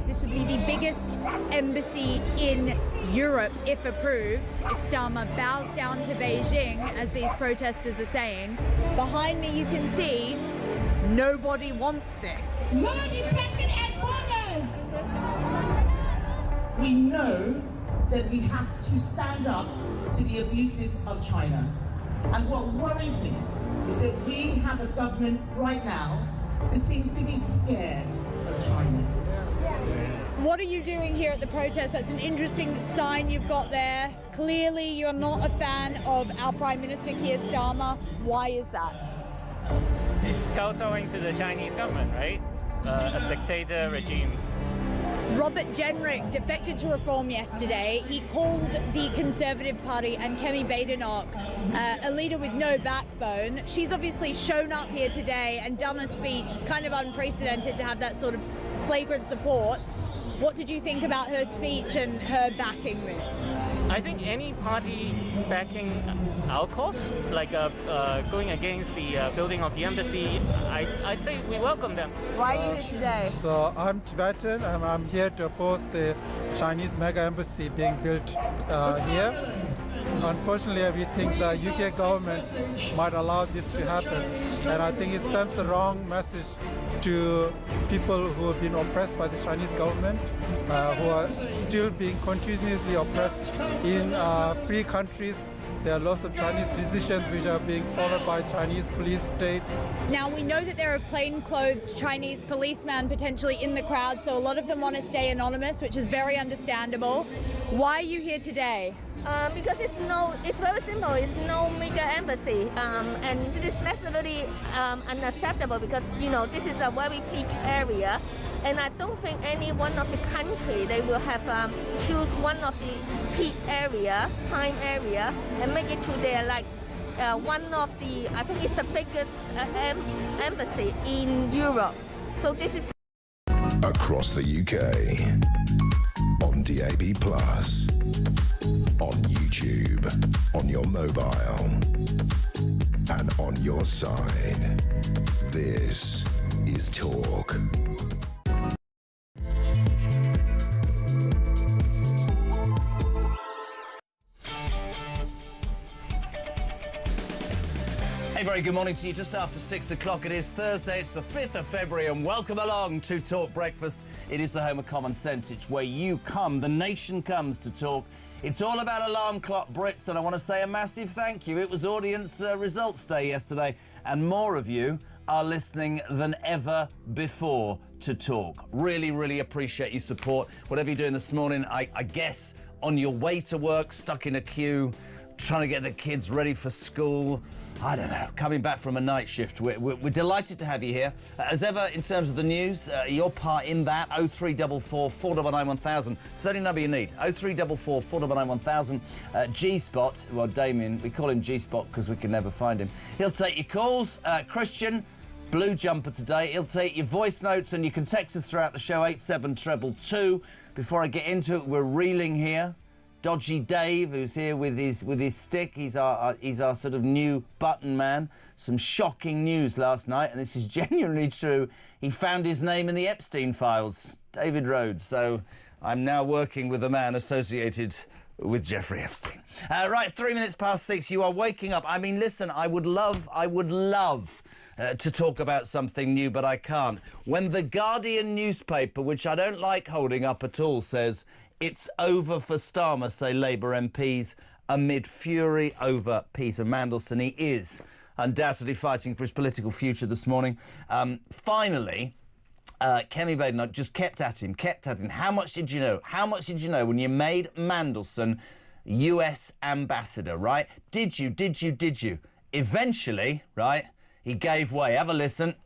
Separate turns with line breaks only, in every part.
this would be the biggest embassy in Europe if approved, if Starmer bows down to Beijing, as these protesters are saying. Behind me you can see nobody wants this.
No depression at borders! We know that we have to stand up to the abuses of China. And what worries me is that we have a government right now that seems to be scared of China.
What are you doing here at the protest? That's an interesting sign you've got there. Clearly you're not a fan of our Prime Minister Keir Starmer. Why is that?
He's kowtowing to the Chinese government, right? A dictator regime.
Robert Jenrick defected to Reform yesterday. He called the Conservative Party and Kemi Badenoch a leader with no backbone. She's obviously shown up here today and done a speech. It's kind of unprecedented to have that sort of flagrant support. What did you think about her speech and her backing this?
I think any party backing our cause, like going against the building of the embassy, I'd say we welcome them.
Why are you here today?
So I'm Tibetan and I'm here to oppose the Chinese mega embassy being built here. Unfortunately, we think the UK government might allow this to happen, and I think it sends the wrong message to people who have been oppressed by the Chinese government, who are still being continuously oppressed in free countries. There are lots of Chinese decisions which are being followed by Chinese police states.
Now, we know that there are plainclothes Chinese policemen potentially in the crowd, so a lot of them want to stay anonymous, which is very understandable. Why are you here today?
Because it's very simple. It's no mega embassy, and it is absolutely unacceptable because, you know, this is a very peak area, and I don't think any one of the country they will have choose one of the peak area, prime area, and make it to their like one of the, I think it's the biggest embassy in Europe. So this is
across the UK on DAB+. On YouTube, on your mobile, and on your side. This is Talk.
Hey, very good morning to you. Just after 6 o'clock, it is Thursday. It's the 5th of February, and welcome along to Talk Breakfast. It is the home of common sense. It's where you come, the nation comes to talk. It's all about alarm clock Brits, and I want to say a massive thank you. It was audience results day yesterday, and more of you are listening than ever before to Talk. Really, really appreciate your support. Whatever you're doing this morning, I guess on your way to work, stuck in a queue, trying to get the kids ready for school. I don't know, coming back from a night shift. We're delighted to have you here. As ever, in terms of the news, your part in that, 0344 499 1000. It's the only number you need, 0344 499 1000. G-Spot, well, Damien, we call him G-Spot because we can never find him. He'll take your calls. Christian, blue jumper today. He'll take your voice notes, and you can text us throughout the show, 87222. Before I get into it, we're reeling here. Dodgy Dave, who's here with his stick. He's our sort of new button man. Some shocking news last night, and this is genuinely true. He found his name in the Epstein files, David Rhodes. So I'm now working with a man associated with Jeffrey Epstein. Right, 3 minutes past 6. You are waking up. I mean, listen, I would love to talk about something new, but I can't. When the Guardian newspaper, which I don't like holding up at all, says it's over for Starmer, say Labour MPs, amid fury over Peter Mandelson. He is undoubtedly fighting for his political future this morning. Finally, Kemi Badenoch just kept at him. How much did you know? How much did you know when you made Mandelson US ambassador, right? Did you? Eventually, right, he gave way. Have a listen.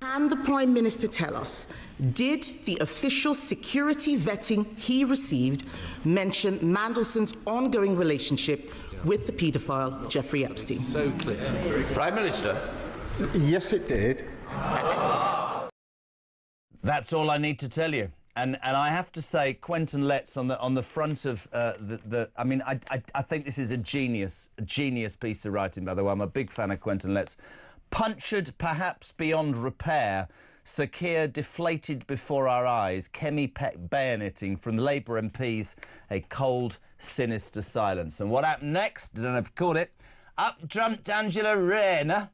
Can the Prime Minister tell us, did the official security vetting he received mention Mandelson's ongoing relationship with the paedophile Jeffrey Epstein?
So clear. Prime Minister?
Yes, it did.
That's all I need to tell you. And I have to say, Quentin Letts on the front of I mean, I think this is a genius piece of writing, by the way. I'm a big fan of Quentin Letts. Punctured perhaps beyond repair, Sir Keir deflated before our eyes, Kemi bayoneting from the Labour MPs, a cold, sinister silence. And what happened next? I don't know if you caught it. Up jumped Angela Rayner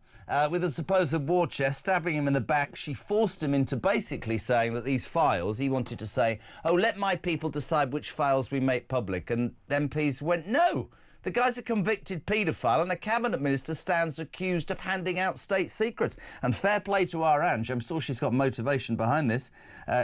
with a supposed war chest, stabbing him in the back. She forced him into basically saying that these files, he wanted to say, oh, let my people decide which files we make public. And MPs went, no. The guy's a convicted paedophile and a cabinet minister stands accused of handing out state secrets. And fair play to our Ange, I'm sure she's got motivation behind this.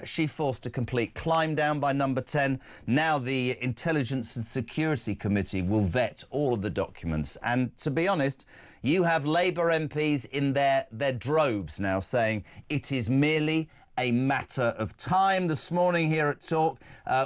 She forced a complete climb down by number 10. Now the Intelligence and Security Committee will vet all of the documents. And to be honest, you have Labour MPs in their droves now saying it is merely a matter of time. This morning here at Talk,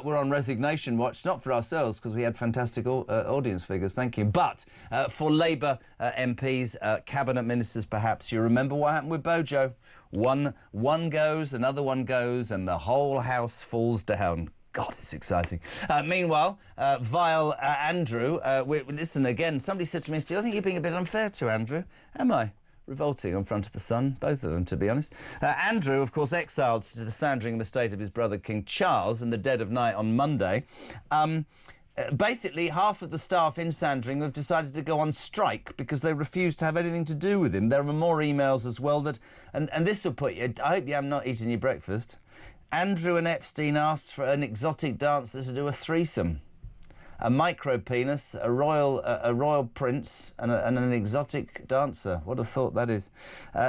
we're on resignation watch, not for ourselves because we had fantastic audience figures, thank you, but for Labour MPs, cabinet ministers perhaps. You remember what happened with Bojo? One goes, another one goes, and the whole house falls down. God, it's exciting. Meanwhile, vile Andrew, listen again, somebody said to me, I think you're being a bit unfair to Andrew. Am I? Revolting on front of the Sun, both of them, to be honest. Andrew, of course, exiled to the Sandringham estate of his brother King Charles in the dead of night on Monday. Basically, half of the staff in Sandringham have decided to go on strike because they refuse to have anything to do with him. There are more emails as well that... And this will put you... I hope you have not eaten your breakfast. Andrew and Epstein asked for an exotic dancer to do a threesome. A micro penis, a royal prince, and an exotic dancer. What a thought that is.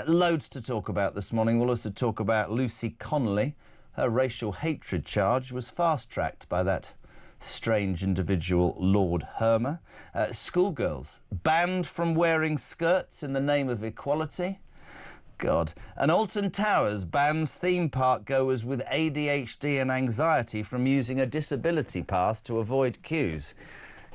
Loads to talk about this morning. We'll also talk about Lucy Connolly. Her racial hatred charge was fast-tracked by that strange individual, Lord Hermer. Schoolgirls banned from wearing skirts in the name of equality. God. And Alton Towers bans theme park goers with ADHD and anxiety from using a disability pass to avoid queues.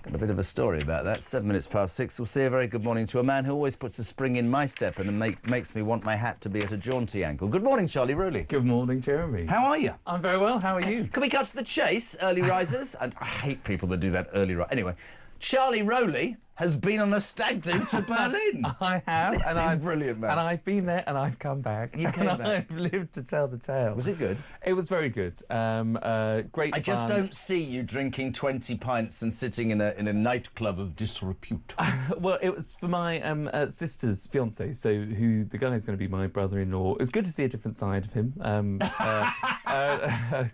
Got a bit of a story about that. 6:07. We'll say a very good morning to a man who always puts a spring in my step and makes me want my hat to be at a jaunty angle. Good morning, Charlie Rowley.
Good morning, Jeremy.
How are you?
I'm very well. How are you?
Can we cut to the chase, early risers? And I hate people that do that early rise. Anyway, Charlie Rowley has been on a stag do to Berlin.
I have.
This is brilliant, man.
And I've been there and I've come back.
You came
and
back.
I've lived to tell the tale.
Was it good?
It was very good. Great
I just
fun.
don't see you drinking 20 pints and sitting in a nightclub of disrepute.
Well, it was for my sister's fiancé, so the guy is going to be my brother-in-law. It was good to see a different side of him.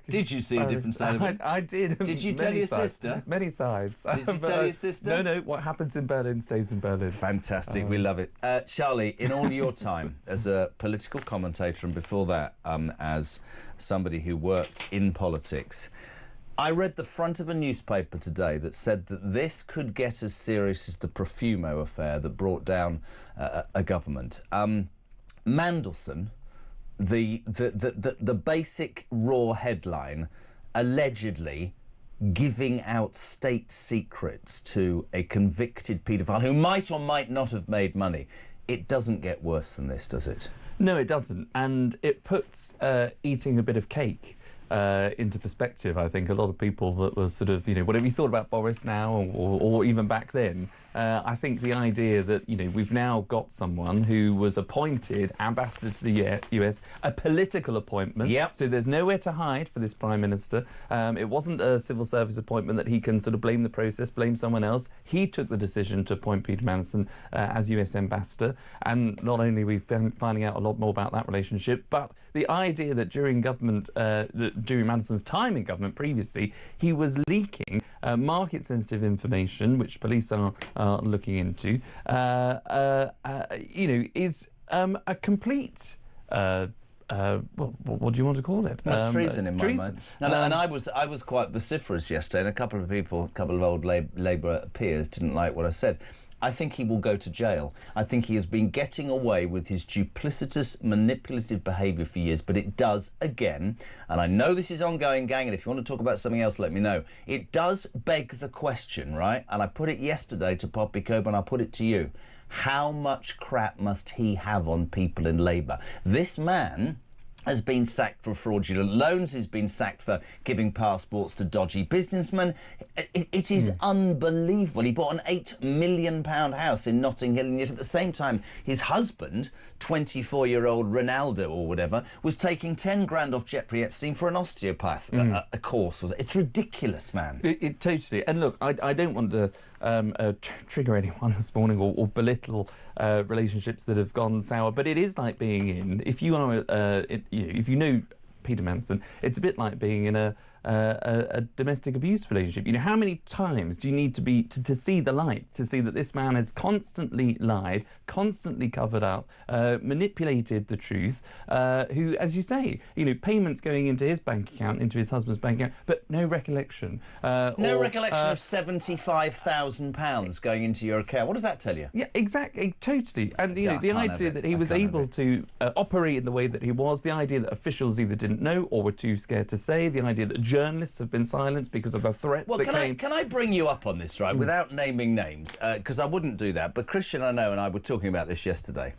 Did you see a different side of him?
I did.
Did you tell your sister?
Many sides.
Did you tell your sister?
No, what happens in Berlin stays in Berlin.
Fantastic, we love it. Charlie, in all your time as a political commentator and before that as somebody who worked in politics, I read the front of a newspaper today that said that this could get as serious as the Profumo affair that brought down a government. Mandelson, the basic raw headline, allegedly giving out state secrets to a convicted paedophile who might or might not have made money. It doesn't get worse than this, does it?
No, it doesn't. And it puts eating a bit of cake into perspective. I think a lot of people that were sort of, whatever you thought about Boris now or even back then, I think the idea that, we've now got someone who was appointed ambassador to the US, a political appointment.
Yep.
So there's nowhere to hide for this Prime Minister. It wasn't a civil service appointment that he can sort of blame the process, blame someone else. He took the decision to appoint Peter Mandelson as US ambassador. And not only are we finding out a lot more about that relationship, but the idea that during during Mandelson's time in government previously, he was leaking market-sensitive information, which police are looking into, is a complete. What do you want to call it?
Well, treason in my
treason.
mind. And I was quite vociferous yesterday, and a couple of old Labour peers didn't like what I said. I think he will go to jail. I think he has been getting away with his duplicitous, manipulative behaviour for years, but it does, again, and I know this is ongoing, gang, and if you want to talk about something else, let me know. It does beg the question, right? And I put it yesterday to Poppy Coburn, I'll put it to you. How much crap must he have on people in Labour? This man has been sacked for fraudulent loans, he's been sacked for giving passports to dodgy businessmen. It is unbelievable. He bought an £8 million house in Notting Hill, and yet at the same time his husband, 24-year-old Ronaldo or whatever, was taking 10 grand off Jeffrey Epstein for an osteopath a course. It's ridiculous, man.
It totally. And look, I don't want to trigger anyone this morning or belittle relationships that have gone sour, but it is like being in. If you are, if you know Peter Manson, it's a bit like being in a domestic abuse relationship. You know, how many times do you need to be to see the light, to see that this man has constantly lied, constantly covered up, manipulated the truth, who, as you say, you know, payments going into his bank account, into his husband's bank account, but no recollection.
No recollection of £75,000 going into your account. What does that tell you?
Yeah, exactly, totally. And you know, the idea that he was able to operate in the way that he was, the idea that officials either didn't know or were too scared to say, the idea that journalists have been silenced because of the threats that came.
Can I bring you up on this, right, without naming names, because I wouldn't do that, but Christian, I know, and I were talking about this yesterday.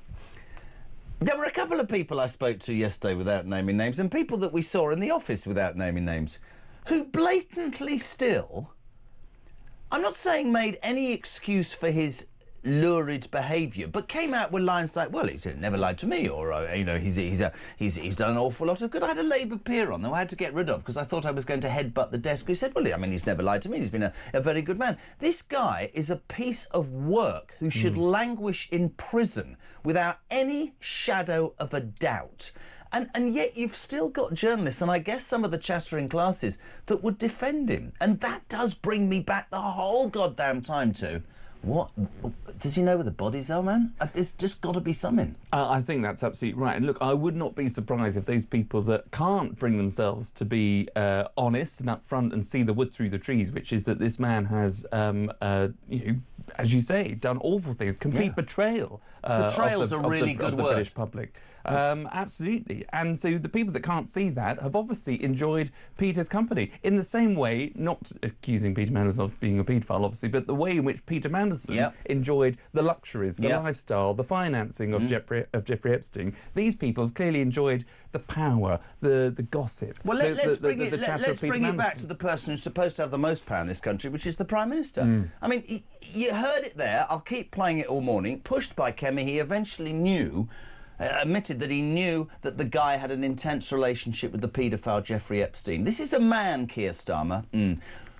There were a couple of people I spoke to yesterday without naming names, and people that we saw in the office without naming names, who blatantly still, I'm not saying made any excuse for his lurid behaviour, but came out with lines like, well, he's never lied to me, or you know, he's done an awful lot of good. I had a Labour peer on, though I had to get rid of because I thought I was going to headbutt the desk, who said, well, I mean, he's never lied to me, he's been a very good man. This guy is a piece of work who should languish in prison without any shadow of a doubt. And yet you've still got journalists, and I guess some of the chattering classes, that would defend him. And that does bring me back the whole goddamn time to, what? Does he know where the bodies are, man? There's just got to be something.
I think that's absolutely right. And look, I would not be surprised if those people that can't bring themselves to be honest and upfront and see the wood through the trees, which is that this man has, you know, as you say, done awful things, complete betrayal.
Betrayal's a really good word.
The British public. Absolutely. And so the people that can't see that have obviously enjoyed Peter's company in the same way, not accusing Peter Mandelson of being a paedophile, obviously, but the way in which Peter Mandelson enjoyed the luxuries, the lifestyle, the financing of Jeffrey Epstein. These people have clearly enjoyed the power, the gossip.
Well, let's bring it back to the person who's supposed to have the most power in this country, which is the Prime Minister. I mean, you heard it there. I'll keep playing it all morning. Pushed by Kemi, he eventually admitted that he knew that the guy had an intense relationship with the paedophile Jeffrey Epstein. This is a man, Keir Starmer,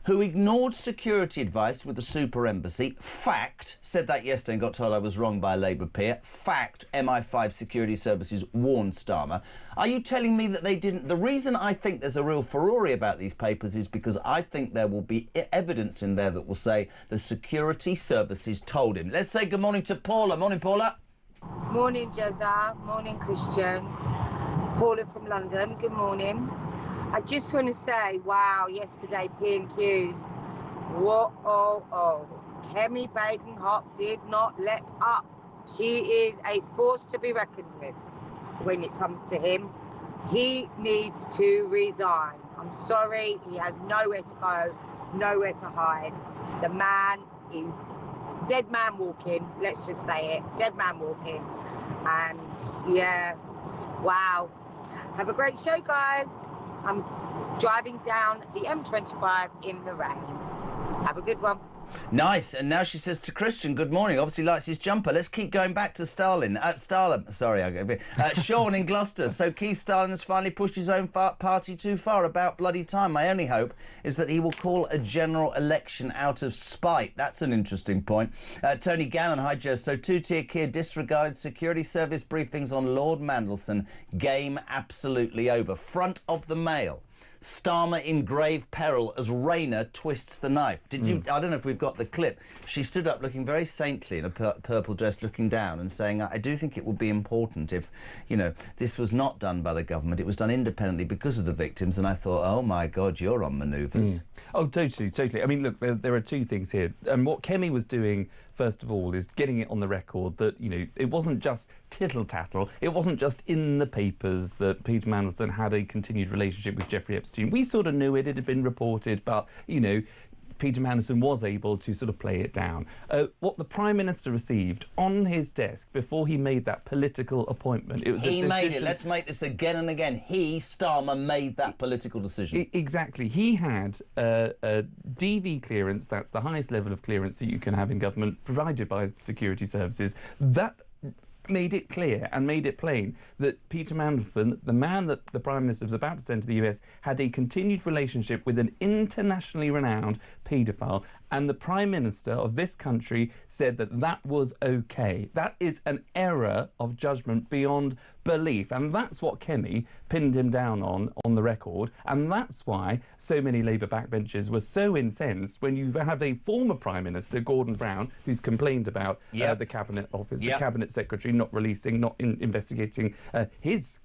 who ignored security advice with the super embassy. Fact, said that yesterday and got told I was wrong by a Labour peer. Fact, MI5 security services warned Starmer. Are you telling me that they didn't? The reason I think there's a real furore about these papers is because I think there will be evidence in there that will say the security services told him. Let's say good morning to Paula. Morning, Paula.
Morning, Jezza. Morning, Christian. Paula from London. Good morning. I just want to say, wow, yesterday P&Qs. Whoa, Kemi Badenhop did not let up. She is a force to be reckoned with when it comes to him. He needs to resign. I'm sorry, he has nowhere to go, nowhere to hide. The man is dead man walking, let's just say it, dead man walking. And yeah, wow. Have a great show, guys. I'm driving down the M25 in the rain. Have a good one.
Nice. And now she says to Christian, good morning. Obviously likes his jumper. Let's keep going back to Sean in Gloucester. So Keith Stalin has finally pushed his own party too far. About bloody time. My only hope is that he will call a general election out of spite. That's an interesting point. Tony Gannon, hi Jez. So two-tier Keir disregarded security service briefings on Lord Mandelson. Game absolutely over. Front of the Mail. Starmer in grave peril as Rayner twists the knife. Did you? I don't know if we've got the clip. She stood up looking very saintly in a purple dress, looking down and saying, I do think it would be important if, you know, this was not done by the government. It was done independently because of the victims. And I thought, oh, my God, you're on manoeuvres.
Oh, totally. I mean, look, there are two things here. And what Kemi was doing, first of all, is getting it on the record that, you know, it wasn't just tittle-tattle. It wasn't just in the papers that Peter Mandelson had a continued relationship with Jeffrey Epstein. We sort of knew it. It had been reported, but, you know, Peter Mandelson was able to sort of play it down. What the Prime Minister received on his desk before he made that political appointment, it was
he made it. Let's make this again and again. He, Starmer, made that political decision.
Exactly. He had a DV clearance, that's the highest level of clearance that you can have in government, provided by security services. That made it clear and made it plain that Peter Mandelson, the man that the Prime Minister was about to send to the US, had a continued relationship with an internationally renowned paedophile, and the Prime Minister of this country said that that was okay. That is an error of judgment beyond belief, and that's what Kemi pinned him down on the record, and that's why so many Labour backbenchers were so incensed when you have a former Prime Minister, Gordon Brown, who's complained about the Cabinet Office, the Cabinet Secretary not releasing, not investigating his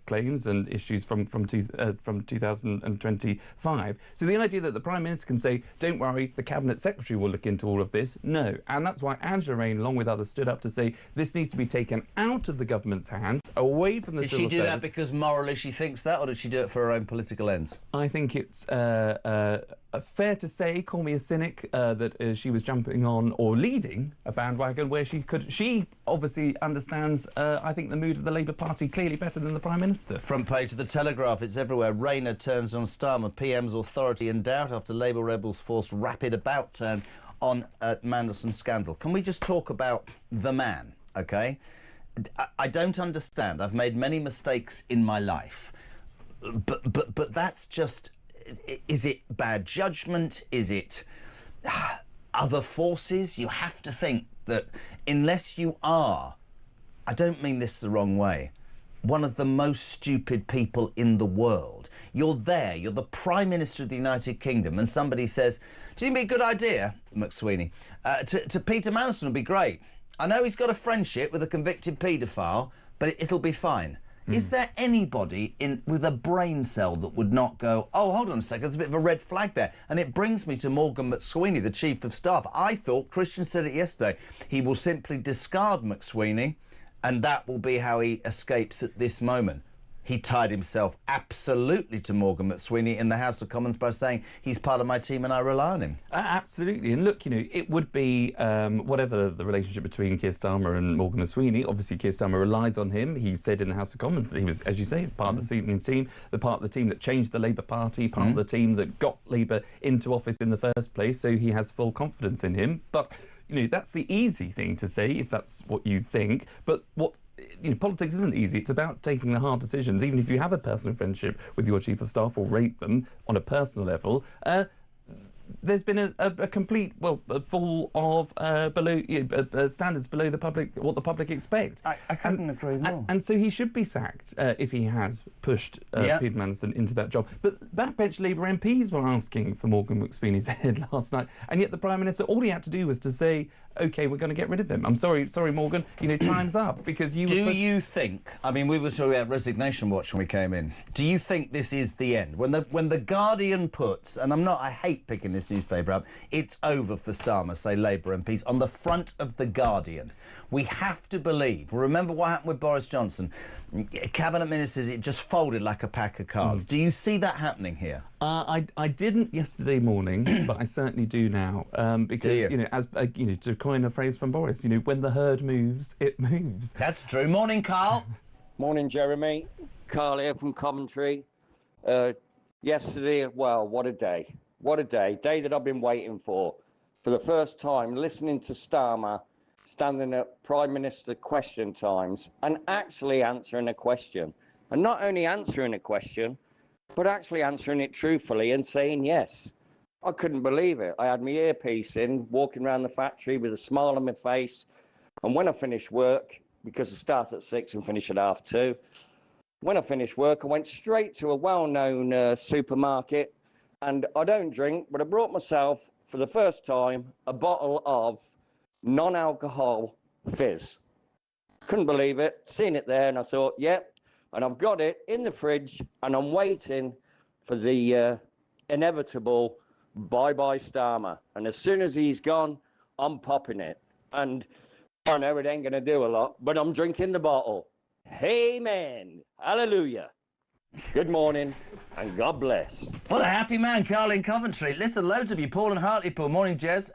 claims and issues from 2025. So the idea that the Prime Minister can say, don't worry, the Cabinet Secretary will look into all of this, no. And that's why Angela Rayner, along with others, stood up to say this needs to be taken out of the government's hands, away from the civil service.
Did she do that because morally she thinks that, or did she do it for her own political ends?
I think it's fair to say, call me a cynic, that she was jumping on or leading a bandwagon where she obviously understands, I think, the mood of the Labour Party clearly better than the Prime Minister.
Front page of the Telegraph, it's everywhere. Rayner turns on Starmer, PM's authority in doubt after Labour rebels forced rapid about turn on Mandelson scandal. Can we just talk about the man, OK? I don't understand. I've made many mistakes in my life, but that's just... Is it bad judgment? Is it other forces? You have to think that unless you are, I don't mean this the wrong way, one of the most stupid people in the world. You're there, you're the Prime Minister of the United Kingdom, and somebody says, do you think it'd be a good idea, McSweeney, to Peter Mandelson would be great. I know he's got a friendship with a convicted paedophile, but it'll be fine. Is there anybody with a brain cell that would not go, oh, hold on a second, there's a bit of a red flag there? And it brings me to Morgan McSweeney, the Chief of Staff. I thought, Christian said it yesterday, he will simply discard McSweeney and that will be how he escapes at this moment. He tied himself absolutely to Morgan McSweeney in the House of Commons by saying he's part of my team and I rely on him.
Absolutely. And look, you know, it would be whatever the relationship between Keir Starmer and Morgan McSweeney. Obviously, Keir Starmer relies on him. He said in the House of Commons that he was, as you say, part of the senior team, the part of the team that changed the Labour Party, part of the team that got Labour into office in the first place. So he has full confidence in him. But, you know, that's the easy thing to say if that's what you think. But what... You know, politics isn't easy. It's about taking the hard decisions. Even if you have a personal friendship with your chief of staff or rate them on a personal level, there's been a complete, fall of standards below the public, what the public expect.
I couldn't agree more.
And so he should be sacked if he has pushed Peter Mandelson into that job. But backbench Labour MPs were asking for Morgan McSweeney's head last night, and yet the Prime Minister, all he had to do was to say, OK, we're going to get rid of him. I'm sorry, Morgan, you know, time's up, because you...
Do you think, I mean, we were talking about Resignation Watch when we came in, do you think this is the end? When the Guardian puts, and I hate picking this newspaper up, it's over for Starmer, say Labour MPs, on the front of the Guardian. We have to believe. Remember what happened with Boris Johnson? Cabinet ministers, it just folded like a pack of cards. Do you see that happening here?
I didn't yesterday morning, but I certainly do now, because you know, as you know, to coin a phrase from Boris, you know, when the herd moves, it moves.
That's true. Morning, Carl.
Morning, Jeremy. Carl here from Coventry. Yesterday, well, what a day! What a day! Day that I've been waiting for the first time, listening to Starmer standing at Prime Minister question times and actually answering a question, and not only answering a question, but actually answering it truthfully and saying yes. I couldn't believe it. I had my earpiece in, walking around the factory with a smile on my face. And when I finished work, because I start at 6 and finish at 2:30, when I finished work, I went straight to a well-known supermarket. And I don't drink, but I brought myself, for the first time, a bottle of non-alcohol fizz. Couldn't believe it. Seen it there, and I thought, yep. And I've got it in the fridge, and I'm waiting for the inevitable bye-bye Starmer. And as soon as he's gone, I'm popping it. And I know it ain't going to do a lot, but I'm drinking the bottle. Amen. Hallelujah. Good morning, and God bless.
What a happy man, Carl in Coventry. Listen, loads of you. Paul and Hartlepool. Morning, Jez.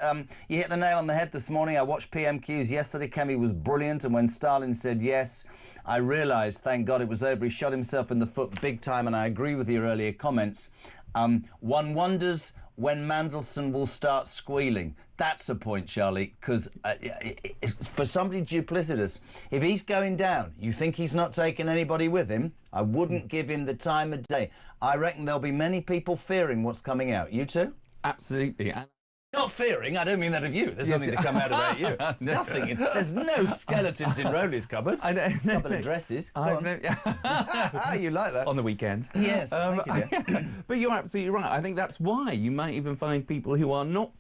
You hit the nail on the head this morning. I watched PMQs yesterday. Kemi was brilliant, and when Stalin said yes, I realised, thank God it was over. He shot himself in the foot big time, and I agree with your earlier comments. One wonders when Mandelson will start squealing. That's a point, Charlie, because for somebody duplicitous, if he's going down, you think he's not taking anybody with him? I wouldn't give him the time of day. I reckon there'll be many people fearing what's coming out. You too?
Absolutely.
Not fearing, I don't mean that of you. There's nothing to come out about you. There's nothing. There's no skeletons in Rowley's cupboard. I know. A couple of dresses. You like that?
On the weekend.
Yes, thank you.
But you're absolutely right. I think that's why you might even find people who are not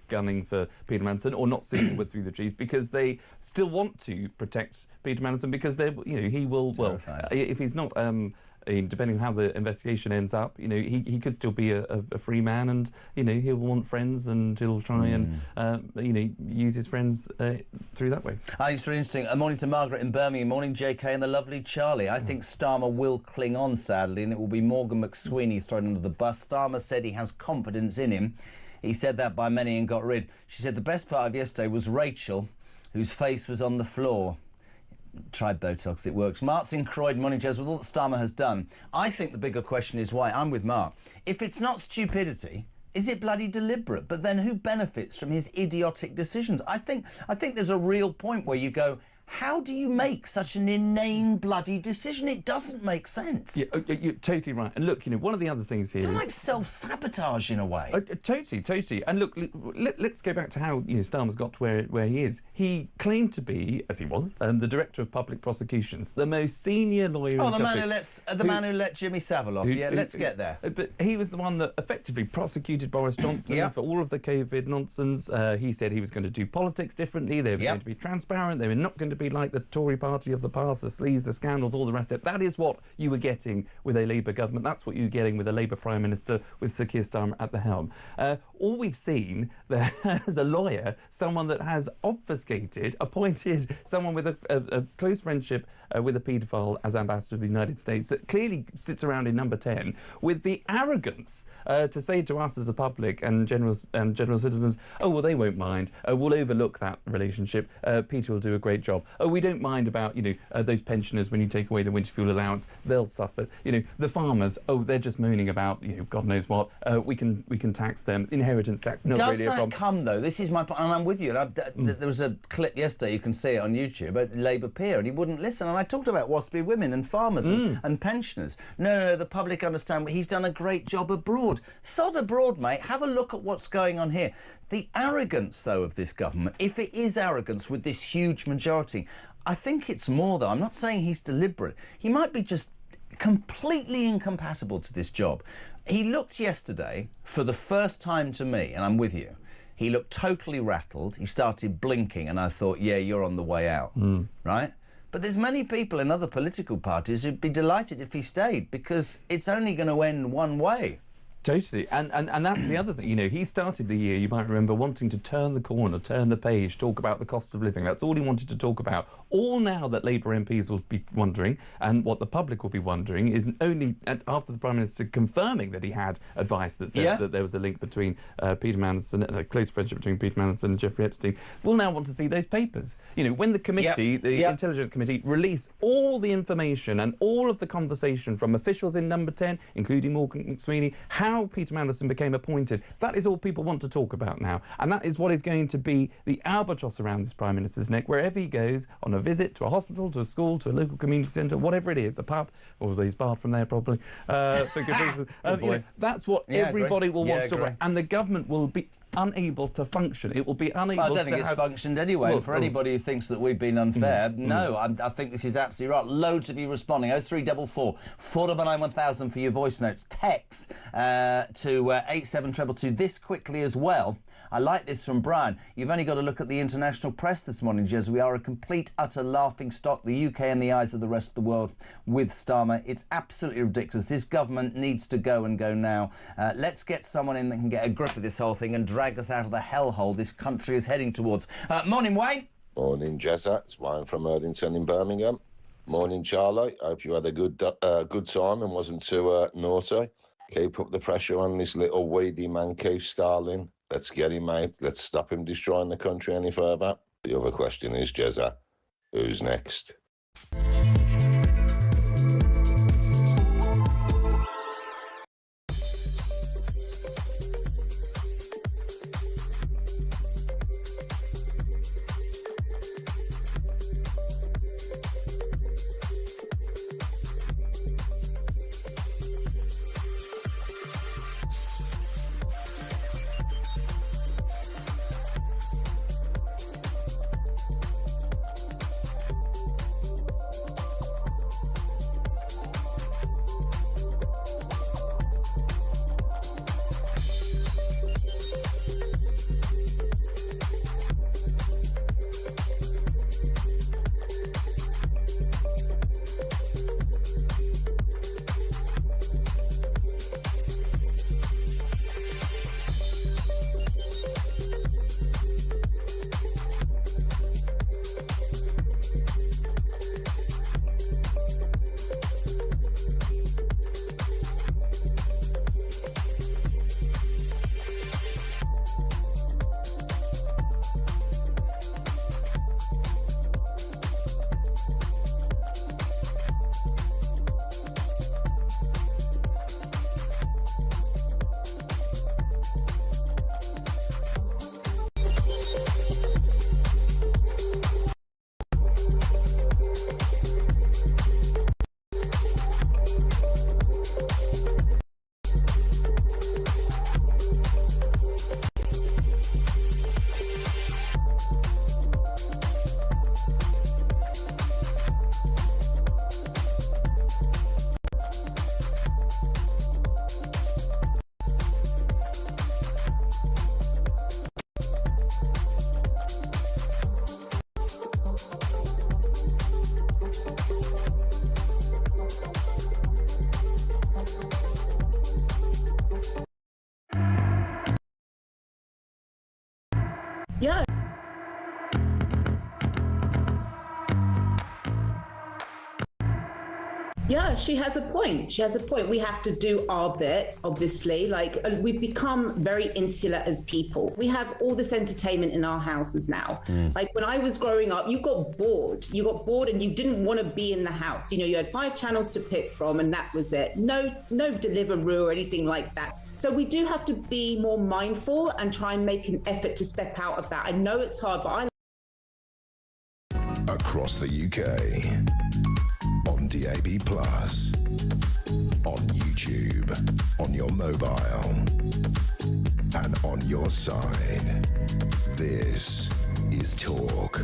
gunning for Peter Mandelson or not seeing the wood through the trees because they still want to protect Peter Mandelson because he will, terrified. Well, if he's not... depending on how the investigation ends up, he could still be a free man, and he'll want friends, and he'll try and use his friends through that way.
I think it's really interesting. A morning to Margaret in Birmingham. Morning, JK and the lovely Charlie. I think Starmer will cling on, sadly, and it will be Morgan McSweeney thrown under the bus. Starmer said he has confidence in him. He said that by many and got rid. She said the best part of yesterday was Rachel, whose face was on the floor. Try Botox, it works. Mark's in Croydon, morning, Jez, with all that Starmer has done. I think the bigger question is why. I'm with Mark. If it's not stupidity, is it bloody deliberate? But then who benefits from his idiotic decisions? I think there's a real point where you go, how do you make such an inane bloody decision? It doesn't make sense.
Yeah, you're totally right. And look, one of the other things here...
It's like self-sabotage in a way.
Totally. And look, let's go back to how Starmer's got to where he is. He claimed to be, as he was, the Director of Public Prosecutions, the most senior lawyer in the country.
The man who let Jimmy Savile off. Let's get there.
But he was the one that effectively prosecuted Boris Johnson for all of the COVID nonsense. He said he was going to do politics differently. They were going to be transparent. They were not going to be like the Tory party of the past, the sleaze, the scandals, all the rest of it. That is what you were getting with a Labour government. That's what you were getting with a Labour Prime Minister with Sir Keir Starmer at the helm. All we've seen there as a lawyer, someone that has appointed someone with a close friendship with a paedophile as ambassador of the United States that clearly sits around in number 10 with the arrogance to say to us as a public and general citizens, oh, well, they won't mind. We'll overlook that relationship. Peter will do a great job. Oh, we don't mind about, those pensioners when you take away the winter fuel allowance. They'll suffer. The farmers, oh, they're just moaning about, God knows what. We can tax them. Inheritance tax, not really a problem.
Does that come, though? This is my point, and I'm with you. There was a clip yesterday, you can see it on YouTube, about Labour peer, and he wouldn't listen. And I talked about waspy women and farmers and pensioners. No, the public understand, but he's done a great job abroad. Sod abroad, mate. Have a look at what's going on here. The arrogance, though, of this government, if it is arrogance with this huge majority, I think it's more, though. I'm not saying he's deliberate. He might be just completely incompatible to this job. He looked yesterday, for the first time to me, and I'm with you, he looked totally rattled. He started blinking, and I thought, yeah, you're on the way out, right? But there's many people in other political parties who'd be delighted if he stayed, because it's only going to end one way.
Totally, and that's the other thing. He started the year, you might remember, wanting to turn the corner, turn the page, talk about the cost of living. That's all he wanted to talk about. All now that Labour MPs will be wondering, and what the public will be wondering, is only after the Prime Minister confirming that he had advice that said that there was a link between Peter Mandelson, a close friendship between Peter Mandelson and Jeffrey Epstein, we'll now want to see those papers. When the committee, the Intelligence Committee, release all the information and all of the conversation from officials in number 10, including Morgan McSweeney, how Peter Mandelson became appointed. That is all people want to talk about now. And that is what is going to be the albatross around this Prime Minister's neck, wherever he goes, on a visit to a hospital, to a school, to a local community centre, whatever it is, a pub, or he's barred from there probably. That's what everybody will want to talk about. And the government will be unable to function. It will be unable to...
I don't think it's functioned anyway. For anybody who thinks that we've been unfair, no, I think this is absolutely right. Loads of you responding. 0344 499 1000 for your voice notes. Text to 87222. This quickly as well. I like this from Brian. You've only got to look at the international press this morning, Jez. We are a complete, utter laughing stock, the UK in the eyes of the rest of the world with Starmer. It's absolutely ridiculous. This government needs to go and go now. Let's get someone in that can get a grip of this whole thing and drag us out of the hellhole this country is heading towards. Morning, Wayne.
Morning, Jezza. It's Wayne from Erdington in Birmingham. Morning, Charlie. Hope you had a good time and wasn't too naughty. Keep up the pressure on this little weedy man, Keith Starling. Let's get him, mate. Let's stop him destroying the country any further. The other question is, Jezza, who's next?
Yeah. Yeah, she has a point. She has a point. We have to do our bit, obviously. Like, we've become very insular as people. We have all this entertainment in our houses now. Like, when I was growing up, you got bored. You got bored and you didn't want to be in the house. You know, you had 5 channels to pick from and that was it. No Deliveroo or anything like that. So we do have to be more mindful and try and make an effort to step out of that. I know it's hard, but I...
Across the UK. On DAB+, on YouTube, on your mobile, and on your side. This is Talk.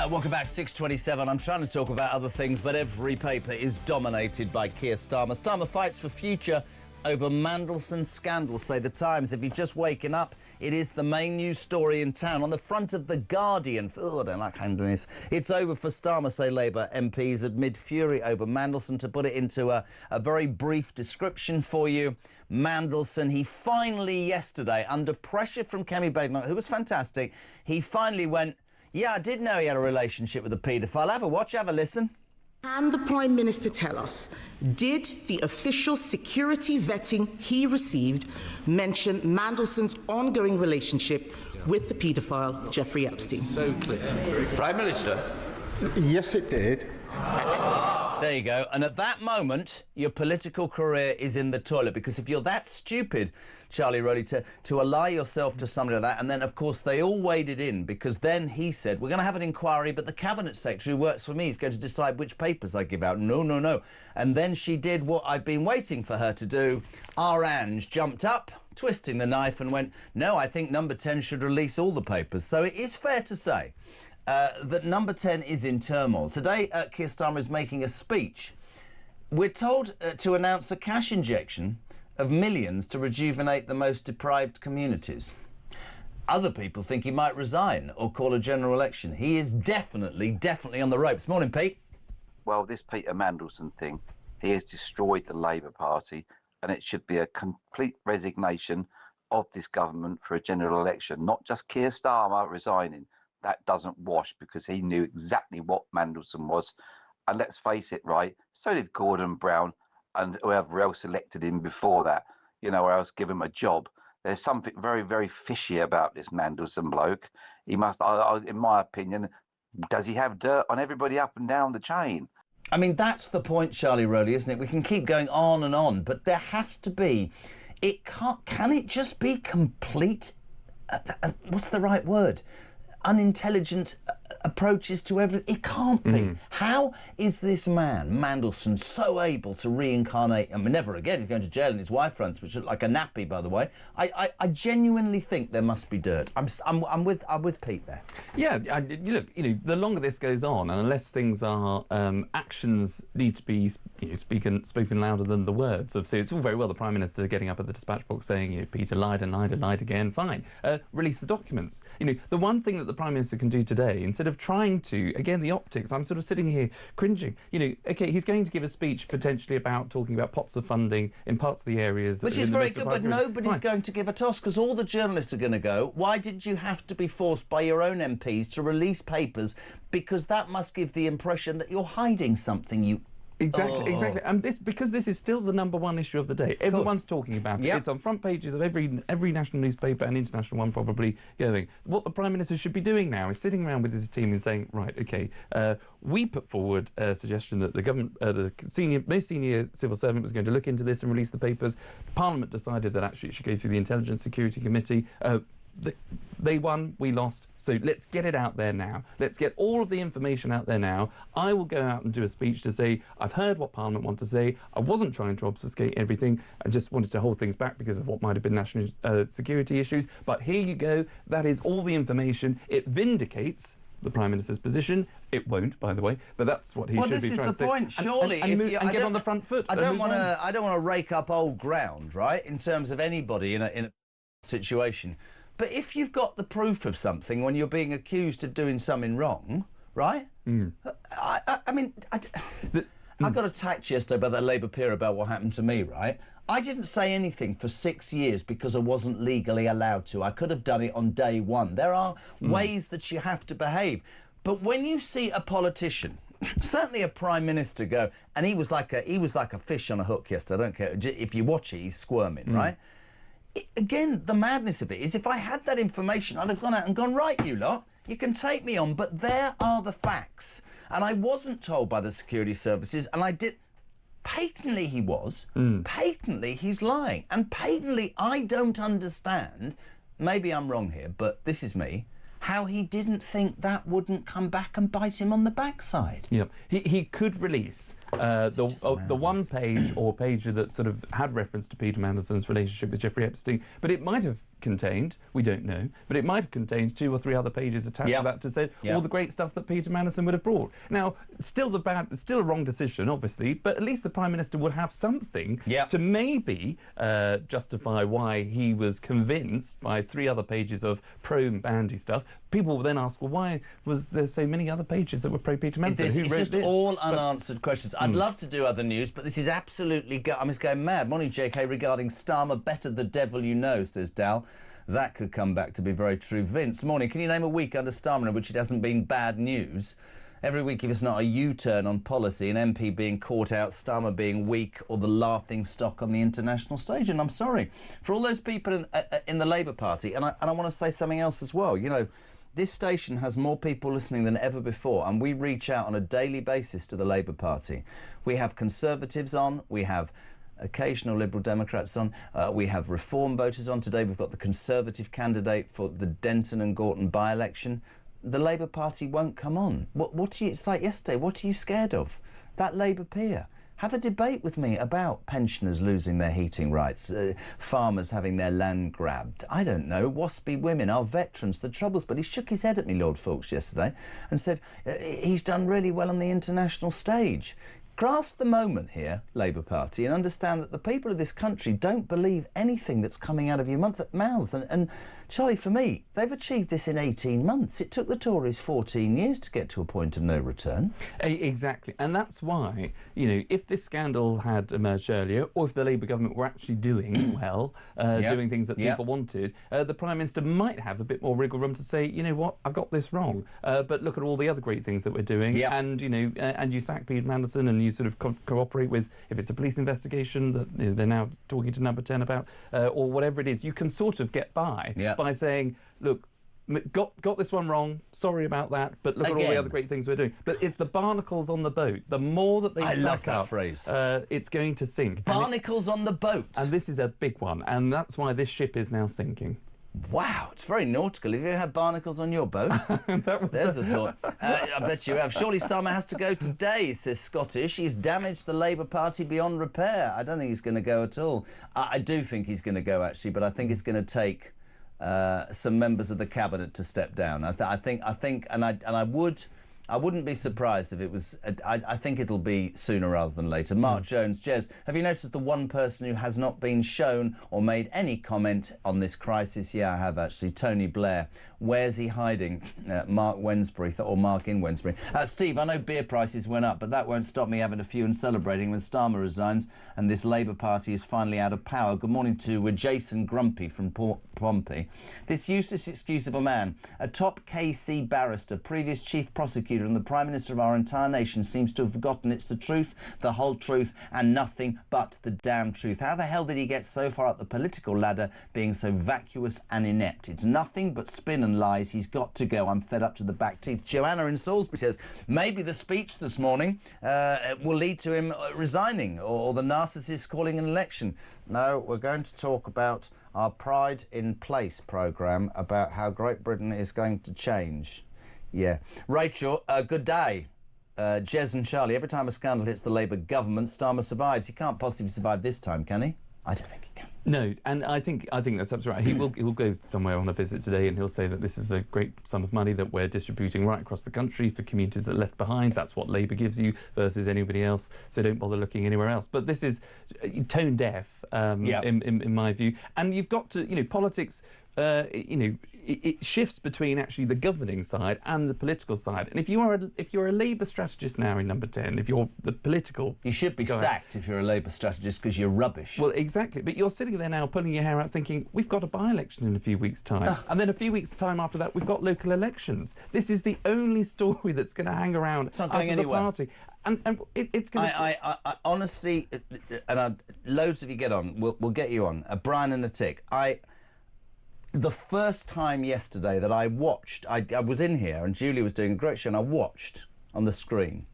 Welcome back, 6:27. I'm trying to talk about other things, but every paper is dominated by Keir Starmer. Starmer fights for future over Mandelson scandal, say the Times. If you're just waking up, it is the main news story in town. On the front of The Guardian, I don't like handling this. It's over for Starmer, say Labour MPs amid fury over Mandelson. To put it into a very brief description for you, Mandelson, he finally yesterday, under pressure from Kemi Badenoch, who was fantastic, he finally went, yeah, I did know he had a relationship with a paedophile. Have a watch, have a listen.
Can the Prime Minister tell us, did the official security vetting he received mention Mandelson's ongoing relationship with the paedophile Jeffrey Epstein?
So clear. Prime Minister.
Yes, it did.
There you go. And at that moment, your political career is in the toilet, because if you're that stupid, Charlie Rowley, to ally yourself to somebody like that, and then, of course, they all waded in, because then he said, we're going to have an inquiry, but the Cabinet Secretary who works for me is going to decide which papers I give out. No, no, no. And then she did what I've been waiting for her to do. Our Ange jumped up, twisting the knife, and went, no, I think Number 10 should release all the papers. So it is fair to say that Number 10 is in turmoil. Today, Keir Starmer is making a speech. We're told to announce a cash injection of millions to rejuvenate the most deprived communities. Other people think he might resign or call a general election. He is definitely on the ropes. Morning, Pete.
Well, this Peter Mandelson thing, he has destroyed the Labour Party, and it should be a complete resignation of this government for a general election, not just Keir Starmer resigning. That doesn't wash, because he knew exactly what Mandelson was And let's face it, right? So did Gordon Brown and whoever else elected him before that, or else give him a job. There's something very, very fishy about this Mandelson bloke. He must, in my opinion, does he have dirt on everybody up and down the chain?
I mean, that's the point, Charlie Rowley, isn't it? We can keep going on and on, but there has to be... Can it just be complete... what's the right word? Unintelligent approaches to everything. It can't be. How is this man, Mandelson, so able to reincarnate? I mean, never again. He's going to jail, and his wife runs, which looks like a nappy, by the way. I genuinely think there must be dirt. I'm with Pete there.
Yeah, look, the longer this goes on, and unless things are actions need to be spoken louder than the words of. So it's all very well the Prime Minister getting up at the dispatch box saying, Peter lied and lied and lied again. Fine, release the documents. The one thing that the Prime Minister can do today, instead of trying to, again, the optics, I'm sort of sitting here cringing. OK, he's going to give a speech potentially about talking about pots of funding in parts of the areas.
Which is very good, but nobody's going to give a toss because all the journalists are going to go, why did you have to be forced by your own MPs to release papers? Because that must give the impression that you're hiding something, you...
Exactly. And because this is still the #1 issue of the day. Everyone's talking about it. It's on front pages of every national newspaper and international one probably going. What the Prime Minister should be doing now is sitting around with his team and saying, right, OK, we put forward a suggestion that the government, the most senior civil servant was going to look into this and release the papers. Parliament decided that actually it should go through the Intelligence Security Committee. They won, we lost, so let's get it out there now. Let's get all of the information out there now. I will go out and do a speech to say, I've heard what Parliament want to say. I wasn't trying to obfuscate everything. I just wanted to hold things back because of what might have been national security issues. But here you go. That is all the information. It vindicates the Prime Minister's position. It won't, by the way, but that's what he should be trying to say.
Well, this is the point, surely.
And get on the front foot.
I don't want to rake up old ground, right, in terms of anybody in a situation. But if you've got the proof of something when you're being accused of doing something wrong, right? I mean, I got attacked yesterday by that Labour peer about what happened to me, right? I didn't say anything for 6 years because I wasn't legally allowed to. I could have done it on day one. There are ways that you have to behave. But when you see a politician, certainly a Prime Minister, go, and he was like a fish on a hook yesterday. I don't care if you watch it, he's squirming, right? Again, the madness of it is if I had that information, I'd have gone out and gone, right, you lot, you can take me on, but there are the facts. And I wasn't told by the security services, and I did... Patently he was. Patently he's lying. And patently I don't understand, maybe I'm wrong here, but this is me, how he didn't think that wouldn't come back and bite him on the backside.
Yeah, he could release the one page or page that sort of had reference to Peter Mandelson's relationship with Jeffrey Epstein, but it might have contained, we don't know, but it might have contained 2 or 3 other pages attached to that to say all the great stuff that Peter Mandelson would have brought. Now, still a wrong decision, obviously, but at least the Prime Minister would have something to maybe justify why he was convinced by 3 other pages of pro-Bandy stuff. People will then ask, well, why was there so many other pages that were pro-Peter Mandelson?
It's just all unanswered questions. I'd love to do other news, but this is absolutely... I'm just going mad. Morning, JK, regarding Starmer, better the devil you know, says Dal. That could come back to be very true. Vince, morning. Can you name a week under Starmer in which it hasn't been bad news? Every week, if it's not a U-turn on policy, an MP being caught out, Starmer being weak, or the laughing stock on the international stage. And I'm sorry for all those people in the Labour Party. And I want to say something else as well. You know, this station has more people listening than ever before, and we reach out on a daily basis to the Labour Party. We have Conservatives on, we have occasional Liberal Democrats on, we have Reform voters on. Today we've got the Conservative candidate for the Denton and Gorton by-election. The Labour Party won't come on. It's like yesterday, what are you scared of? That Labour peer. Have a debate with me about pensioners losing their heating rights, farmers having their land grabbed, I don't know, waspy women, our veterans, the troubles. But he shook his head at me, Lord Fawkes, yesterday, and said he's done really well on the international stage. grasp the moment here, Labour Party, and understand that the people of this country don't believe anything that's coming out of your mouths. And Charlie, for me, they've achieved this in 18 months. It took the Tories 14 years to get to a point of no return.
Exactly. And that's why, you know, if this scandal had emerged earlier, or if the Labour government were actually doing well, doing things that people wanted, the Prime Minister might have a bit more wriggle room to say, you know what, I've got this wrong. But look at all the other great things that we're doing. And, you know, and you sack Peter Mandelson and you sort of cooperate with, if it's a police investigation that they're now talking to Number 10 about, or whatever it is, you can sort of get by saying, look, got this one wrong, sorry about that, but look at all the other great things we're doing. But it's the barnacles on the boat. The more that they stack up,
phrase.
It's going to sink.
Barnacles on the boat.
And this is a big one, and that's why this ship is now sinking.
Wow, it's very nautical. Have you ever had barnacles on your boat? There's a thought. I bet you have. Surely Starmer has to go today, says Scottish. He's damaged the Labour Party beyond repair. I don't think he's going to go at all. I do think he's going to go, actually, but I think it's going to take some members of the cabinet to step down. I think, and I wouldn't be surprised if it was. I think it'll be sooner rather than later. Mark Jones, Jez, have you noticed the one person who has not been shown or made any comment on this crisis? Yeah, I have actually. Tony Blair. Where's he hiding? Mark Wensbury, or Mark in Wensbury. Steve, I know beer prices went up, but that won't stop me having a few and celebrating when Starmer resigns and this Labour Party is finally out of power. Good morning to Jason Grumpy from Pompey. This useless excuse of a man, a top KC barrister, previous chief prosecutor and the Prime Minister of our entire nation, seems to have forgotten it's the truth, the whole truth and nothing but the damn truth. How the hell did he get so far up the political ladder being so vacuous and inept? It's nothing but spin and lies. He's got to go. I'm fed up to the back teeth. Joanna in Salisbury says maybe the speech this morning will lead to him resigning, or the narcissist calling an election. No, we're going to talk about our Pride in Place programme, about how Great Britain is going to change. Yeah. Rachel, good day. Jez and Charlie, every time a scandal hits the Labour government, Starmer survives. He can't possibly survive this time, can he? I don't think he can.
No, and I think that's absolutely right. He will go somewhere on a visit today and he'll say that this is a great sum of money that we're distributing right across the country for communities that are left behind. That's what Labour gives you versus anybody else, so don't bother looking anywhere else. But this is tone deaf, in my view. And you've got to, you know, politics, it shifts between actually the governing side and the political side. And if you're a Labour strategist now in Number 10, if you're the political...
You should be sacked if you're a Labour strategist because you're rubbish.
Well, exactly. But you're sitting there now pulling your hair out thinking, we've got a by-election in a few weeks' time. And then a few weeks' time after that, we've got local elections. This is the only story that's going to hang around
it's not going anywhere.
As a party. And it's going to...
I honestly, and loads of you get on, we'll get you on. Brian and a tick. The first time yesterday that I watched, I was in here and Julia was doing a great show and I watched on the screen.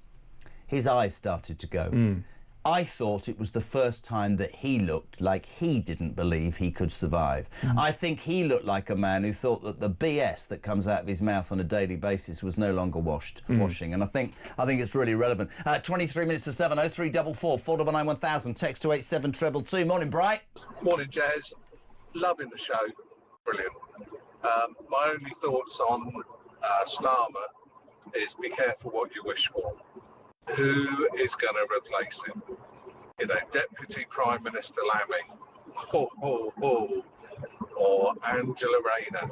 His eyes started to go. I thought it was the first time that he looked like he didn't believe he could survive. I think he looked like a man who thought that the BS that comes out of his mouth on a daily basis was no longer washing. And I think it's really relevant. 23 minutes to 7, 0344 499 1000, text to 87222. Morning, Bright.
Morning, Jazz. Loving the show. Brilliant. My only thoughts on Starmer is be careful what you wish for. Who is going to replace him? You know, Deputy Prime Minister Lammy, or Angela Rayner.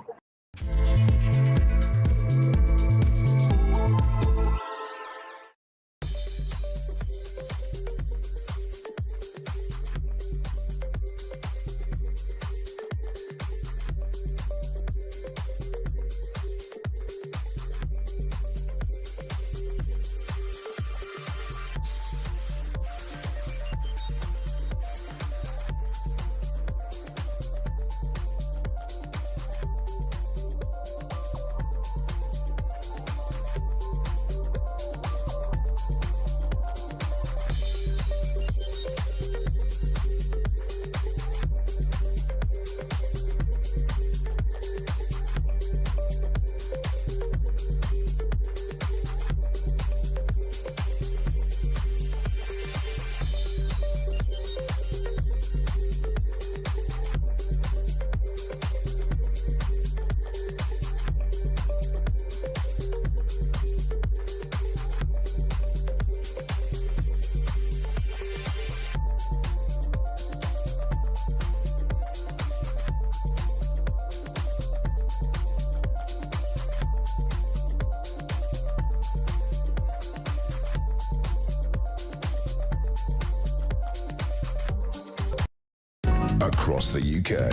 across the UK.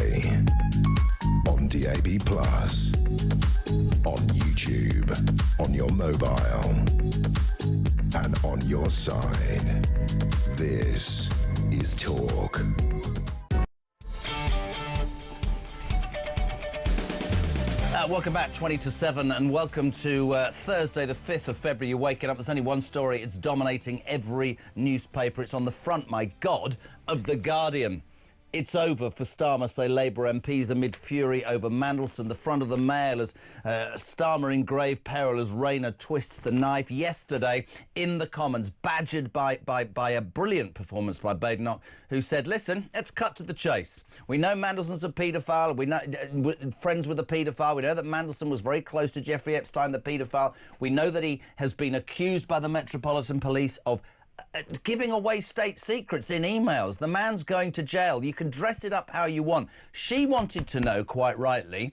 On DAB+, on YouTube, on your mobile, and on your side. This is Talk.
Welcome back, 20 to 7, and welcome to Thursday, the 5th of February. You're waking up. There's only one story. It's dominating every newspaper. It's on the front, my God, of The Guardian. It's over for Starmer, say Labour MPs amid fury over Mandelson. The front of the Mail as Starmer in grave peril as Rayner twists the knife. Yesterday, in the Commons, badgered by a brilliant performance by Badenoch, who said, listen, let's cut to the chase. We know Mandelson's a paedophile. We know friends with a paedophile. We know that Mandelson was very close to Jeffrey Epstein, the paedophile. We know that he has been accused by the Metropolitan Police of giving away state secrets in emails. The man's going to jail. You can dress it up how you want. She wanted to know, quite rightly,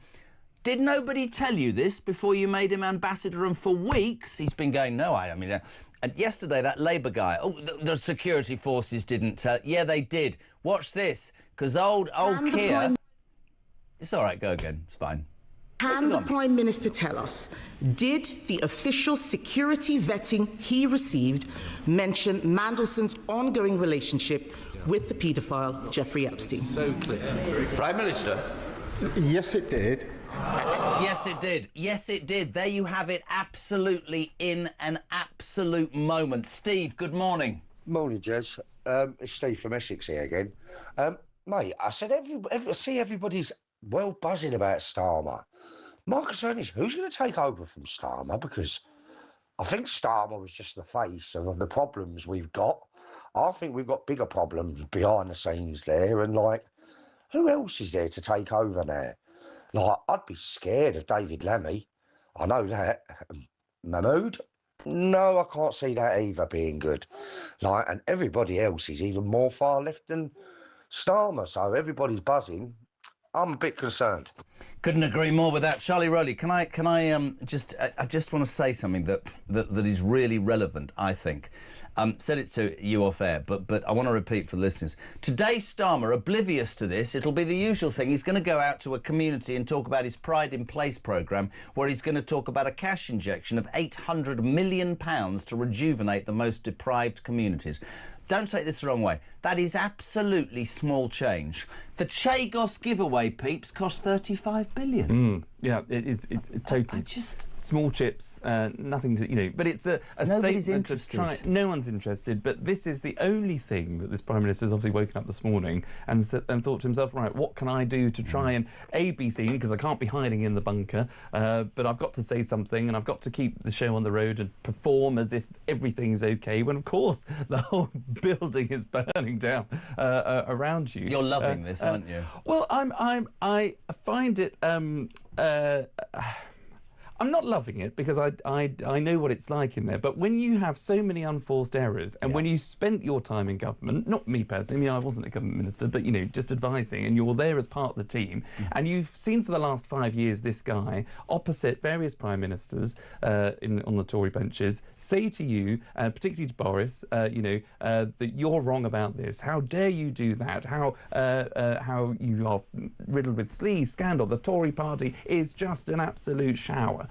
did nobody tell you this before you made him ambassador? And for weeks he's been going, no, I mean... And yesterday, that Labour guy, the security forces didn't tell... Yeah, they did. Watch this, because old Keir... It's all right, go again. It's fine.
Can the Prime Minister tell us, did the official security vetting he received mention Mandelson's ongoing relationship with the paedophile Jeffrey Epstein?
So clear. Prime Minister.
Yes, it did.
Yes, it did. Yes, it did. There you have it, absolutely in an absolute moment. Steve, good morning.
Morning, Jez. It's Steve from Essex here again. Mate, I said I see everybody's well buzzing about Starmer. My concern is who's going to take over from Starmer, because I think Starmer was just the face of the problems we've got. I think we've got bigger problems behind the scenes there, and like, who else is there to take over now? Like, I'd be scared of David Lemmy. I know that. Mahmood? No, I can't see that either being good. Like, and everybody else is even more far left than Starmer, so everybody's buzzing. I'm a bit concerned.
Couldn't agree more with that. Charlie Rowley, I just want to say something that is really relevant, I think. Said it to you off air, but I want to repeat for the listeners. Today, Starmer, oblivious to this, it'll be the usual thing. He's going to go out to a community and talk about his Pride in Place programme, where he's going to talk about a cash injection of £800 million to rejuvenate the most deprived communities. Don't take this the wrong way. That is absolutely small change. The Chagos giveaway, peeps, cost $35 billion.
Yeah, it's totally just small chips, nothing to, but it's a
Nobody's
statement
interested.
to try. No one's interested, but this is the only thing that this Prime Minister's obviously woken up this morning and thought to himself, right, what can I do to try and be seen, because I can't be hiding in the bunker, but I've got to say something and I've got to keep the show on the road and perform as if everything's okay, when of course the whole building is burning down around you.
You're loving this, aren't you?
Well, I find it. I'm not loving it, because I know what it's like in there. But when you have so many unforced errors, and when you spent your time in government, not me personally, I wasn't a government minister, but just advising, and you're there as part of the team, and you've seen for the last 5 years this guy opposite various prime ministers on the Tory benches say to you, particularly to Boris, that you're wrong about this. How dare you do that? How you are riddled with sleaze, scandal. The Tory party is just an absolute shower.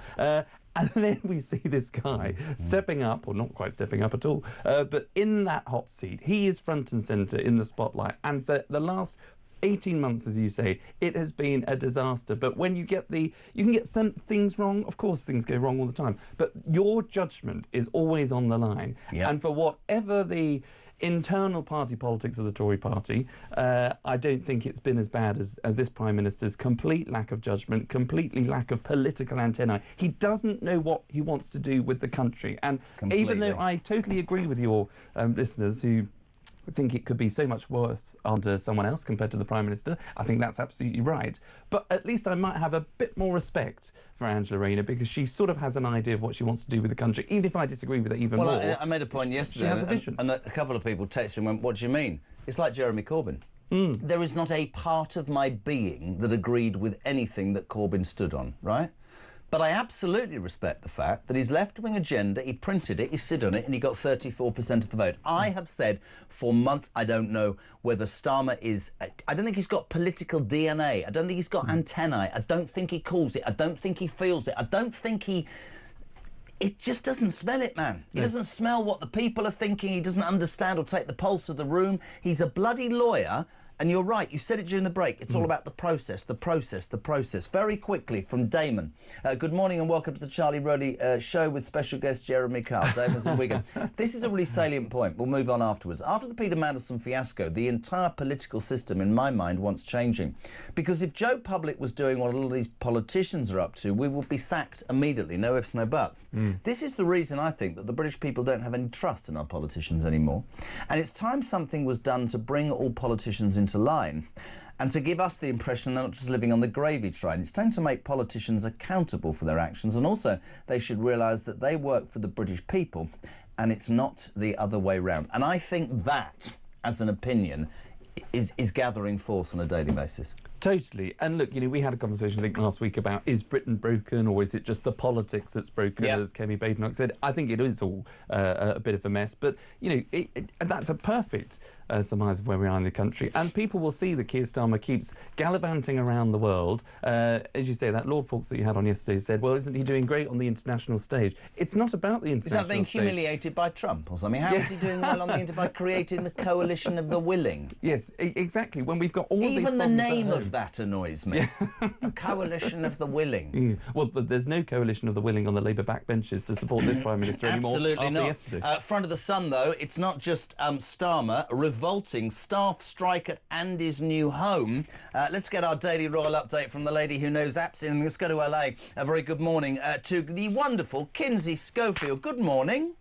And then we see this guy stepping up, or not quite stepping up at all, but in that hot seat. He is front and centre in the spotlight. And for the last 18 months, as you say, it has been a disaster. But when you can get some things wrong. Of course, things go wrong all the time. But your judgment is always on the line. Yep. And for whatever the internal party politics of the Tory party, I don't think it's been as bad as this Prime Minister's complete lack of judgment, completely lack of political antennae. He doesn't know what he wants to do with the country. And even though I totally agree with your listeners who think it could be so much worse under someone else compared to the Prime Minister, I think that's absolutely right. But at least I might have a bit more respect for Angela Rayner, because she sort of has an idea of what she wants to do with the country, even if I disagree with it even more.
Well, I made a point yesterday,
she has a vision.
And a couple of people texted and went, what do you mean? It's like Jeremy Corbyn. There is not a part of my being that agreed with anything that Corbyn stood on, right? But I absolutely respect the fact that his left-wing agenda, he printed it, he stood on it, and he got 34% of the vote. I have said for months, I don't know whether Starmer is... I don't think he's got political DNA. I don't think he's got antennae. I don't think he calls it. I don't think he feels it. I don't think he... It just doesn't smell it, man. He doesn't smell what the people are thinking. He doesn't understand or take the pulse of the room. He's a bloody lawyer. And you're right, you said it during the break. It's all about the process, the process, the process. Very quickly, from Damon. Good morning and welcome to the Charlie Rowley show with special guest Jeremy Kyle. Damon's in Wigan. This is a really salient point. We'll move on afterwards. After the Peter Mandelson fiasco, the entire political system, in my mind, wants changing. Because if Joe Public was doing what all of these politicians are up to, we would be sacked immediately. No ifs, no buts. This is the reason I think that the British people don't have any trust in our politicians anymore. And it's time something was done to bring all politicians into line and to give us the impression they're not just living on the gravy train. It's time to make politicians accountable for their actions, and also they should realise that they work for the British people and it's not the other way round. And I think that, as an opinion, is gathering force on a daily basis.
Totally. And look, you know, we had a conversation, I think, last week about, is Britain broken or is it just the politics that's broken, as Kemi Badenoch said? I think it is all a bit of a mess. But, you know, that's a perfect surmise of where we are in the country. And people will see that Keir Starmer keeps gallivanting around the world. As you say, that Lord Fawkes that you had on yesterday said, well, isn't he doing great on the international stage? It's not about the international stage.
Is that being humiliated by Trump or something? How is he doing well on the internet by creating the coalition of the willing?
Yes, exactly. When we've got all these
even the
problems
name
at
of that annoys me. The coalition of the willing.
Well, there's no coalition of the willing on the Labour backbenches to support this Prime Minister anymore.
Absolutely not.
Yesterday.
Front of the Sun, though, it's not just Starmer, revolting staff strike at Andy's new home. Let's get our daily royal update from the lady who knows Epstein. Let's go to LA. A very good morning to the wonderful Kinsey Schofield. Good morning.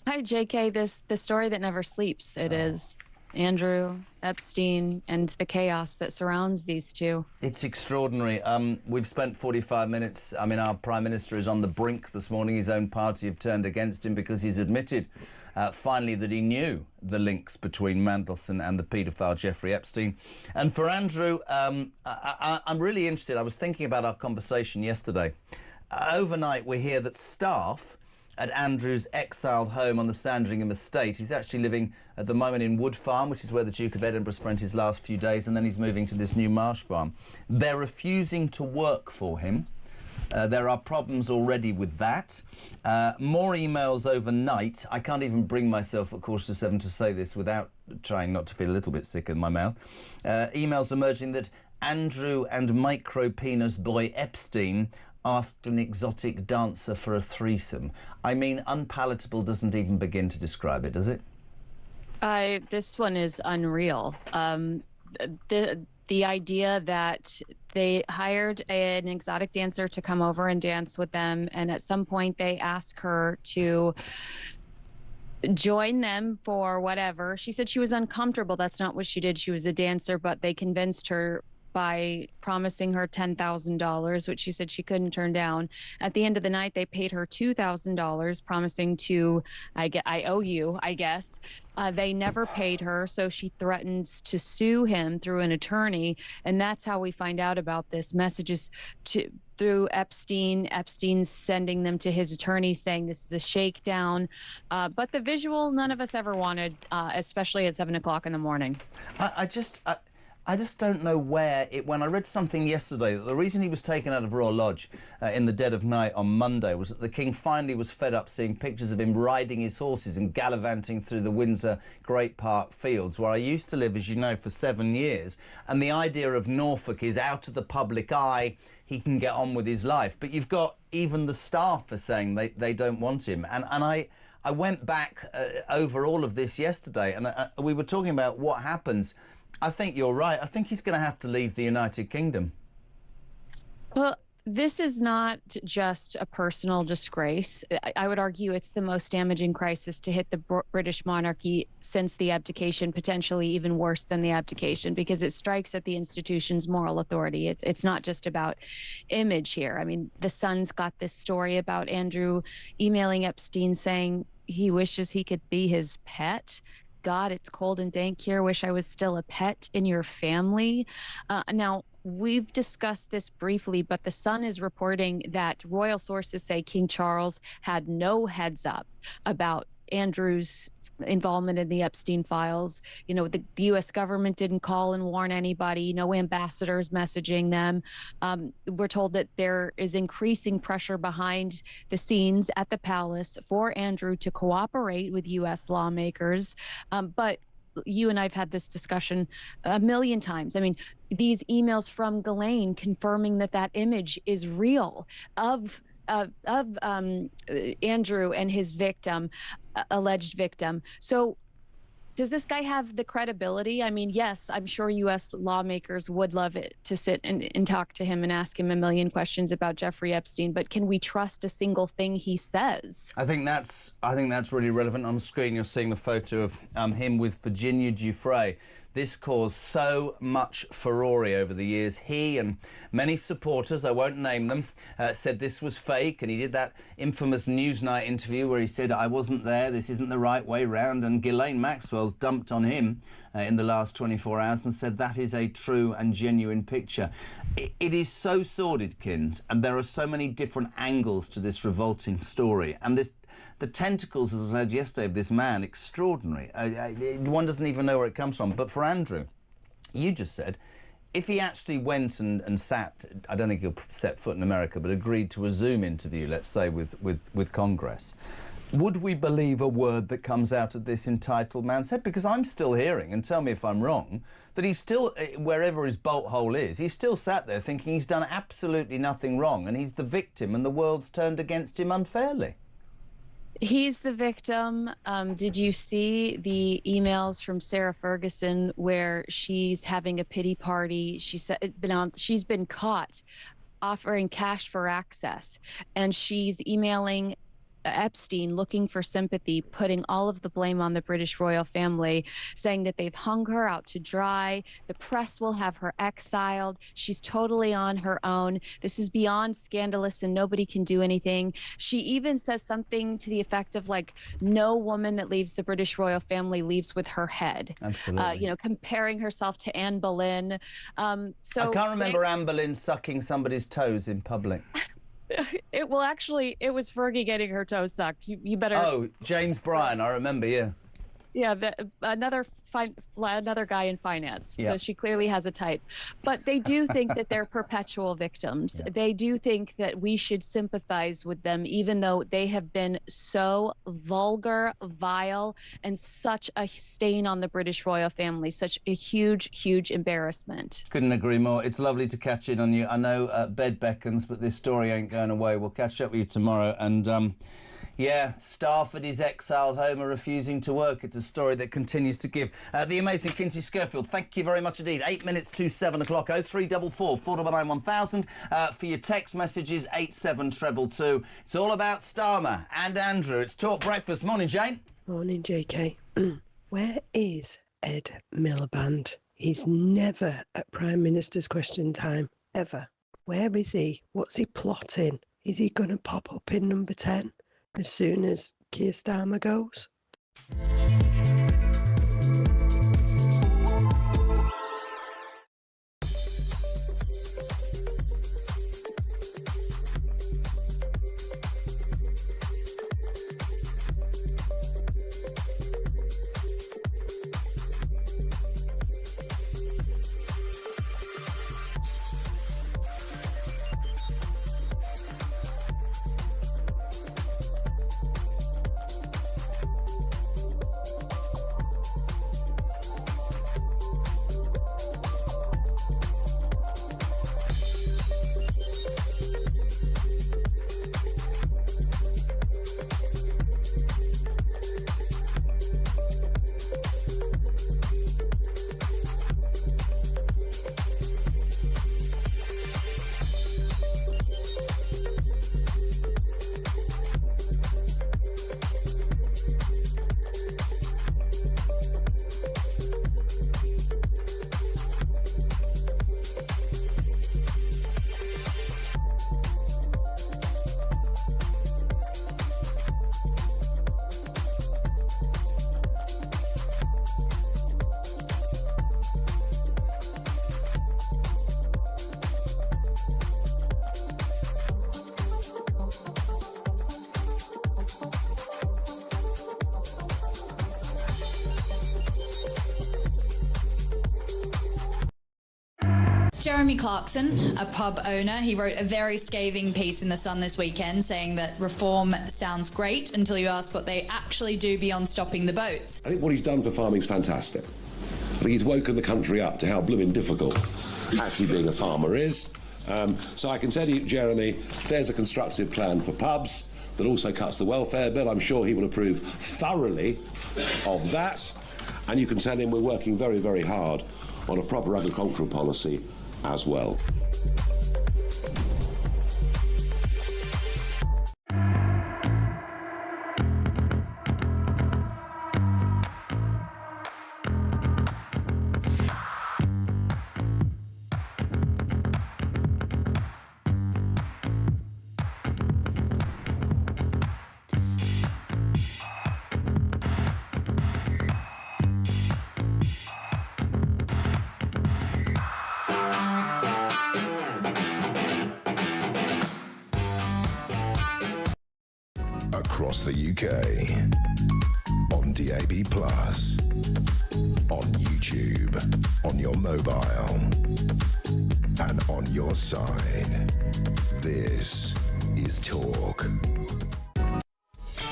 Hi, JK. The story that never sleeps. It is Andrew Epstein and the chaos that surrounds these two.
It's extraordinary. We've spent 45 minutes. I mean, our Prime Minister is on the brink this morning. His own party have turned against him because he's admitted finally that he knew the links between Mandelson and the paedophile Jeffrey Epstein. And for Andrew, I'm really interested. I was thinking about our conversation yesterday. Overnight, we hear that staff at Andrew's exiled home on the Sandringham estate. He's actually living at the moment in Wood Farm, which is where the Duke of Edinburgh spent his last few days, and then he's moving to this new marsh farm. They're refusing to work for him. There are problems already with that. More emails overnight. I can't even bring myself at 7:15 to say this without trying not to feel a little bit sick in my mouth. Emails emerging that Andrew and micro-penis boy Epstein asked an exotic dancer for a threesome. I mean, unpalatable doesn't even begin to describe it, does it?
This one is unreal. The idea that they hired an exotic dancer to come over and dance with them, and at some point they asked her to join them for whatever. She said she was uncomfortable. That's not what she did. She was a dancer, but they convinced her by promising her $10,000, which she said she couldn't turn down. At the end of the night, they paid her $2,000, promising to, I owe you, I guess. They never paid her, so she threatens to sue him through an attorney, and that's how we find out about this. Messages through Epstein. Epstein's sending them to his attorney saying this is a shakedown. But the visual, none of us ever wanted, especially at 7 o'clock in the morning.
I just don't know where it... When I read something yesterday, that the reason he was taken out of Royal Lodge in the dead of night on Monday was that the King finally was fed up seeing pictures of him riding his horses and gallivanting through the Windsor Great Park Fields, where I used to live, as you know, for 7 years. And the idea of Norfolk is out of the public eye. He can get on with his life. But you've got even the staff are saying they don't want him. And I went back over all of this yesterday, and we were talking about what happens. I think you're right. I think he's going to have to leave the United Kingdom.
Well, this is not just a personal disgrace. I would argue it's the most damaging crisis to hit the British monarchy since the abdication, potentially even worse than the abdication, because it strikes at the institution's moral authority. It's not just about image here. I mean, The Sun's got this story about Andrew emailing Epstein saying he wishes he could be his pet. God, it's cold and dank here. Wish I was still a pet in your family. Now, we've discussed this briefly, but the Sun is reporting that royal sources say King Charles had no heads up about Andrew's involvement in the Epstein files. The U.S. government didn't call and warn anybody, no ambassadors messaging them. We're told that there is increasing pressure behind the scenes at the palace for Andrew to cooperate with U.S. lawmakers. But you and I've had this discussion a million times. I mean, these emails from Ghislaine confirming that image is real of Andrew and his victim, alleged victim. So does this guy have the credibility? I mean, yes, I'm sure U.S. lawmakers would love it to sit and talk to him and ask him a million questions about Jeffrey Epstein, but can we trust a single thing he says?
I think that's really relevant. On screen, you're seeing the photo of him with Virginia Giuffre. This caused so much furore over the years. He and many supporters, I won't name them, said this was fake, and he did that infamous Newsnight interview where he said, I wasn't there, this isn't the right way round, and Ghislaine Maxwell's dumped on him in the last 24 hours and said that is a true and genuine picture. It is so sordid, Kins, and there are so many different angles to this revolting story, and the tentacles, as I said yesterday, of this man, extraordinary. One doesn't even know where it comes from. But for Andrew, you just said, if he actually went and sat, I don't think he'll set foot in America, but agreed to a Zoom interview, let's say, with Congress, would we believe a word that comes out of this entitled man's head? Because I'm still hearing, and tell me if I'm wrong, that he's still, wherever his bolt hole is, he's still sat there thinking he's done absolutely nothing wrong, and he's the victim, and the world's turned against him unfairly.
He's the victim. Did you see the emails from Sarah Ferguson where she's having a pity party? She said she's been caught offering cash for access, and she's emailing Epstein looking for sympathy, putting all of the blame on the British royal family, saying that they've hung her out to dry. The press will have her exiled. She's totally on her own. This is beyond scandalous and nobody can do anything. She even says something to the effect of, like, no woman that leaves the British royal family leaves with her head.
Absolutely.
Comparing herself to Anne Boleyn. So
I can't remember Anne Boleyn sucking somebody's toes in public.
It was Fergie getting her toes sucked. You better.
Oh, James Bryan, I remember, yeah.
Yeah, another guy in finance.
Yeah.
So she clearly has a type. But they do think that they're perpetual victims. Yeah. They do think that we should sympathize with them, even though they have been so vulgar, vile, and such a stain on the British royal family, such a huge, huge embarrassment.
Couldn't agree more. It's lovely to catch in on you. I know bed beckons, but this story ain't going away. We'll catch up with you tomorrow. And yeah, staff at his exiled home are refusing to work. It's a story that continues to give. The amazing Kinsey Schofield, thank you very much indeed. 8 minutes to 7 o'clock. 0344 499 1000. For your text messages, 87222. It's all about Starmer and Andrew. It's Talk Breakfast. Morning, Jane.
Morning, JK. Where is Ed Miliband? He's never at Prime Minister's Question Time, ever. Where is he? What's he plotting? Is he going to pop up in number 10? As soon as Keir Starmer goes?
Jeremy Clarkson, a pub owner, he wrote a very scathing piece in The Sun this weekend saying that reform sounds great until you ask what they actually do beyond stopping the boats.
I think what he's done for farming is fantastic. I think he's woken the country up to how blooming difficult actually being a farmer is. So I can tell you, Jeremy, there's a constructive plan for pubs that also cuts the welfare bill. I'm sure he will approve thoroughly of that. And you can tell him we're working very, very hard on a proper agricultural policy as well.
Across the UK, on DAB+, on YouTube, on your mobile, and on your side. This is Talk.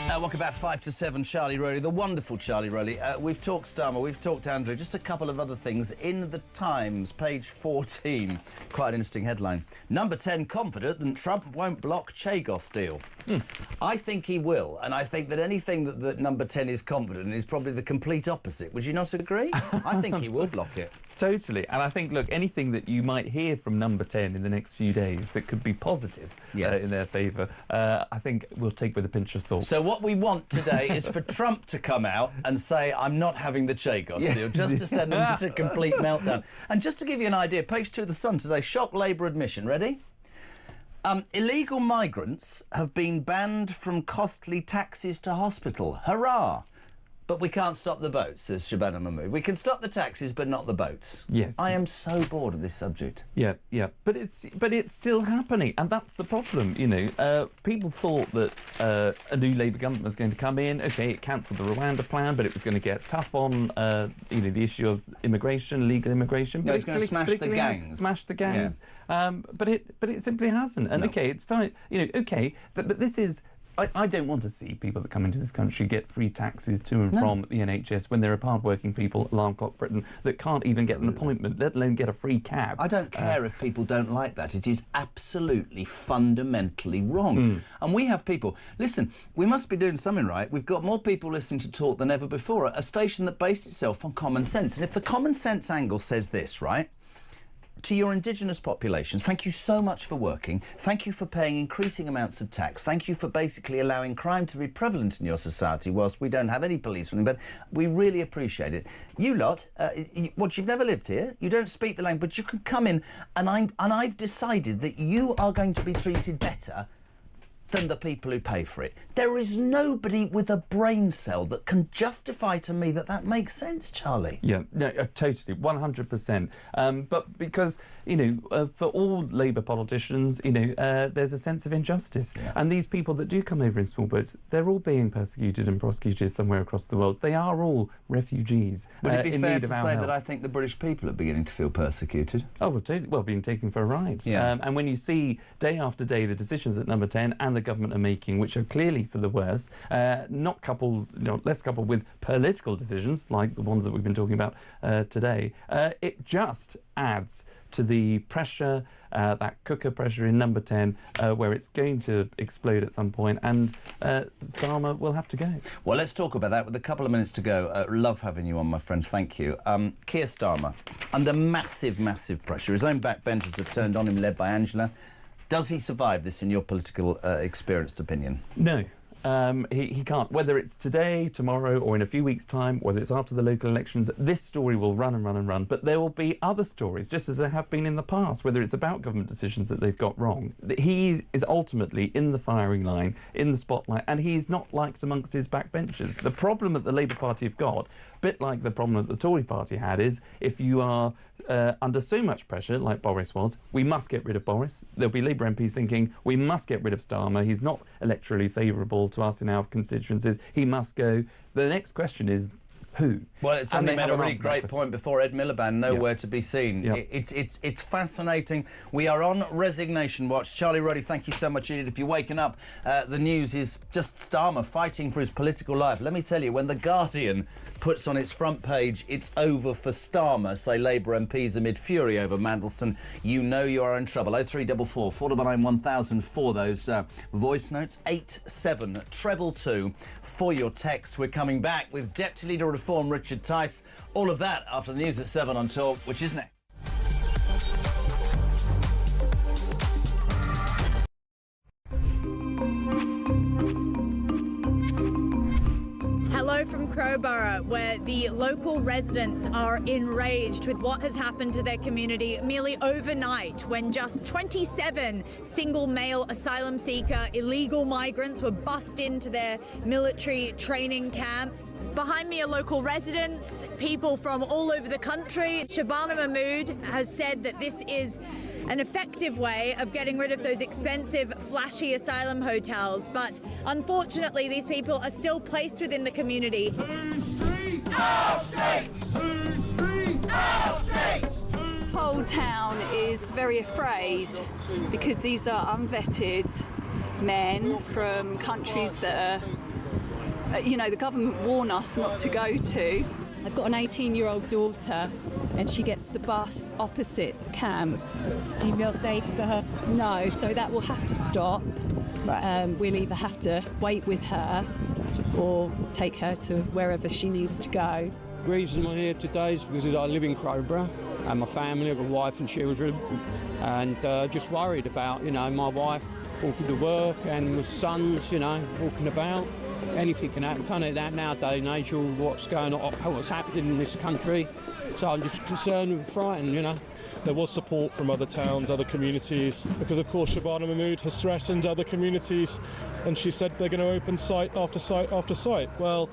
Welcome back, 5 to 7, Charlie Rowley, the wonderful Charlie Rowley. We've talked Starmer, we've talked Andrew, just a couple of other things. In the Times, page 14, quite an interesting headline. Number 10 confident that Trump won't block Chagos deal. I think he will, and I think that anything that Number 10 is confident in is probably the complete opposite. Would you not agree? I think he will block it.
Totally, and I think, look, anything that you might hear from Number 10 in the next few days that could be positive in their favour, I think we'll take with a pinch of salt.
So what we want today is for Trump to come out and say, I'm not having the Chagos deal, just to send them to complete meltdown. And just to give you an idea, page 2 of The Sun today, shock Labour admission, ready? Illegal migrants have been banned from costly taxis to hospital. Hurrah! But we can't stop the boats, says Shabana Mahmood. We can stop the taxis, but not the boats.
Yes.
I am so bored of this subject.
Yeah. But it's still happening, and that's the problem, you know. People thought that a new Labour government was going to come in. OK, it cancelled the Rwanda plan, but it was going to get tough on, the issue of immigration, legal immigration.
No, it's going to smash the gangs.
Smash the gangs. Yeah. But it simply hasn't. And, OK, it's fine. You know, OK, but this is... I don't want to see people that come into this country get free taxis to and from the NHS when there are hard-working people, Alarm Clock Britain, that can't even get an appointment, let alone get a free cab.
I don't care if people don't like that. It is absolutely fundamentally wrong. And we have people... Listen, we must be doing something right. We've got more people listening to Talk than ever before. A station that based itself on common sense. And if the common sense angle says this, right... To your Indigenous populations, thank you so much for working. Thank you for paying increasing amounts of tax. Thank you for basically allowing crime to be prevalent in your society whilst we don't have any police running. But we really appreciate it. You lot, you've never lived here. You don't speak the language. But you can come in, and I've decided that you are going to be treated better than the people who pay for it. There is nobody with a brain cell that can justify to me that that makes sense, Charlie.
Yeah, no, totally, 100%. But because, you know, for all Labour politicians, you know, there's a sense of injustice. Yeah. And these people that do come over in small boats, they're all being persecuted and prosecuted somewhere across the world. They are all refugees.
Would it be fair to say
help.
that I think the British people are beginning to feel persecuted?
Oh, well, totally. Well, being taken for a ride.
Yeah.
And when you see day after day the decisions that Number 10 and the government are making, which are clearly for the worse, less coupled with political decisions like the ones that we've been talking about today, it just adds to the pressure, that cooker pressure in Number 10, where it's going to explode at some point, and Starmer will have to go.
Well, let's talk about that with a couple of minutes to go. Love having you on, my friend. Thank you. Keir Starmer, under massive, massive pressure. His own backbenchers have turned on him, led by Angela. Does he survive this, in your political experienced opinion?
No. He can't. Whether it's today, tomorrow, or in a few weeks' time, whether it's after the local elections, this story will run and run and run. But there will be other stories, just as there have been in the past, whether it's about government decisions that they've got wrong. He is ultimately in the firing line, in the spotlight, and he's not liked amongst his backbenchers. The problem that the Labour Party have got, a bit like the problem that the Tory Party had, is if you are under so much pressure, like Boris was, we must get rid of Boris. There'll be Labour MPs thinking, we must get rid of Starmer. He's not electorally favourable to us in our constituencies. He must go. The next question is, who?
Well, it's
And
only
they
made a
haven't
really
answered that
great
question.
point before, Ed Miliband, nowhere to be seen.
Yeah.
It's fascinating. We are on resignation watch. Charlie Roddy, thank you so much indeed. If you're waking up, the news is just Starmer fighting for his political life. Let me tell you, when The Guardian puts on its front page, it's over for Starmer, say Labour MPs amid fury over Mandelson, you know you are in trouble. 0344 499 1000 for those voice notes. 87222 for your text. We're coming back with Deputy Leader of Reform Richard Tice. All of that after the news at 7 on Talk, which is next.
Hello from Crowborough, where the local residents are enraged with what has happened to their community merely overnight, when just 27 single male asylum seeker illegal migrants were bussed into their military training camp. Behind me are local residents, people from all over the country. Shabana Mahmood has said that this is an effective way of getting rid of those expensive, flashy asylum hotels. But unfortunately, these people are still placed within the community.
Whole town is very afraid because these are unvetted men from countries that are, the government warn us not to go to. I've got an 18-year-old daughter and she gets the bus opposite camp. Do you feel safe for her? No, so that will have to stop. We'll either have to wait with her or take her to wherever she needs to go.
The reason I'm here today is because I live in Crowborough and my family, I've got a wife and children, and just worried about, my wife walking to work and my sons, walking about. Anything can happen, can't it, that nowadays and age, all what's going on, what's happening in this country. So I'm just concerned and frightened,
There was support from other towns, other communities, because of course Shabana Mahmood has threatened other communities, and she said they're going to open site after site after site. Well,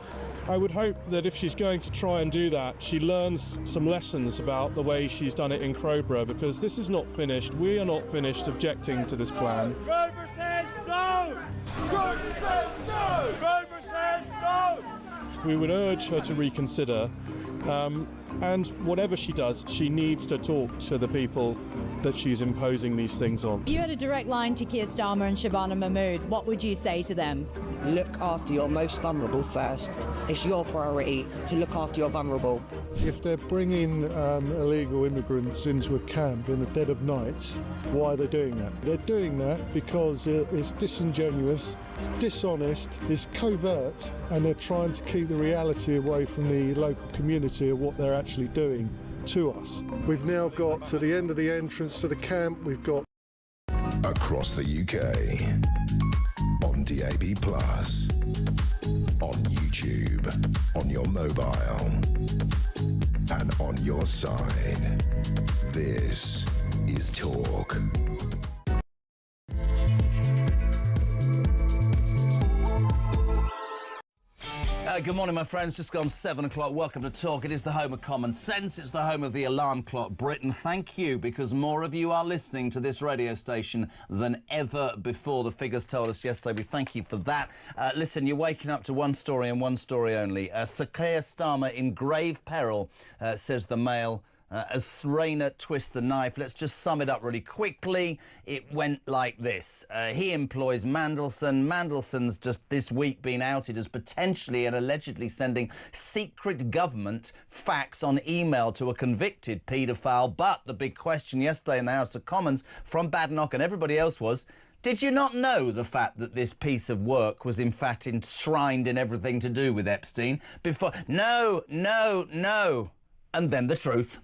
I would hope that if she's going to try and do that, she learns some lessons about the way she's done it in Crowborough, because this is not finished. We are not finished objecting to this plan.
Grover says no! Grover says no! Grover says no!
We would urge her to reconsider, and whatever she does, she needs to talk to the people that she's imposing these things on.
If you had a direct line to Keir Starmer and Shabana Mahmood, what would you say to them?
Look after your most vulnerable first. It's your priority to look after your vulnerable.
If they're bringing illegal immigrants into a camp in the dead of night, why are they doing that? They're doing that because it's disingenuous, it's dishonest, it's covert, and they're trying to keep the reality away from the local community of what they're actually doing to us. We've now got to the end of the entrance to the camp, we've got...
Across the UK, on DAB+, on YouTube, on your mobile, and on your side. This is Talk.
Good morning, my friends. Just gone 7 o'clock. Welcome to Talk. It is the home of common sense. It's the home of the alarm clock Britain. Thank you, because more of you are listening to this radio station than ever before. The figures told us yesterday. We thank you for that. Listen, you're waking up to one story and one story only. Sir Keir Starmer in grave peril, says the Mail. As Rayner twists the knife, let's just sum it up really quickly. It went like this. He employs Mandelson. Mandelson's just this week been outed as potentially and allegedly sending secret government facts on email to a convicted paedophile. But the big question yesterday in the House of Commons from Badenoch and everybody else was, did you not know the fact that this piece of work was in fact enshrined in everything to do with Epstein before? No. And then the truth.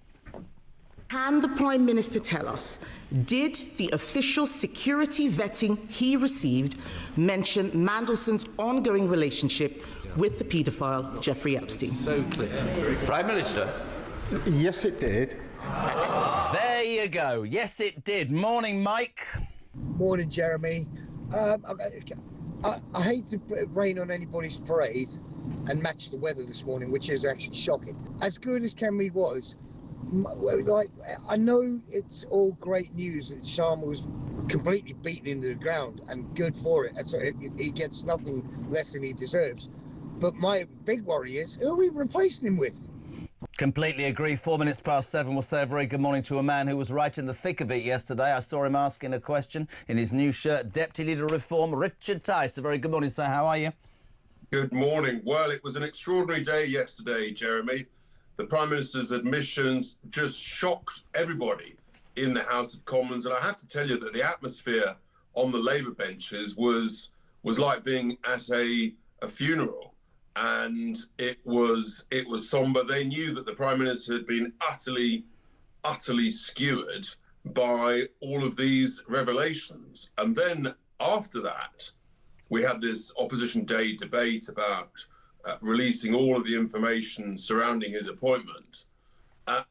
Can the Prime Minister tell us, did the official security vetting he received mention Mandelson's ongoing relationship with the paedophile Jeffrey Epstein?
So clear. Prime Minister.
Yes, it did.
There you go. Yes, it did. Morning, Mike.
Morning, Jeremy. I hate to rain on anybody's parade and match the weather this morning, which is actually shocking. As good as Kemi was, I know it's all great news that Sharma was completely beaten into the ground, and good for it. And so he gets nothing less than he deserves. But my big worry is, who are we replacing him with?
Completely agree. 7:04. We'll say a very good morning to a man who was right in the thick of it yesterday. I saw him asking a question in his new shirt. Deputy Leader of Reform, Richard Tice. A very good morning, sir. How are you?
Good morning. Well, it was an extraordinary day yesterday, Jeremy. The Prime Minister's admissions just shocked everybody in the House of Commons. And I have to tell you that the atmosphere on the Labour benches was like being at a funeral. And it was somber. They knew that the Prime Minister had been utterly skewered by all of these revelations. And then after that, we had this Opposition Day debate about releasing all of the information surrounding his appointment.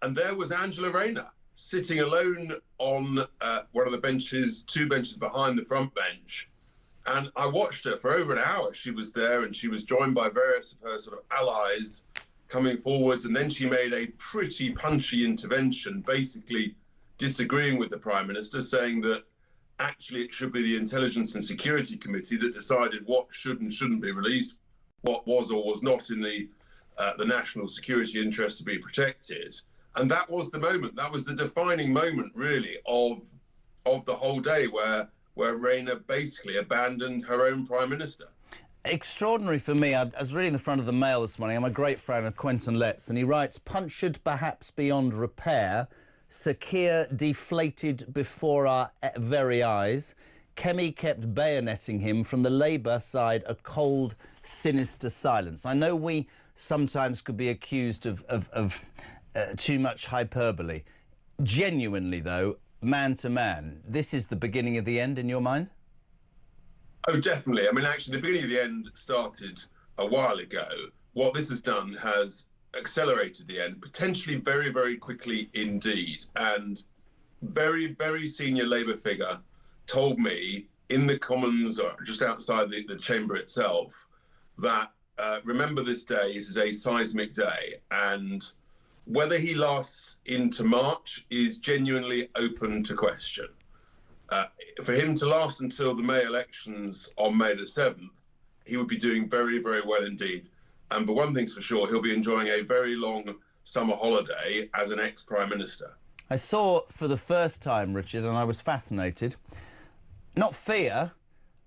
And there was Angela Rayner sitting alone on one of the benches, 2 benches behind the front bench. And I watched her for over an hour. She was there and she was joined by various of her sort of allies coming forwards. And then she made a pretty punchy intervention, basically disagreeing with the Prime Minister, saying that actually it should be the Intelligence and Security Committee that decided what should and shouldn't be released, what was or was not in the national security interest to be protected. And that was the moment. That was the defining moment, really, of the whole day where Rayner basically abandoned her own Prime Minister.
Extraordinary for me. I was reading the front of the Mail this morning. I'm a great fan of Quentin Letts, and he writes, punctured perhaps beyond repair, Sir Keir deflated before our very eyes. Kemi kept bayoneting him from the Labour side, a cold, sinister silence. I know we sometimes could be accused of too much hyperbole. Genuinely, though, man to man, this is the beginning of the end in your mind?
Oh, definitely. I mean, actually, the beginning of the end started a while ago. What this has done has accelerated the end, potentially very, very quickly indeed. And very, very senior Labour figure told me in the Commons, or just outside the chamber itself, that remember this day, it is a seismic day. And whether he lasts into March is genuinely open to question. For him to last until the May elections on May the 7th, he would be doing very, very well indeed. And but one thing's for sure, he'll be enjoying a very long summer holiday as an ex-Prime Minister.
I saw for the first time, Richard, and I was fascinated. Not fear,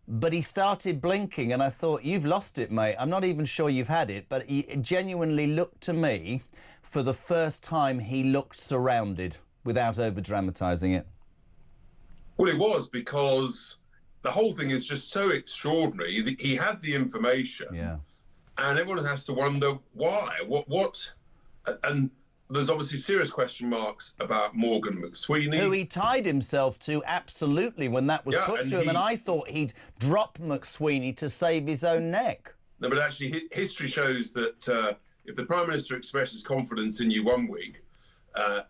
but he started blinking and I thought, you've lost it, mate. I'm not even sure you've had it, but he genuinely looked to me, for the first time, he looked surrounded without over-dramatising it.
Well, it was, because the whole thing is just so extraordinary. He had the information,
yeah,
and everyone has to wonder why. What? And there's obviously serious question marks about Morgan McSweeney,
who he tied himself to absolutely when that was put to him, and I thought he'd drop McSweeney to save his own neck.
No, but actually, history shows that if the Prime Minister expresses confidence in you one week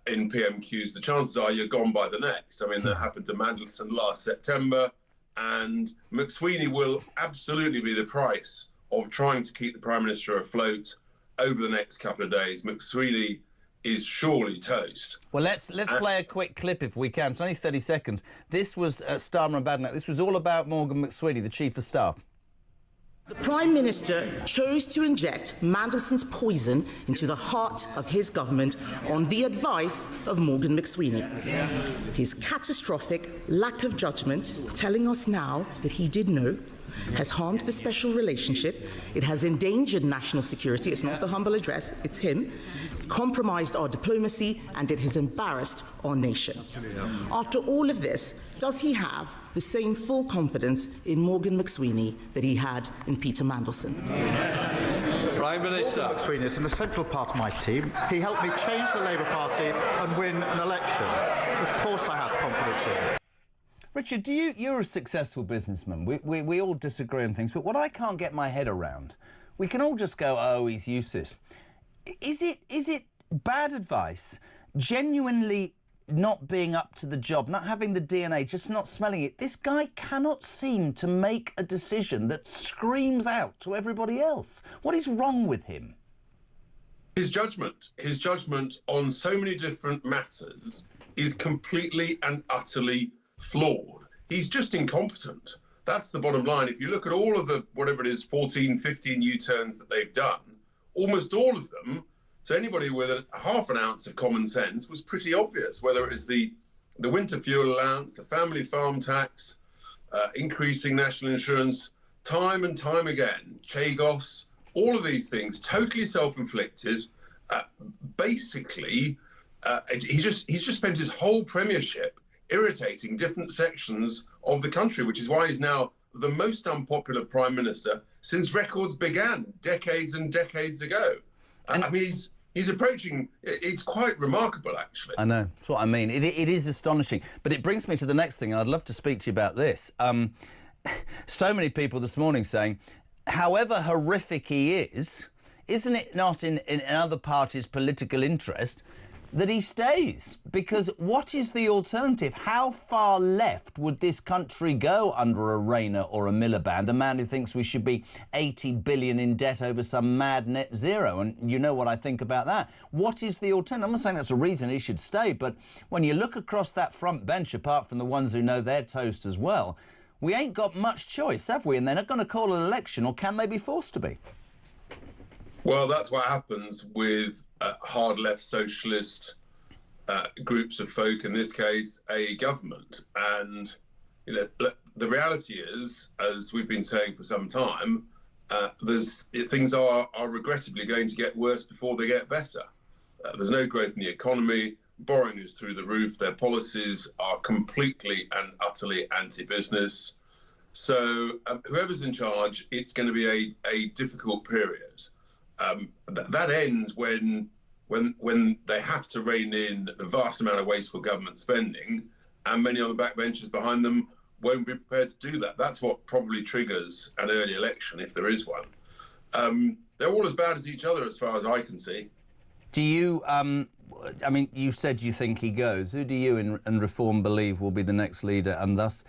in PMQs, the chances are you're gone by the next. I mean, that happened to Mandelson last September, and McSweeney will absolutely be the price of trying to keep the Prime Minister afloat over the next couple of days. McSweeney is surely toast.
Well, let's play a quick clip if we can. It's only 30 seconds. This was Starmer and Badenoch. This was all about Morgan McSweeney, the Chief of Staff.
The Prime Minister chose to inject Mandelson's poison into the heart of his government on the advice of Morgan McSweeney. His catastrophic lack of judgment, telling us now that he did know, has harmed the special relationship. It has endangered national security. It's not the humble address, it's him. It's compromised our diplomacy, and it has embarrassed our nation. After all of this, does he have the same full confidence in Morgan McSweeney that he had in Peter Mandelson?
Prime Minister. McSweeney is an essential part of my team. He helped me change the Labour Party and win an election. Of course I have confidence in him.
Richard, you're a successful businessman. We all disagree on things, but what I can't get my head around, we can all just go, oh, he's useless. Is it bad advice, genuinely not being up to the job, not having the DNA, just not smelling it? This guy cannot seem to make a decision that screams out to everybody else. What is wrong with him?
His judgment on so many different matters is completely and utterly flawed. He's just incompetent. That's the bottom line. If you look at all of the, whatever it is, 14, 15 U-turns that they've done, almost all of them, to anybody with half an ounce of common sense, was pretty obvious, whether it is the winter fuel allowance, the family farm tax, increasing national insurance, time and time again, Chagos, all of these things, totally self-inflicted. Basically, he's just spent his whole premiership irritating different sections of the country, which is why he's now the most unpopular prime minister since records began decades and decades ago. I mean, he's approaching, it's quite remarkable, actually.
I know, that's what I mean. It is astonishing. But it brings me to the next thing, and I'd love to speak to you about this. So many people this morning saying, however horrific he is, isn't it not in other parties' political interest that he stays? Because what is the alternative? How far left would this country go under a Rayner or a Miliband, a man who thinks we should be 80 billion in debt over some mad net zero? And you know what I think about that. What is the alternative? I'm not saying that's a reason he should stay, but when you look across that front bench, apart from the ones who know they're toast as well, we ain't got much choice, have we? And they're not going to call an election, or can they be forced to be?
Well, that's what happens with hard left socialist groups of folk, in this case, a government. And you know, the reality is, as we've been saying for some time, things are regrettably going to get worse before they get better. There's no growth in the economy. Borrowing is through the roof. Their policies are completely and utterly anti-business. So whoever's in charge, it's going to be a difficult period. That ends when they have to rein in the vast amount of wasteful government spending, and many on the backbenchers behind them won't be prepared to do that. That's what probably triggers an early election, if there is one. They're all as bad as each other, as far as I can see.
Do you, I mean, you said you think he goes. Who do you and Reform believe will be the next leader and thus,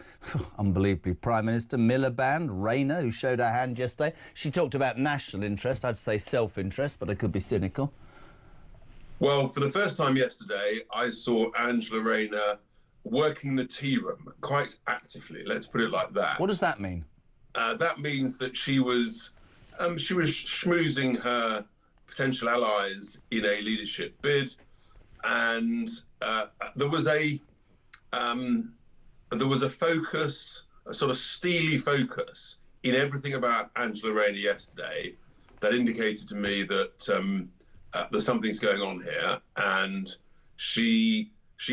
unbelievably, Prime Minister? Miliband, Rayner, who showed her hand yesterday. She talked about national interest. I'd say self-interest, but I could be cynical.
Well, for the first time yesterday, I saw Angela Rayner working the tea room quite actively. Let's put it like that.
What does that mean?
That means that she was schmoozing her potential allies in a leadership bid, and there was a focus, a sort of steely focus in everything about Angela Rayner yesterday that indicated to me that there's something's going on here, and she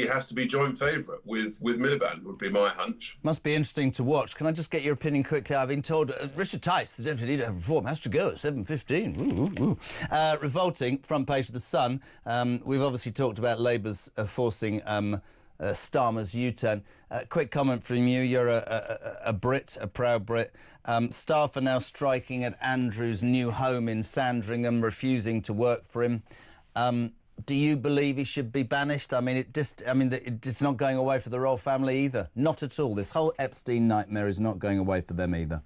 has to be joint favourite with Miliband, would be my hunch.
Must be interesting to watch. Can I just get your opinion quickly? I've been told Richard Tice, the Deputy Leader of Reform, has to go at 7:15. Revolting, front page of The Sun. We've obviously talked about Labour's forcing Starmer's U-turn. Quick comment from you. You're a Brit, a proud Brit. Staff are now striking at Andrew's new home in Sandringham, refusing to work for him. Do you believe he should be banished? I mean, it's not going away for the royal family either. Not at all. This whole Epstein nightmare is not going away for them either.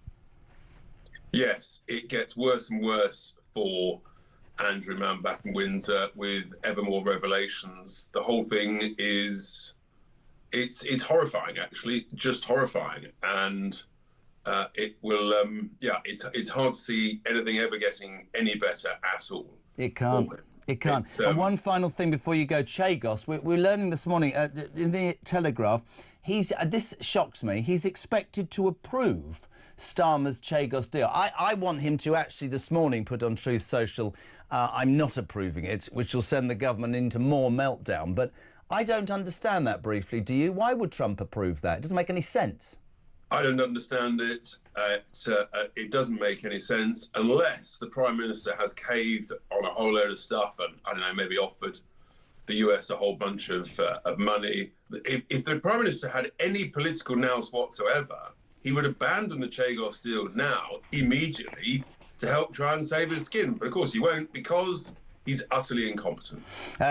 Yes, it gets worse and worse for Andrew Mountbatten Windsor with ever more revelations. The whole thing is, it's horrifying, actually, just horrifying. And it will, it's hard to see anything ever getting any better at all.
It can't. It can't. And one final thing before you go, Chagos. We're learning this morning in the Telegraph. This shocks me. He's expected to approve Starmer's Chagos deal. I want him to actually this morning put on Truth Social, I'm not approving it, which will send the government into more meltdown. But I don't understand that briefly. Do you? Why would Trump approve that? It doesn't make any sense.
I don't understand it. It doesn't make any sense unless the Prime Minister has caved on a whole load of stuff and, I don't know, maybe offered the US a whole bunch of money. If the Prime Minister had any political nous whatsoever, he would abandon the Chagos deal now, immediately, to help try and save his skin. But of course he won't, because he's utterly incompetent.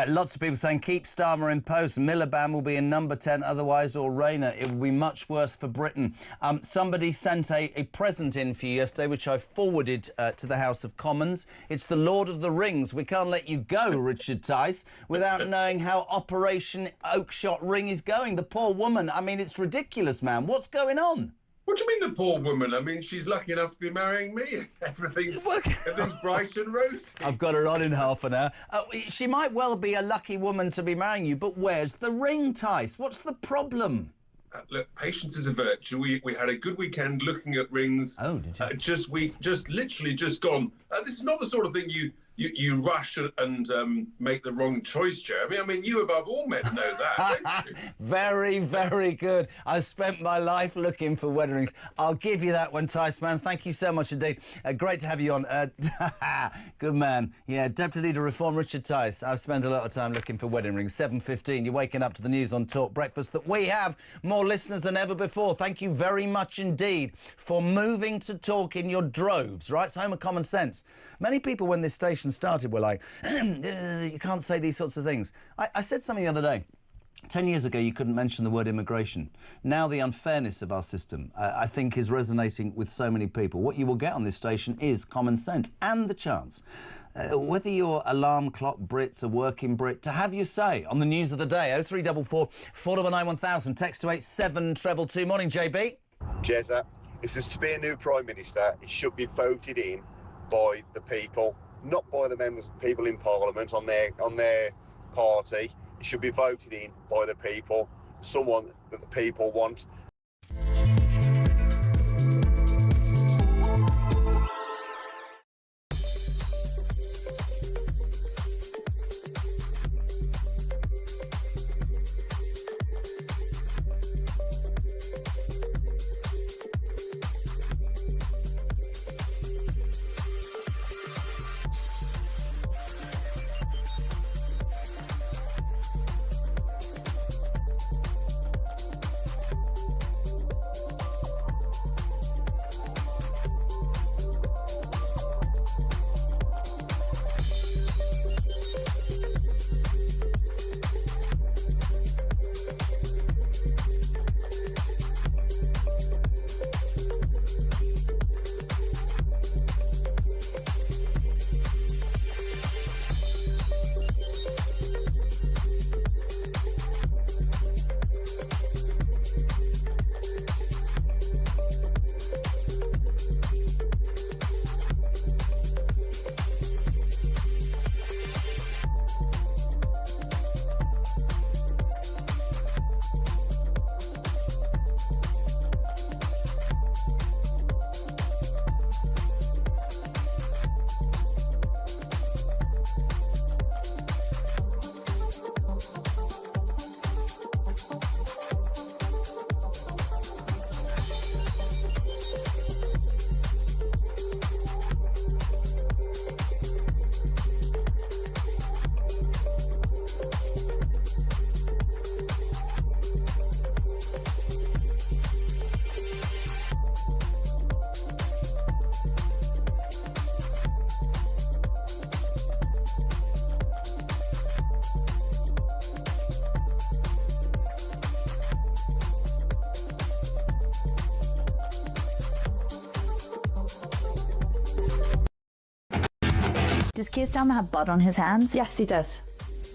Lots of people saying keep Starmer in post. Miliband will be in number 10 otherwise, or Rayner. It will be much worse for Britain. Somebody sent a present in for you yesterday, which I forwarded to the House of Commons. It's the Lord of the Rings. We can't let you go, Richard Tice, without knowing how Operation Oakshott Ring is going. The poor woman. I mean, it's ridiculous, man. What's going on?
What do you mean the poor woman? I mean, she's lucky enough to be marrying me. Everything's bright and rosy.
I've got her on in half an hour. She might well be a lucky woman to be marrying you, but where's the ring, Tice? What's the problem?
Look, patience is a virtue. We had a good weekend looking at rings.
Oh, did you?
Just literally gone. This is not the sort of thing you rush and make the wrong choice, Jeremy. I mean, you above all men know that, don't you?
Very, very good. I've spent my life looking for wedding rings. I'll give you that one, Tice, man. Thank you so much indeed. Great to have you on. Good man. Yeah, Deputy Leader Reform, Richard Tice. I've spent a lot of time looking for wedding rings. 7:15. You're waking up to the news on Talk Breakfast that we have more listeners than ever before. Thank you very much indeed for moving to Talk in your droves, right? It's home of common sense. Many people, when this station started, were like, you can't say these sorts of things. I said something the other day. 10 years ago, you couldn't mention the word immigration. Now, the unfairness of our system, I think, is resonating with so many people. What you will get on this station is common sense and the chance, whether you're alarm clock Brits, a working Brit, to have your say on the news of the day. 0344 499 1000. Text to 87222. Morning, JB.
Jezza, this is to be a new Prime Minister. It should be voted in by the people, not by the people in Parliament on their party. It should be voted in by the people, someone that the people want.
Does Keir Starmer have blood on his hands?
Yes, he does.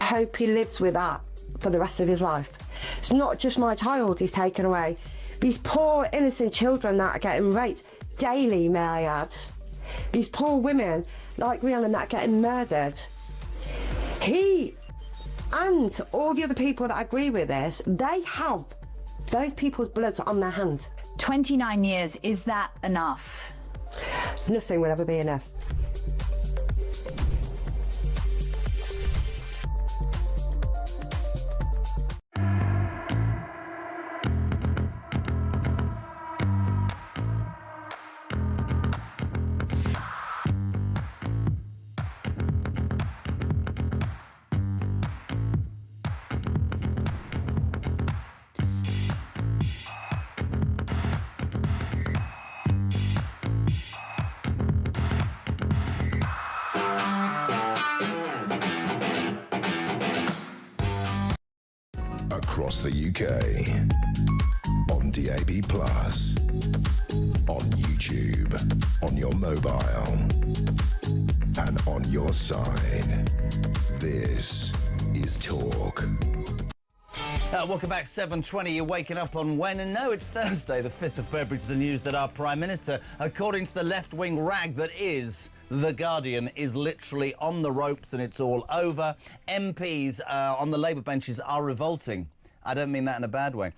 I hope he lives with that for the rest of his life. It's not just my child he's taken away. These poor innocent children that are getting raped daily, may I add. These poor women like Rhiannon that are getting murdered. He and all the other people that agree with this, they have those people's blood on their hands.
29 years, is that enough?
Nothing will ever be enough.
Across the UK, on DAB+, on YouTube, on your mobile, and on your side. This is Talk.
Welcome back, 7:20. You're waking up on when? And no, it's Thursday, the 5th of February, to the news that our Prime Minister, according to the left-wing rag that is The Guardian, is literally on the ropes and it's all over. MPs on the Labour benches are revolting. I don't mean that in a bad way.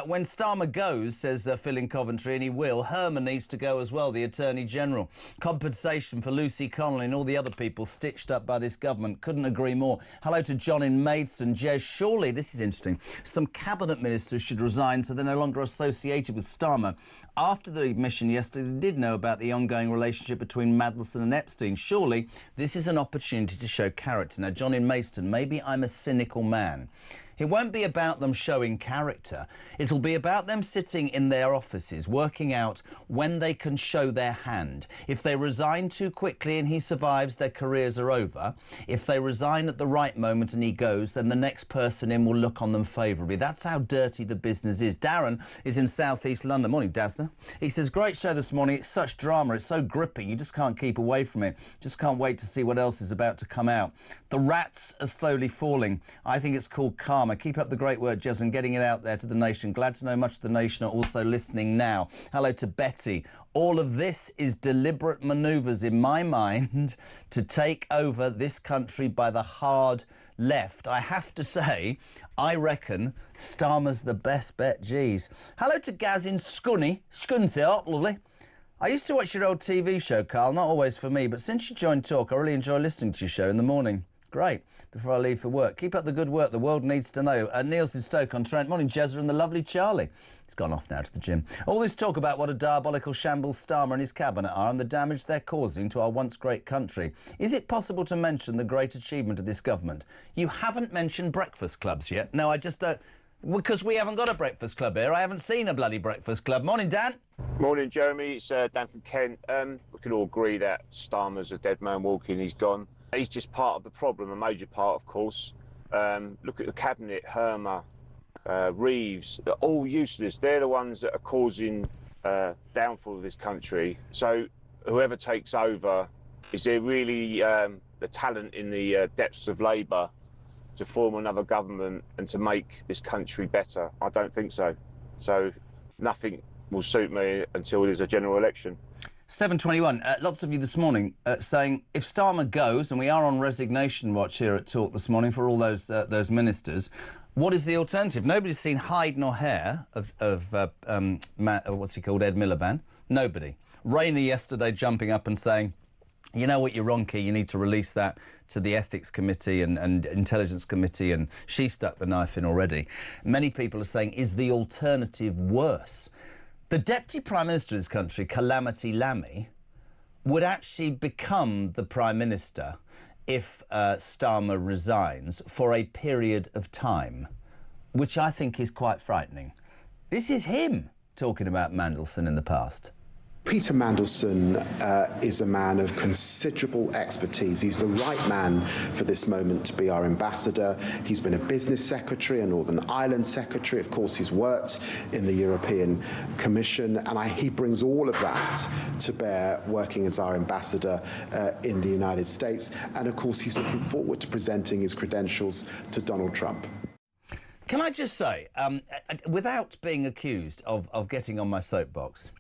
When Starmer goes, says Phil in Coventry, and he will, Herman needs to go as well, the Attorney-General. Compensation for Lucy Connolly and all the other people stitched up by this government. Couldn't agree more. Hello to John in Maidstone. Jez, surely, this is interesting, some cabinet ministers should resign so they're no longer associated with Starmer. After the admission yesterday, they did know about the ongoing relationship between Mandelson and Epstein. Surely, this is an opportunity to show character. Now, John in Maidstone, maybe I'm a cynical man. It won't be about them showing character. It'll be about them sitting in their offices, working out when they can show their hand. If they resign too quickly and he survives, their careers are over. If they resign at the right moment and he goes, then the next person in will look on them favourably. That's how dirty the business is. Darren is in South East London. Morning, Dasner. He says, great show this morning. It's such drama. It's so gripping. You just can't keep away from it. Just can't wait to see what else is about to come out. The rats are slowly falling. I think it's called karma. Keep up the great work, Jez, and getting it out there to the nation. Glad to know much of the nation are also listening now. Hello to Betty. All of this is deliberate manoeuvres, in my mind, to take over this country by the hard left. I have to say, I reckon Starmer's the best bet. Geez. Hello to Gaz in Scunthorpe, lovely. I used to watch your old TV show, Carl, not always for me, but since you joined Talk, I really enjoy listening to your show in the morning. Great. Before I leave for work. Keep up the good work. The world needs to know. Neil's in Stoke-on-Trent. Morning, Jezza and the lovely Charlie. He's gone off now to the gym. All this talk about what a diabolical shambles Starmer and his cabinet are and the damage they're causing to our once great country. Is it possible to mention the great achievement of this government? You haven't mentioned breakfast clubs yet. No, I just don't... Because we haven't got a breakfast club here. I haven't seen a bloody breakfast club. Morning, Dan.
Morning, Jeremy. It's Dan from Kent. We can all agree that Starmer's a dead man walking. He's gone. He's just part of the problem, a major part, of course. Look at the cabinet, Herman, Reeves, they're all useless. They're the ones that are causing downfall of this country. So whoever takes over, is there really the talent in the depths of Labour to form another government and to make this country better? I don't think so. So nothing will suit me until there's a general election.
7:21. Lots of you this morning saying if Starmer goes, and we are on resignation watch here at Talk this morning for all those ministers, what is the alternative? Nobody's seen hide nor hair of what's he called, Ed Miliband. Nobody. Rainey yesterday jumping up and saying, you know what, you're wrong, Key, you need to release that to the Ethics Committee and Intelligence Committee, and she stuck the knife in already. Many people are saying, is the alternative worse? The Deputy Prime Minister of this country, Calamity Lammy, would actually become the Prime Minister if Starmer resigns for a period of time, which I think is quite frightening. This is him talking about Mandelson in the past.
Peter Mandelson is a man of considerable expertise. He's the right man for this moment to be our ambassador. He's been a business secretary, a Northern Ireland secretary. Of course, he's worked in the European Commission, and he brings all of that to bear working as our ambassador in the United States. And of course, he's looking forward to presenting his credentials to Donald Trump.
Can I just say, without being accused of getting on my soapbox,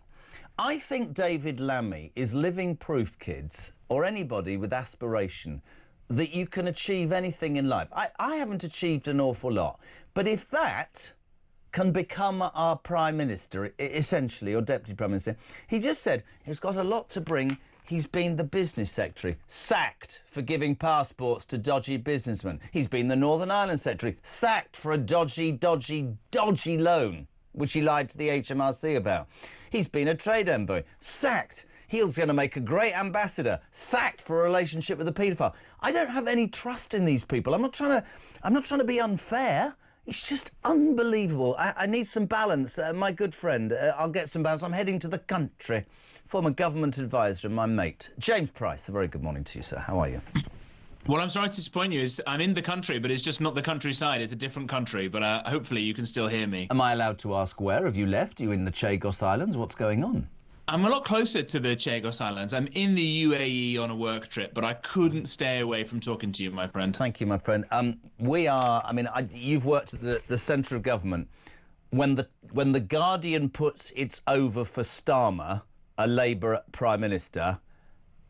I think David Lammy is living proof, kids, or anybody with aspiration, that you can achieve anything in life. I haven't achieved an awful lot, but if that can become our Prime Minister, essentially, or Deputy Prime Minister, he just said he's got a lot to bring. He's been the business secretary, sacked for giving passports to dodgy businessmen. He's been the Northern Ireland secretary, sacked for a dodgy loan, which he lied to the HMRC about. He's been a trade envoy, sacked. He's going to make a great ambassador, sacked for a relationship with a paedophile. I don't have any trust in these people. I'm not trying to be unfair. It's just unbelievable. I need some balance. My good friend, I'll get some balance. I'm heading to the country. Former government advisor and my mate. James Price, a very good morning to you, sir. How are you?
Well, I'm sorry to disappoint you. I'm in the country, but it's just not the countryside. It's a different country, but hopefully you can still hear me.
Am I allowed to ask where? Have you left? Are you in the Chagos Islands? What's going on?
I'm a lot closer to the Chagos Islands. I'm in the UAE on a work trip, but I couldn't stay away from talking to you, my friend.
Thank you, my friend. We are. I mean, you've worked at the centre of government. When the Guardian puts it's over for Starmer, a Labour Prime Minister,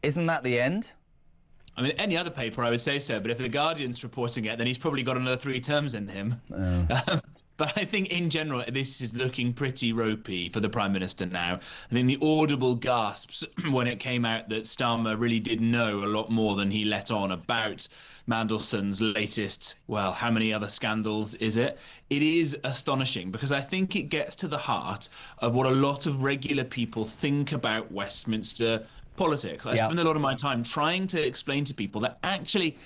isn't that the end?
I mean, any other paper, I would say so. But if the Guardian's reporting it, then he's probably got another 3 terms in him. But I think in general, this is looking pretty ropey for the Prime Minister now. I mean, the audible gasps when it came out that Starmer really did know a lot more than he let on about Mandelson's latest, well, how many other scandals is it? It is astonishing because I think it gets to the heart of what a lot of regular people think about Westminster politics. I spend a lot of my time trying to explain to people that actually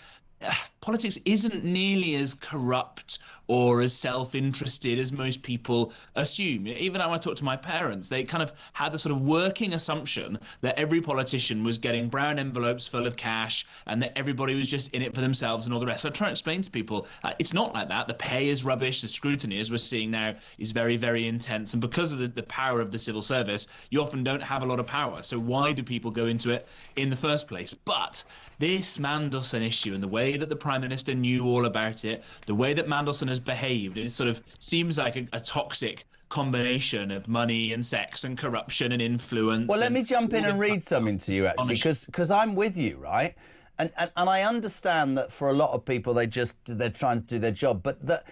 politics isn't nearly as corrupt or as self-interested as most people assume. Even when I talk to my parents, they kind of had the sort of working assumption that every politician was getting brown envelopes full of cash and that everybody was just in it for themselves and all the rest. So I try to explain to people, it's not like that. The pay is rubbish. The scrutiny, as we're seeing now, is very, very intense. And because of the power of the civil service, you often don't have a lot of power. So why do people go into it in the first place? But this Mandelson issue and the way that the Prime Minister knew all about it, the way that Mandelson has behaved, it sort of seems like a toxic combination of money and sex and corruption and influence.
Well, let me jump in and read something to you, actually, because I'm with you, right? And I understand that for a lot of people, they're trying to do their job. But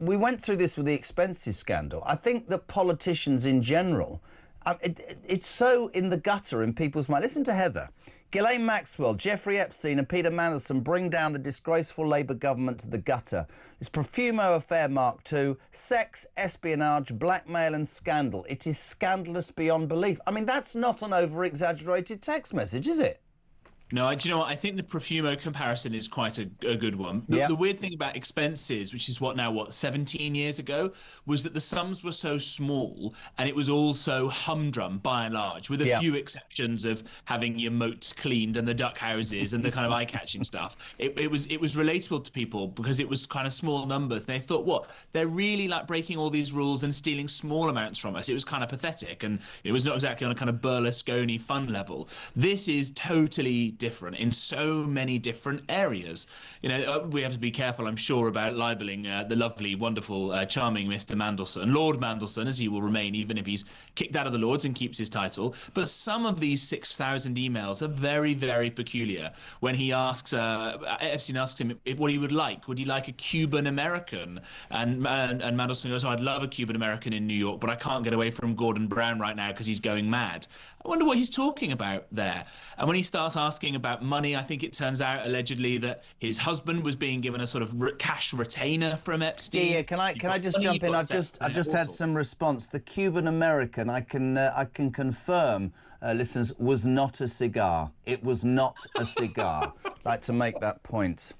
we went through this with the expenses scandal. I think that politicians in general, it's so in the gutter in people's mind. Listen to Heather. Ghislaine Maxwell, Jeffrey Epstein and Peter Mandelson bring down the disgraceful Labour government to the gutter. This Profumo affair Mark II, sex, espionage, blackmail and scandal. It is scandalous beyond belief. I mean, that's not an over-exaggerated text message, is it?
No, do you know what? I think the Profumo comparison is quite a good one. The weird thing about expenses, which is 17 years ago, was that the sums were so small and it was all so humdrum by and large, with a few exceptions of having your moat cleaned and the duck houses and the kind of eye-catching stuff. It was relatable to people because it was kind of small numbers. And they thought, what? They're really like breaking all these rules and stealing small amounts from us. It was kind of pathetic, and it was not exactly on a kind of Berlusconi fun level. This is totally different in so many different areas. You know, we have to be careful, I'm sure, about libeling the lovely, wonderful, charming Mr. Mandelson, Lord Mandelson, as he will remain even if he's kicked out of the Lords and keeps his title. But some of these 6,000 emails are very, very peculiar. When he asks, Epstein asks him what he would like. Would he like a Cuban American? And Mandelson goes, I'd love a Cuban American in New York, but I can't get away from Gordon Brown right now because he's going mad. I wonder what he's talking about there. And when he starts asking about money, I think it turns out allegedly that his husband was being given a sort of cash retainer from Epstein.
Yeah, can I just jump in? I've just had some response. The Cuban American, I can confirm, listeners, was not a cigar. It was not a cigar. I'd like to make that point.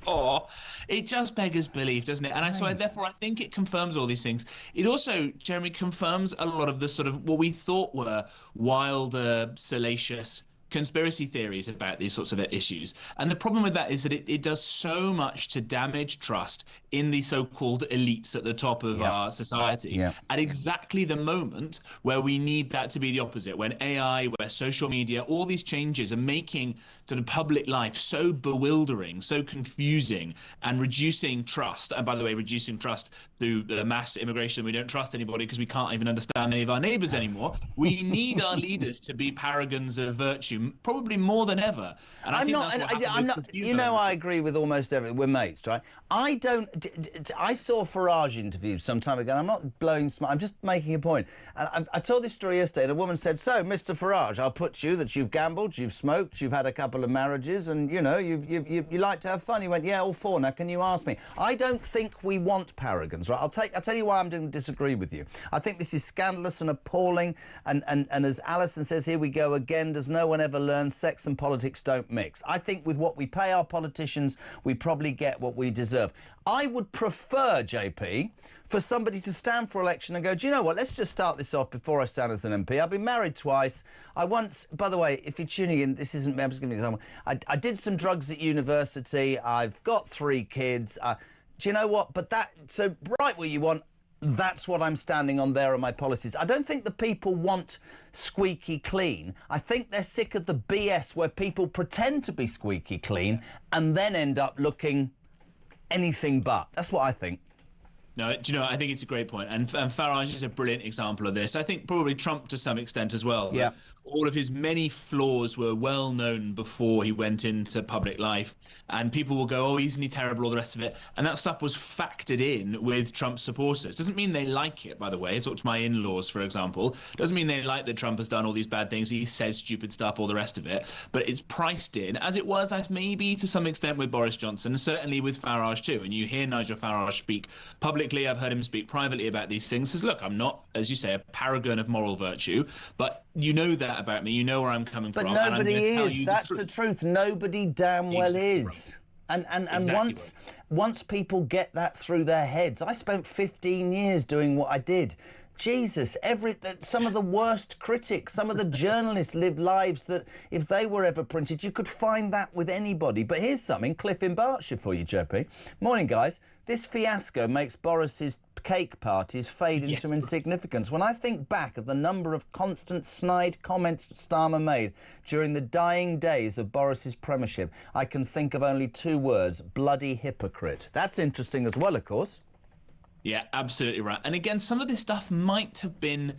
Oh, it just beggars belief, doesn't it? And therefore, I think it confirms all these things. It also, Jeremy, confirms a lot of the sort of what we thought were wilder, salacious conspiracy theories about these sorts of issues. And the problem with that is that it does so much to damage trust in the so-called elites at the top of our society at exactly the moment where we need that to be the opposite, when AI, where social media, all these changes are making sort of public life so bewildering, so confusing, and reducing trust. And by the way, reducing trust through mass immigration. We don't trust anybody because we can't even understand any of our neighbours anymore. We need our leaders to be paragons of virtue, probably more than ever. And I
agree with almost everything. We're mates, right? I saw Farage interviewed some time ago, and I'm not blowing smoke, I'm just making a point. And I told this story yesterday, and a woman said, so, Mr. Farage, I'll put you that you've gambled, you've smoked, you've had a couple of marriages, and, you know, you like to have fun. He went, yeah, all four. Now, can you ask me? I don't think we want paragons, right? I'll tell you why I'm going to disagree with you. I think this is scandalous and appalling, and as Alison says, here we go again, does no one ever learn sex and politics don't mix? I think with what we pay our politicians, we probably get what we deserve. I would prefer, JP, for somebody to stand for election and go, do you know what, let's just start this off before I stand as an MP. I've been married twice. I once, by the way, if you're tuning in, this isn't, I'm just going to give you an example. I did some drugs at university. I've got 3 kids. Do you know what? But so write what you want. That's what I'm standing on. There are my policies. I don't think the people want squeaky clean. I think they're sick of the BS where people pretend to be squeaky clean and then end up looking anything but. That's what I think.
No, do you know, I think it's a great point. And Farage is a brilliant example of this. I think probably Trump to some extent as well.
Yeah.
All of his many flaws were well known before he went into public life. And people will go, oh, isn't he terrible, all the rest of it. And that stuff was factored in with Trump's supporters. Doesn't mean they like it, by the way. I talked to my in-laws, for example. Doesn't mean they like that Trump has done all these bad things. He says stupid stuff, all the rest of it. But it's priced in, as it was maybe to some extent with Boris Johnson, and certainly with Farage too. And you hear Nigel Farage speak publicly. I've heard him speak privately about these things. Says, look, I'm not, as you say, a paragon of moral virtue, but you know that about me. You know where I'm coming from.
But nobody is. That's the truth. Nobody damn well is. And
Exactly
once people get that through their heads, I spent 15 years doing what I did. Jesus, some of the worst critics, some of the journalists lived lives that, if they were ever printed, you could find that with anybody. But here's something, Cliff in Berkshire for you, JP. Morning, guys. This fiasco makes Boris's cake parties fade into insignificance. When I think back of the number of constant snide comments Starmer made during the dying days of Boris's premiership, I can think of only two words: bloody hypocrite. That's interesting as well, of course.
Yeah, absolutely right. And again, some of this stuff might have been,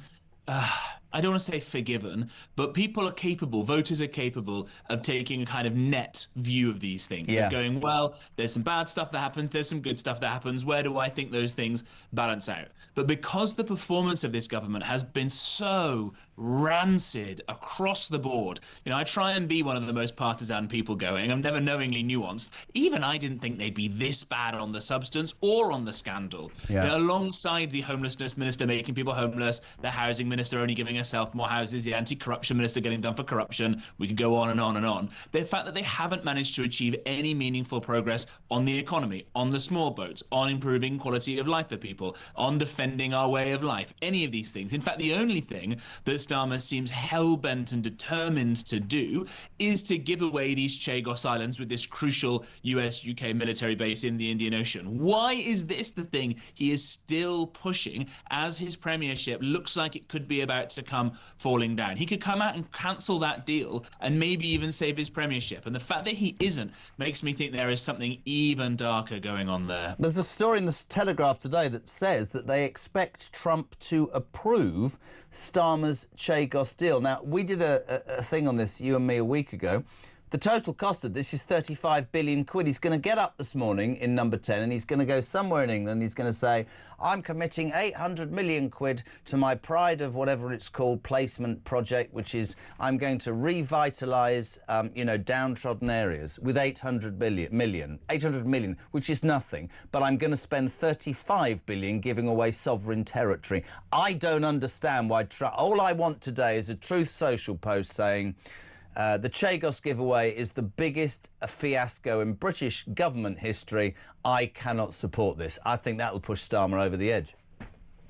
I don't want to say forgiven, but people are capable, voters are capable of taking a kind of net view of these things.
Yeah.
Of going, well, there's some bad stuff that happens, there's some good stuff that happens. Where do I think those things balance out? But because the performance of this government has been so rancid across the board, you know, I try and be one of the most partisan people going. I'm never knowingly nuanced. Even I didn't think they'd be this bad on the substance or on the scandal.
Yeah.
You know, alongside the homelessness minister making people homeless, the housing minister only giving herself more houses, the anti-corruption minister getting done for corruption, we could go on and on and on. The fact that they haven't managed to achieve any meaningful progress on the economy, on the small boats, on improving quality of life for people, on defending our way of life, any of these things. In fact, the only thing that Starmer seems hell-bent and determined to do is to give away these Chagos Islands with this crucial US-UK military base in the Indian Ocean. Why is this the thing he is still pushing as his premiership looks like it could be about to come falling down? He could come out and cancel that deal and maybe even save his premiership. And the fact that he isn't makes me think there is something even darker going on there.
There's a story in the Telegraph today that says that they expect Trump to approve Starmer's Chagos deal. Now, we did a thing on this, you and me, a week ago. The total cost of this is 35 billion quid. He's going to get up this morning in number 10 and he's going to go somewhere in England. He's going to say, I'm committing 800 million quid to my pride of whatever it's called placement project, which is I'm going to revitalise, downtrodden areas with 800 million, which is nothing. But I'm going to spend 35 billion giving away sovereign territory. I don't understand why all I want today is a Truth Social post saying, the Chagos giveaway is the biggest fiasco in British government history. I cannot support this. I think that will push Starmer over the edge.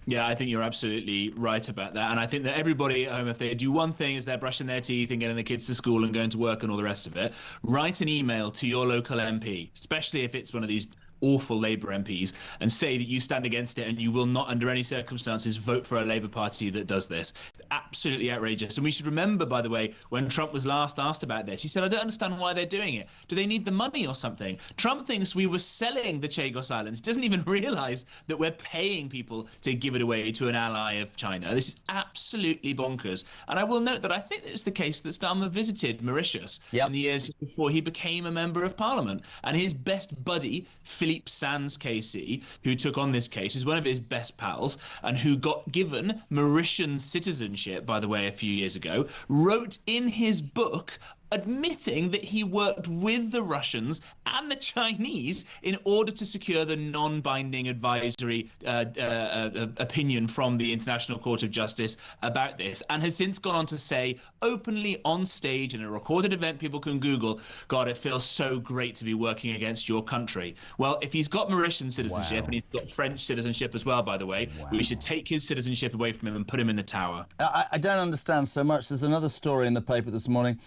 Yeah, I think you're absolutely right about that. And I think that everybody at home, if they do one thing, is they're brushing their teeth and getting the kids to school and going to work and all the rest of it, write an email to your local MP, especially if it's one of these awful Labour MPs, and say that you stand against it and you will not under any circumstances vote for a Labour Party that does this. Absolutely outrageous. And we should remember, by the way, when Trump was last asked about this, he said, I don't understand why they're doing it. Do they need the money or something? Trump thinks we were selling the Chagos Islands. He doesn't even realise that we're paying people to give it away to an ally of China. This is absolutely bonkers. And I will note that I think it's the case that Starmer visited Mauritius in the years just before he became a Member of Parliament. And his best buddy, Philippe Sands-Casey, who took on this case, is one of his best pals and who got given Mauritian citizenship, by the way, a few years ago, wrote in his book admitting that he worked with the Russians and the Chinese in order to secure the non-binding advisory opinion from the International Court of Justice about this, and has since gone on to say openly on stage in a recorded event people can Google, God, it feels so great to be working against your country. Well, if he's got Mauritian citizenship and he's got French citizenship as well, by the way, we should take his citizenship away from him and put him in the tower.
I don't understand so much. There's another story in the paper this morning.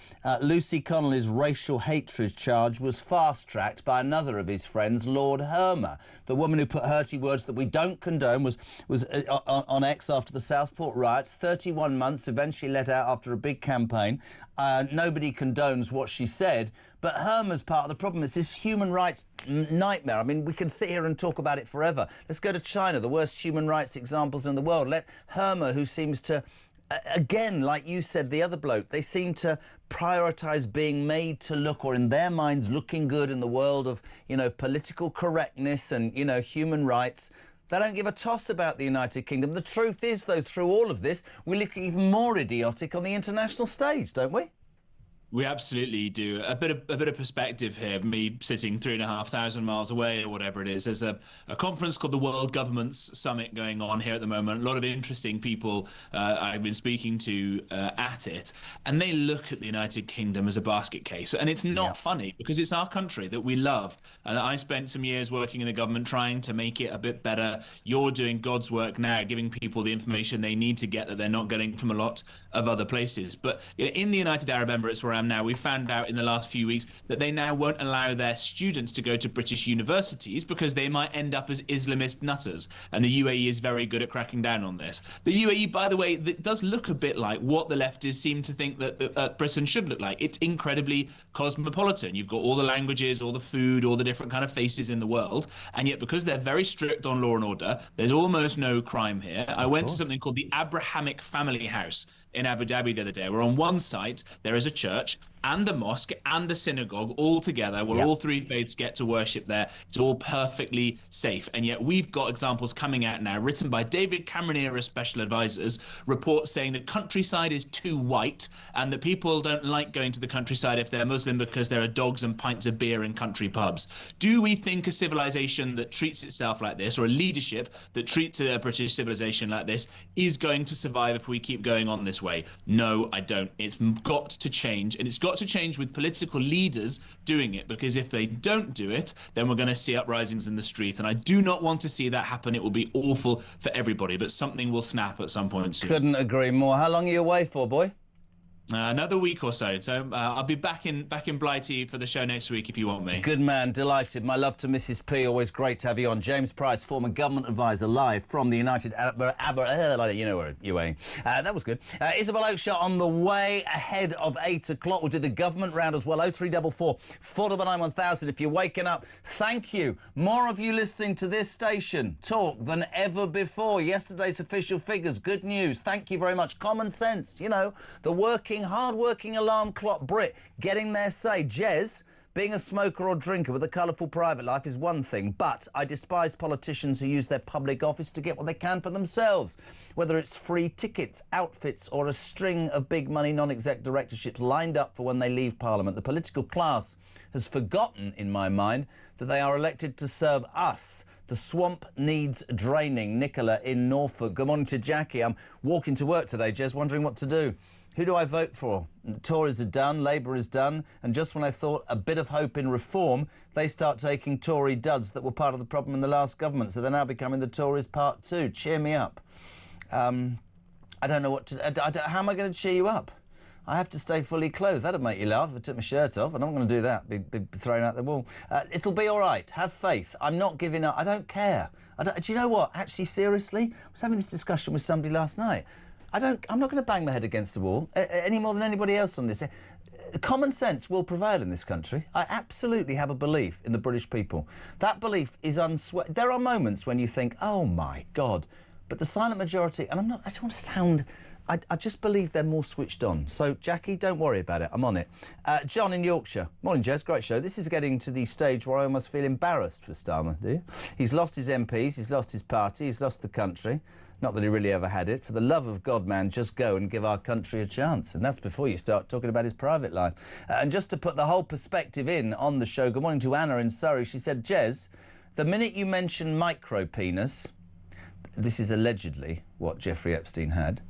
Lucy Connolly's racial hatred charge was fast-tracked by another of his friends, Lord Hermer. The woman who put hurty words that we don't condone was on X after the Southport riots. 31 months, eventually let out after a big campaign. Nobody condones what she said, but Hermer's part of the problem. It's this human rights nightmare. I mean, we can sit here and talk about it forever. Let's go to China, the worst human rights examples in the world. Let Hermer, who seems to, again, like you said, the other bloke, they seem to prioritise being made to look, or in their minds, looking good in the world of, you know, political correctness and, you know, human rights. They don't give a toss about the United Kingdom. The truth is, though, through all of this, we look even more idiotic on the international stage, don't we?
We absolutely do. A bit of perspective here. Me sitting 3,500 miles away or whatever it is. There's a conference called the World Governments Summit going on here at the moment. A lot of interesting people I've been speaking to at it, and they look at the United Kingdom as a basket case. And it's not funny, because it's our country that we love. And I spent some years working in the government trying to make it a bit better. You're doing God's work now, giving people the information they need to get that they're not getting from a lot of other places. But in the United Arab Emirates, where now, we found out in the last few weeks that they now won't allow their students to go to British universities because they might end up as Islamist nutters, and the UAE is very good at cracking down on this. The UAE, by the way, that does look a bit like what the leftists seem to think that Britain should look like. It's incredibly cosmopolitan. You've got all the languages, all the food, all the different kind of faces in the world, and yet because they're very strict on law and order, there's almost no crime here. I went to something called the Abrahamic Family House in Abu Dhabi the other day, where on one site there is a church and a mosque and a synagogue all together, where all three faiths get to worship there. It's all perfectly safe. And yet we've got examples coming out now, written by David Cameron era special advisors, reports saying the countryside is too white and that people don't like going to the countryside if they're Muslim because there are dogs and pints of beer in country pubs. Do we think a civilization that treats itself like this, or a leadership that treats a British civilization like this, is going to survive if we keep going on this way? No, I don't. It's got to change, and it's got to change with political leaders doing it, because if they don't do it, then we're going to see uprisings in the street, and I do not want to see that happen. It will be awful for everybody, but something will snap at some point soon.
Couldn't agree more. How long are you away for, boy?
Another week or so. So I'll be back in Blighty for the show next week if you want me.
Good man, delighted. My love to Mrs. P. Always great to have you on. James Price, former government advisor, live from the United UAE. That was good. Isabel Oakeshott on the way ahead of 8 o'clock. We'll do the government round as well. 0344 499 1000. If you're waking up, thank you. More of you listening to this station talk than ever before. Yesterday's official figures, good news. Thank you very much. Common sense, you know, the hard-working alarm clock Brit getting their say. Jez, being a smoker or drinker with a colourful private life is one thing, but I despise politicians who use their public office to get what they can for themselves, whether it's free tickets, outfits or a string of big money non-exec directorships lined up for when they leave Parliament. The political class has forgotten, in my mind, that they are elected to serve us. The swamp needs draining. Nicola in Norfolk. Good morning to Jackie. I'm walking to work today, Jez, wondering what to do. Who do I vote for? The Tories are done, Labour is done, and just when I thought a bit of hope in reform, they start taking Tory duds that were part of the problem in the last government, so they're now becoming the Tories part two. Cheer me up. I don't know what to... how am I going to cheer you up? I have to stay fully clothed. That'd make you laugh if I took my shirt off. I'm not going to do that, be thrown out the wall. It'll be all right. Have faith. I'm not giving up. I don't care. Do you know what? Actually, seriously, I was having this discussion with somebody last night. I'm not going to bang my head against the wall any more than anybody else on this. Common sense will prevail in this country. I absolutely have a belief in the British people. That belief is unswept. There are moments when you think, oh my God, but the silent majority, and I don't want to sound, I just believe they're more switched on. So, Jackie, don't worry about it. I'm on it. John in Yorkshire. Morning, Jez. Great show. This is getting to the stage where I almost feel embarrassed for Starmer, do you? He's lost his MPs, he's lost his party, he's lost the country. Not that he really ever had it. For the love of God, man, just go and give our country a chance. And that's before you start talking about his private life. And just to put the whole perspective in on the show, good morning to Anna in Surrey. She said, Jez, the minute you mention micro-penis, this is allegedly what Jeffrey Epstein had,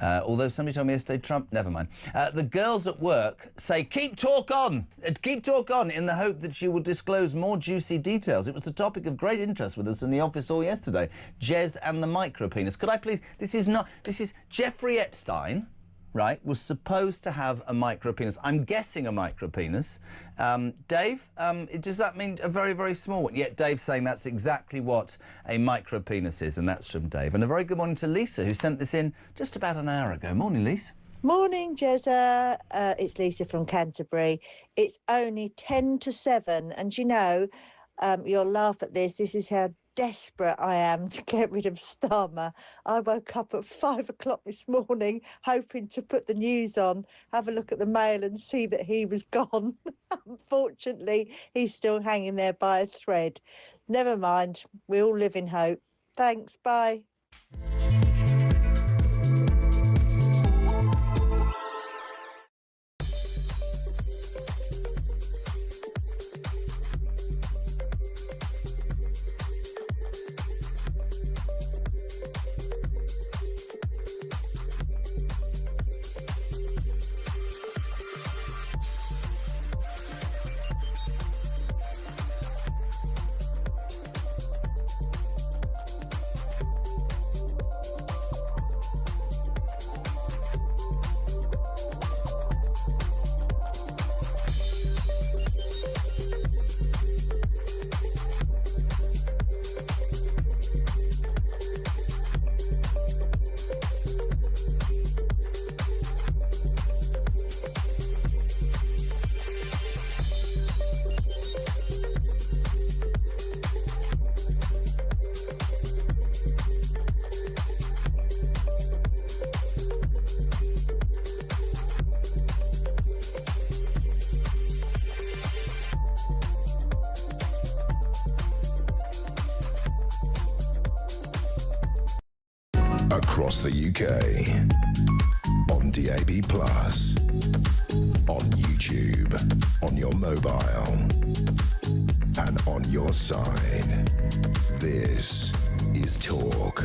although somebody told me yesterday Trump, never mind. The girls at work say, keep talk on, in the hope that she will disclose more juicy details. It was the topic of great interest with us in the office all yesterday. Jez and the micro-penis. Could I please, this is Jeffrey Epstein, right, was supposed to have a micropenis. I'm guessing a micropenis. Dave, does that mean a very, very small one? Yet Dave's saying that's exactly what a micropenis is, and that's from Dave. And a very good morning to Lisa, who sent this in just about an hour ago. Morning, Lisa.
Morning, Jezza. It's Lisa from Canterbury. It's only 10 to 7, and you know, you'll laugh at this. This is how desperate I am to get rid of Starmer. I woke up at 5 o'clock this morning hoping to put the news on, have a look at the mail and see that he was gone. Unfortunately, he's still hanging there by a thread. Never mind, we all live in hope. Thanks, bye.
Across the UK, on DAB+, on YouTube, on your mobile, and on your side. This is Talk.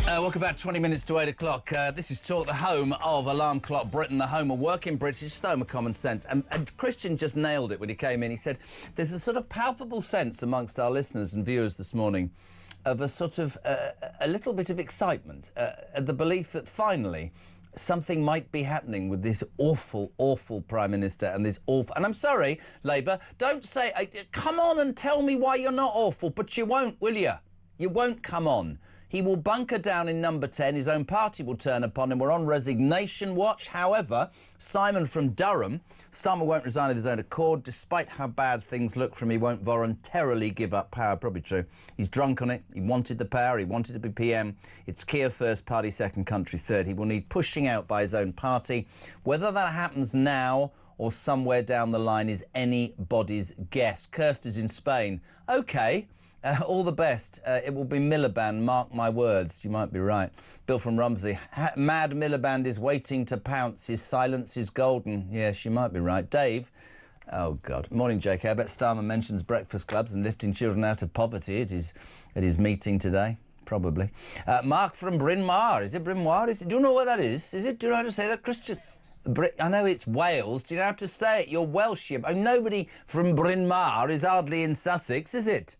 Welcome back, 20 minutes to 8 o'clock. This is Talk, the home of Alarm Clock Britain, the home of working British, the home of common sense. And Christian just nailed it when he came in. He said there's a sort of palpable sense amongst our listeners and viewers this morning of a sort of a little bit of excitement, the belief that finally something might be happening with this awful, awful Prime Minister and this awful... And I'm sorry, Labour, don't say... come on and tell me why you're not awful, but you won't, will you? You won't come on. He will bunker down in number 10. His own party will turn upon him. We're on resignation watch. However, Simon from Durham, Starmer won't resign of his own accord. Despite how bad things look for him, he won't voluntarily give up power. Probably true. He's drunk on it. He wanted the power. He wanted to be PM. It's Keir first, party second, country third. He will need pushing out by his own party. Whether that happens now or somewhere down the line is anybody's guess. Kirsty's in Spain. OK. All the best. It will be Miliband, mark my words. You might be right. Bill from Rumsey. Mad Miliband is waiting to pounce. His silence is golden. Yes, you might be right. Dave. Oh, God. Morning, JK. I bet Starmer mentions breakfast clubs and lifting children out of poverty at his meeting today. Probably. Mark from Bryn Mawr. Is it Bryn Mawr? Do you know what that is? Is it? Do you know how to say that, Christian? I know it's Wales. Do you know how to say it? You're Welsh. Nobody from Bryn Mawr is hardly in Sussex, is it?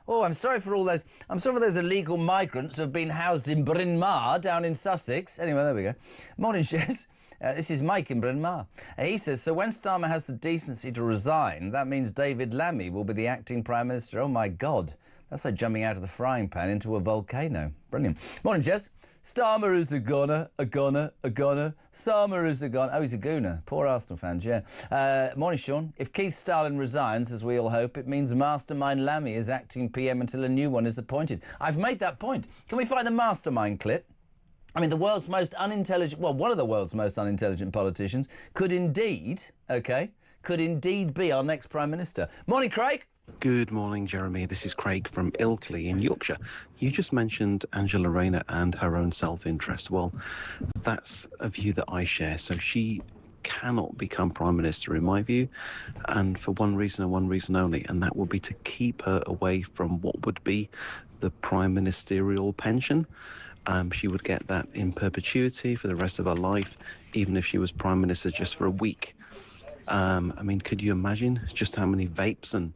Oh, I'm sorry for all those... I'm sorry for those illegal migrants who have been housed in Bryn Mawr down in Sussex. Anyway, there we go. Morning, Jez. This is Mike in Bryn Mawr. He says, so when Starmer has the decency to resign, that means David Lammy will be the acting Prime Minister. Oh, my God. That's like jumping out of the frying pan into a volcano. Brilliant. Morning, Jez. Starmer is a goner, a goner, a goner. Starmer is a goner. Oh, he's a gooner. Poor Arsenal fans, yeah. Morning, Sean. If Keith Stalin resigns, as we all hope, it means Mastermind Lammy is acting PM until a new one is appointed. I've made that point. Can we find the Mastermind clip? I mean, the world's most unintelligent... Well, one of the world's most unintelligent politicians could indeed, OK, could indeed be our next Prime Minister. Morning, Craig.
Good morning, Jeremy. This is Craig from Ilkley in Yorkshire. You just mentioned Angela Rayner and her own self-interest. Well, that's a view that I share. So she cannot become Prime Minister, in my view, and for one reason and one reason only, and that would be to keep her away from what would be the Prime Ministerial pension. She would get that in perpetuity for the rest of her life, even if she was Prime Minister just for a week. I mean, could you imagine just how many vapes and,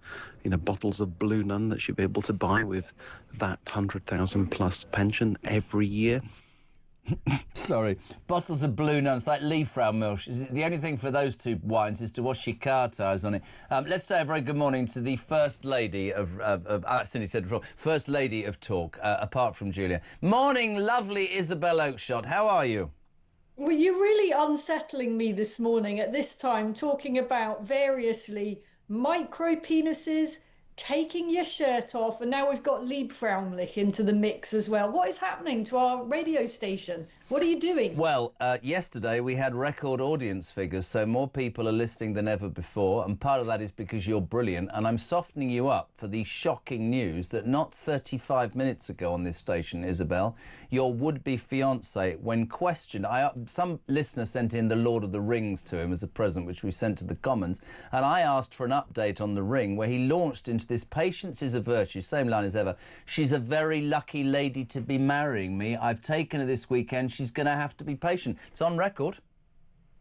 bottles of Blue Nun that she'd be able to buy with that 100,000 plus pension every year?
Sorry. Bottles of Blue Nun, it's like Liefraumilch. The only thing for those two wines is to wash your car tyres on it. Let's say a very good morning to the First Lady of Cindy said before, First Lady of Talk, apart from Julia. Morning, lovely Isabel Oakeshott. How are you?
Well, you're really unsettling me this morning at this time, talking about variously micro penises, taking your shirt off, and now we've got Liebfraumlich into the mix as well. What is happening to our radio station? What are you doing?
Well, yesterday we had record audience figures, so more people are listening than ever before, and part of that is because you're brilliant, and I'm softening you up for the shocking news that not 35 minutes ago on this station, Isabel, your would-be fiancé, when questioned, some listener sent in the Lord of the Rings to him as a present, which we sent to the Commons, and I asked for an update on the ring, where he launched into this patience is a virtue, same line as ever. She's a very lucky lady to be marrying me. I've taken her this weekend. She's going to have to be patient. It's on record.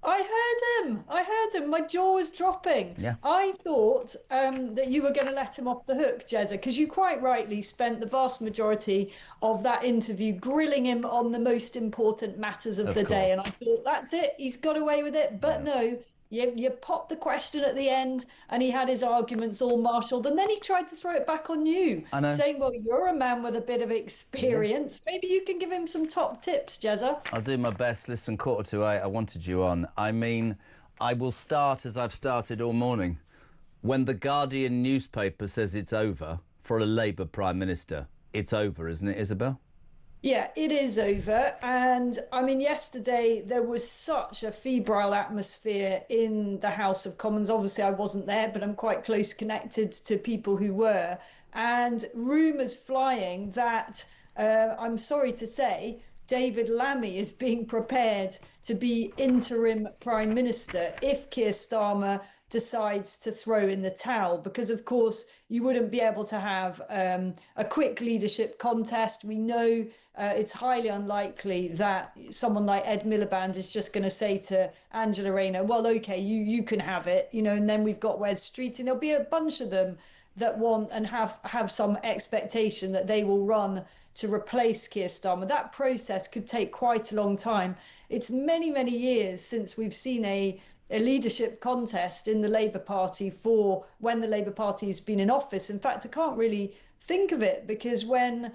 I heard him. My jaw was dropping.
Yeah.
I thought that you were going to let him off the hook, Jezza, because you quite rightly spent the vast majority of that interview grilling him on the most important matters of the day. And I thought, that's it. He's got away with it. But no. You popped the question at the end and he had his arguments all marshalled, and then he tried to throw it back on you, saying, well, you're a man with a bit of experience. Yeah. Maybe you can give him some top tips, Jezza.
I'll do my best. Listen, 7:45, I wanted you on. I mean, I will start as I've started all morning. When the Guardian newspaper says it's over for a Labour Prime Minister, it's over, isn't it, Isabel?
Yeah, it is over. And I mean, yesterday there was such a febrile atmosphere in the House of Commons. Obviously, I wasn't there, but I'm quite close connected to people who were. And rumours flying that, I'm sorry to say, David Lammy is being prepared to be interim Prime Minister if Keir Starmer decides to throw in the towel, because of course you wouldn't be able to have a quick leadership contest. We know it's highly unlikely that someone like Ed Miliband is just going to say to Angela Rayner, well, OK, you can have it, you know, and then we've got Wes Street, and there'll be a bunch of them that want and have some expectation that they will run to replace Keir Starmer. That process could take quite a long time. It's many, many years since we've seen a leadership contest in the Labour Party for when the Labour Party has been in office. In fact, I can't really think of it, because when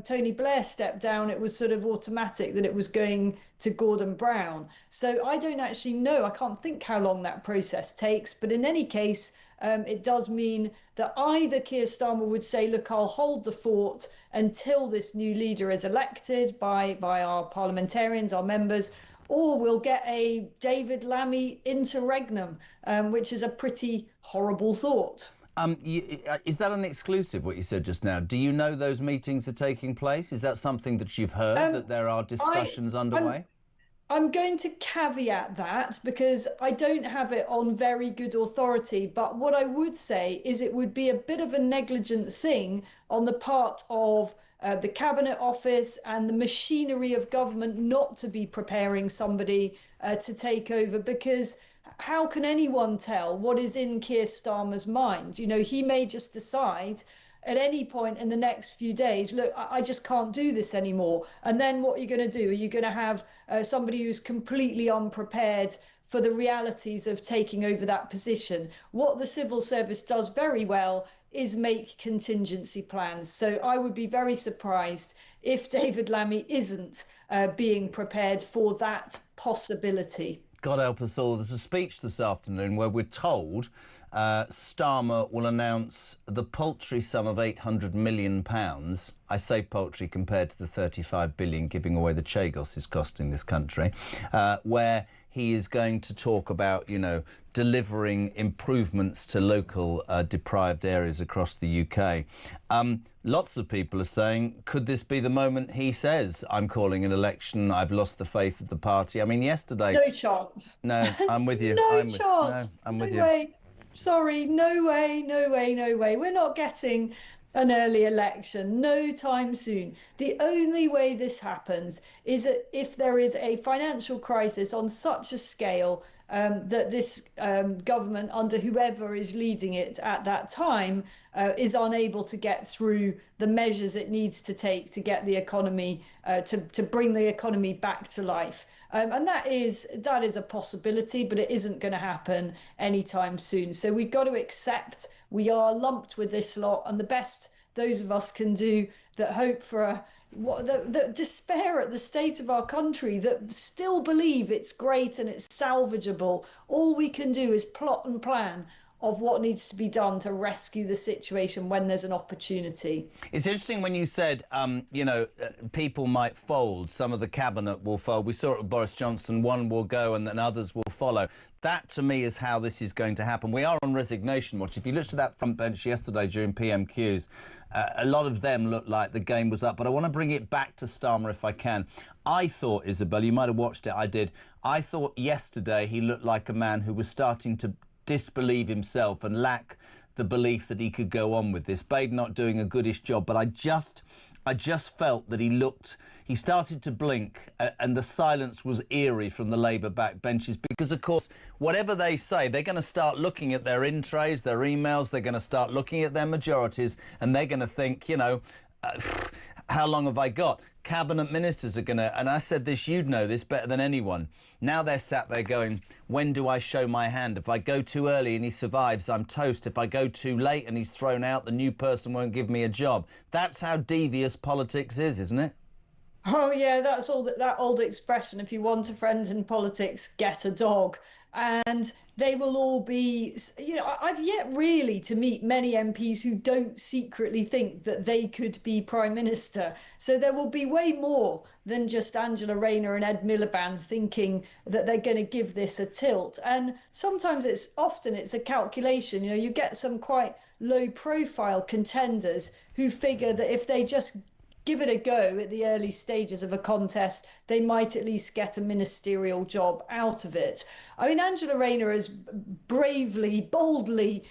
Tony Blair stepped down, it was sort of automatic that it was going to Gordon Brown. So I don't actually know. I can't think how long that process takes. But in any case, it does mean that either Keir Starmer would say, look, I'll hold the fort until this new leader is elected by our parliamentarians, our members, or we'll get a David Lammy interregnum, which is a pretty horrible thought.
Is that an exclusive, what you said just now? Do you know those meetings are taking place? Is that something that you've heard, that there are discussions underway?
I'm going to caveat that because I don't have it on very good authority. But what I would say is it would be a bit of a negligent thing on the part of the Cabinet Office and the machinery of government not to be preparing somebody to take over, because how can anyone tell what is in Keir Starmer's mind? You know, he may just decide at any point in the next few days, look, I just can't do this anymore. And then what are you going to do? Are you going to have somebody who's completely unprepared for the realities of taking over that position? What the civil service does very well is make contingency plans. So I would be very surprised if David Lammy isn't being prepared for that possibility.
God help us all. There's a speech this afternoon where we're told Starmer will announce the paltry sum of £800 million. I say paltry compared to the 35 billion giving away the Chagos is costing this country, where he is going to talk about, you know, delivering improvements to local deprived areas across the UK. Lots of people are saying, could this be the moment he says, I'm calling an election, I've lost the faith of the party? I mean, yesterday...
No chance.
No, I'm with you.
No chance.
I'm with
no
you.
Way. Sorry, no way, no way, no way. We're not getting an early election, no time soon. The only way this happens is that if there is a financial crisis on such a scale that this government, under whoever is leading it at that time, is unable to get through the measures it needs to take to get the economy, to bring the economy back to life. And that is a possibility, but it isn't going to happen anytime soon. So we've got to accept we are lumped with this lot, and the best those of us can do that hope for that despair at the state of our country, that still believe it's great and it's salvageable. All we can do is plot and plan of what needs to be done to rescue the situation when there's an opportunity.
It's interesting when you said, people might fold, some of the cabinet will fold. We saw it with Boris Johnson, one will go and then others will follow. That, to me, is how this is going to happen. We are on resignation watch. If you looked at that front bench yesterday during PMQs, a lot of them looked like the game was up. But I want to bring it back to Starmer if I can. I thought, Isabel, you might have watched it, I did. I thought yesterday he looked like a man who was starting to disbelieve himself and lack the belief that he could go on with this. Bade not doing a goodish job, but I just felt that he started to blink, and the silence was eerie from the Labour backbenches because, of course, whatever they say, they're going to start looking at their in-trays, their emails, they're going to start looking at their majorities, and they're going to think, how long have I got? Cabinet ministers are going to, and I said this, you'd know this better than anyone. Now they're sat there going, when do I show my hand? If I go too early and he survives, I'm toast. If I go too late and he's thrown out, the new person won't give me a job. That's how devious politics is, isn't it?
Oh yeah, that's all that old expression, if you want a friend in politics, get a dog. And they will all be, I've yet really to meet many MPs who don't secretly think that they could be Prime Minister. So there will be way more than just Angela Rayner and Ed Miliband thinking that they're going to give this a tilt. And sometimes it's a calculation. You get some quite low profile contenders who figure that if they just give it a go at the early stages of a contest, they might at least get a ministerial job out of it. I mean, Angela Rayner has bravely, boldly,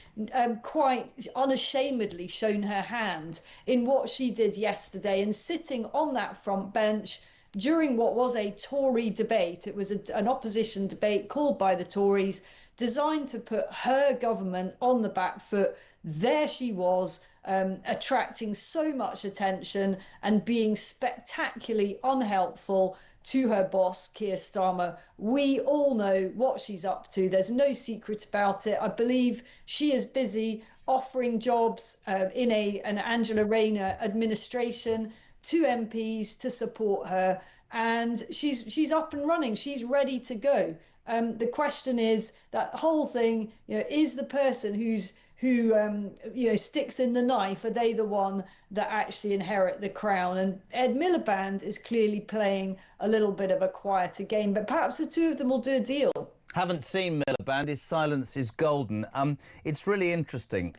quite unashamedly shown her hand in what she did yesterday, and sitting on that front bench during what was a Tory debate. It was an opposition debate called by the Tories, designed to put her government on the back foot. There she was, attracting so much attention and being spectacularly unhelpful to her boss, Keir Starmer. We all know what she's up to. There's no secret about it. I believe she is busy offering jobs in an Angela Rayner administration to MPs to support her. And she's up and running. She's ready to go. The question is, that whole thing, is the person who sticks in the knife, are they the one that actually inherit the crown? And Ed Miliband is clearly playing a little bit of a quieter game, but perhaps the two of them will do a deal.
Haven't seen Miliband. His silence is golden. It's really interesting.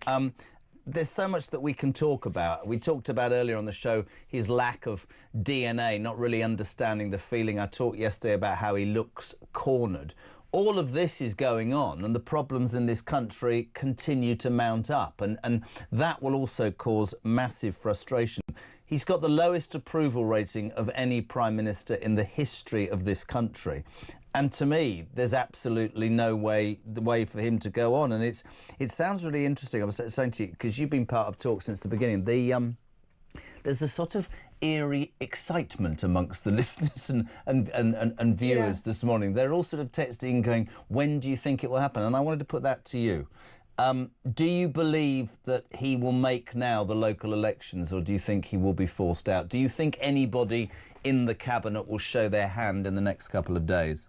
There's so much that we can talk about. We talked about earlier on the show his lack of DNA, not really understanding the feeling. I talked yesterday about how he looks cornered. All of this is going on, and the problems in this country continue to mount up, and that will also cause massive frustration. He's got the lowest approval rating of any Prime Minister in the history of this country. And to me, there's absolutely no way for him to go on. And it sounds really interesting. I was saying to you, because you've been part of Talk since the beginning, there's a sort of eerie excitement amongst the listeners and viewers this morning. They're all sort of texting going, when do you think it will happen? And I wanted to put that to you. Do you believe that he will make now the local elections, or do you think he will be forced out? Do you think anybody in the cabinet will show their hand in the next couple of days?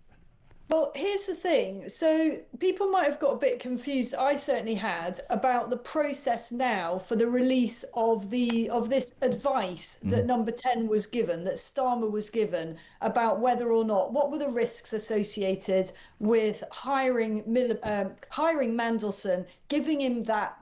Well, here's the thing. So people might have got a bit confused, I certainly had, about the process now for the release of this advice that Number 10 was given, that Starmer was given, about whether or not, what were the risks associated with hiring Mandelson, giving him that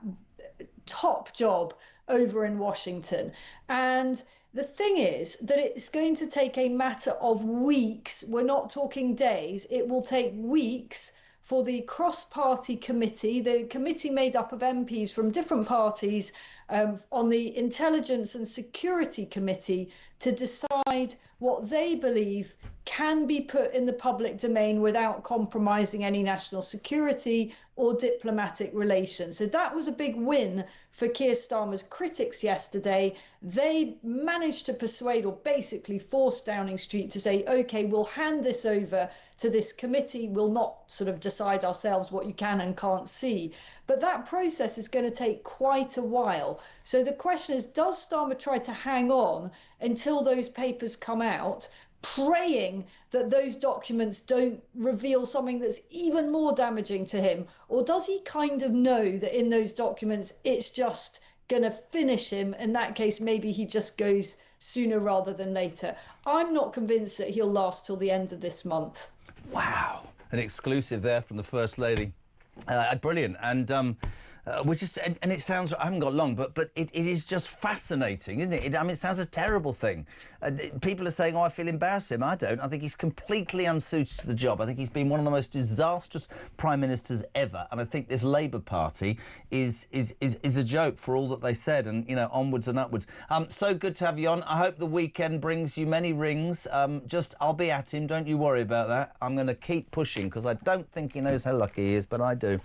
top job over in Washington. And the thing is that it's going to take a matter of weeks. We're not talking days. It will take weeks for the cross-party committee, the committee made up of MPs from different parties, on the Intelligence and Security Committee, to decide what they believe can be put in the public domain without compromising any national security or diplomatic relations. So that was a big win for Keir Starmer's critics yesterday. They managed to persuade, or basically force, Downing Street to say, OK, we'll hand this over to this committee. We'll not sort of decide ourselves what you can and can't see. But that process is going to take quite a while. So the question is, does Starmer try to hang on until those papers come out, praying that those documents don't reveal something that's even more damaging to him? Or does he kind of know that in those documents it's just going to finish him? In that case, maybe he just goes sooner rather than later. I'm not convinced that he'll last till the end of this month.
Wow. An exclusive there from the First Lady. Brilliant. And and it sounds, I haven't got long, but it is just fascinating, isn't it? I mean, it sounds a terrible thing. People are saying, oh, I feel embarrassed him. I don't. I think he's completely unsuited to the job. I think he's been one of the most disastrous prime ministers ever. And I think this Labour Party is a joke for all that they said, and, you know, onwards and upwards. So good to have you on. I hope the weekend brings you many rings. I'll be at him. Don't you worry about that. I'm going to keep pushing because I don't think he knows how lucky he is, but I do.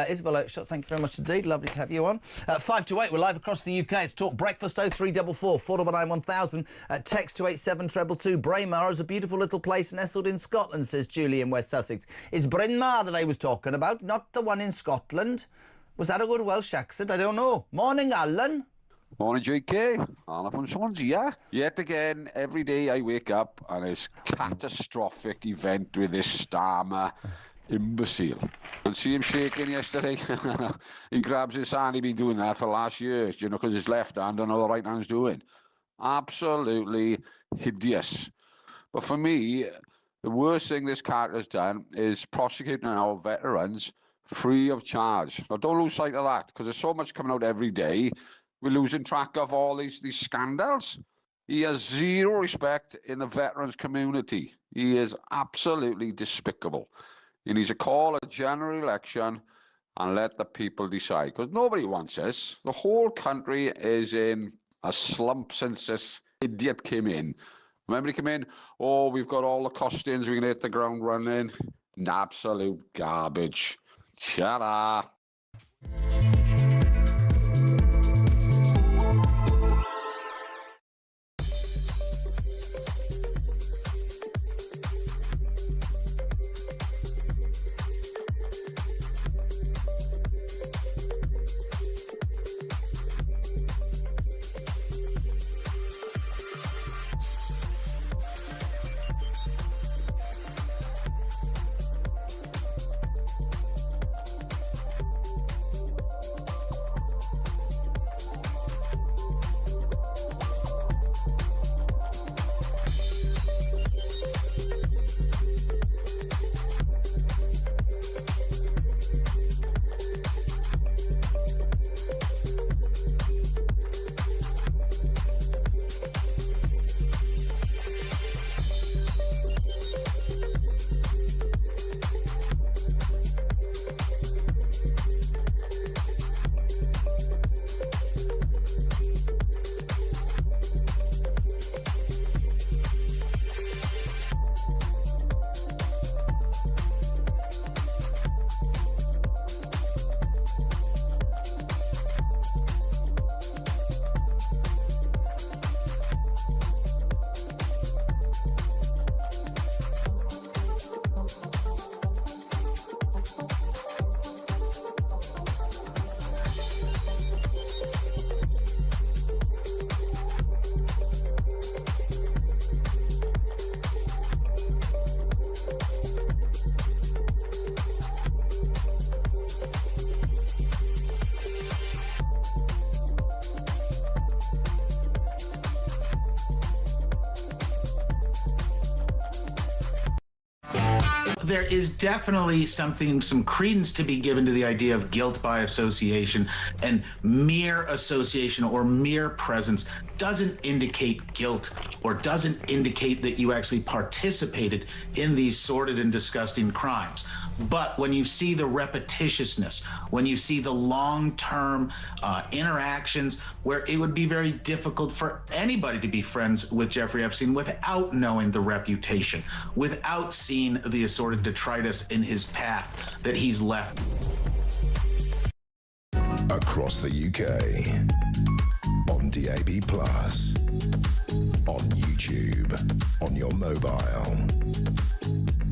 Isabel Oakeshott, thank you very much indeed. Lovely to have you on. 5 to 8, we're live across the UK. It's Talk Breakfast. 0344 499 1000. Text to 87222. Braemar is a beautiful little place nestled in Scotland, says Julie in West Sussex. It's Bryn Mawr that I was talking about, not the one in Scotland. Was that a good Welsh accent? I don't know. Morning, Alan.
Morning, JK. Alan from Swansea. Yet again, every day I wake up and it's catastrophic event with this Starmer imbecile. And see him shaking yesterday. He grabs his hand. He's been doing that for last year, you know, because his left hand and all the right hand's doing. Absolutely hideous. But for me, the worst thing this cat has done is prosecuting our veterans free of charge. Now, don't lose sight of that, because there's so much coming out every day. We're losing track of all these scandals. He has zero respect in the veterans community. He is absolutely despicable. He needs to call a general election and let the people decide, because nobody wants this. The whole country is in a slump since this idiot came in. Remember he came in, oh, we've got all the costings, we can hit the ground running. Absolute garbage. Ta-da.
there is definitely some credence to be given to the idea of guilt by association, and mere association or mere presence doesn't indicate guilt or doesn't indicate that you actually participated in these sordid and disgusting crimes. But when you see the repetitiousness, when you see the long-term interactions where it would be very difficult for anybody to be friends with Jeffrey Epstein without knowing the reputation, without seeing the assorted detritus in his path that he's left.
Across the UK, on DAB+, on YouTube, on your mobile,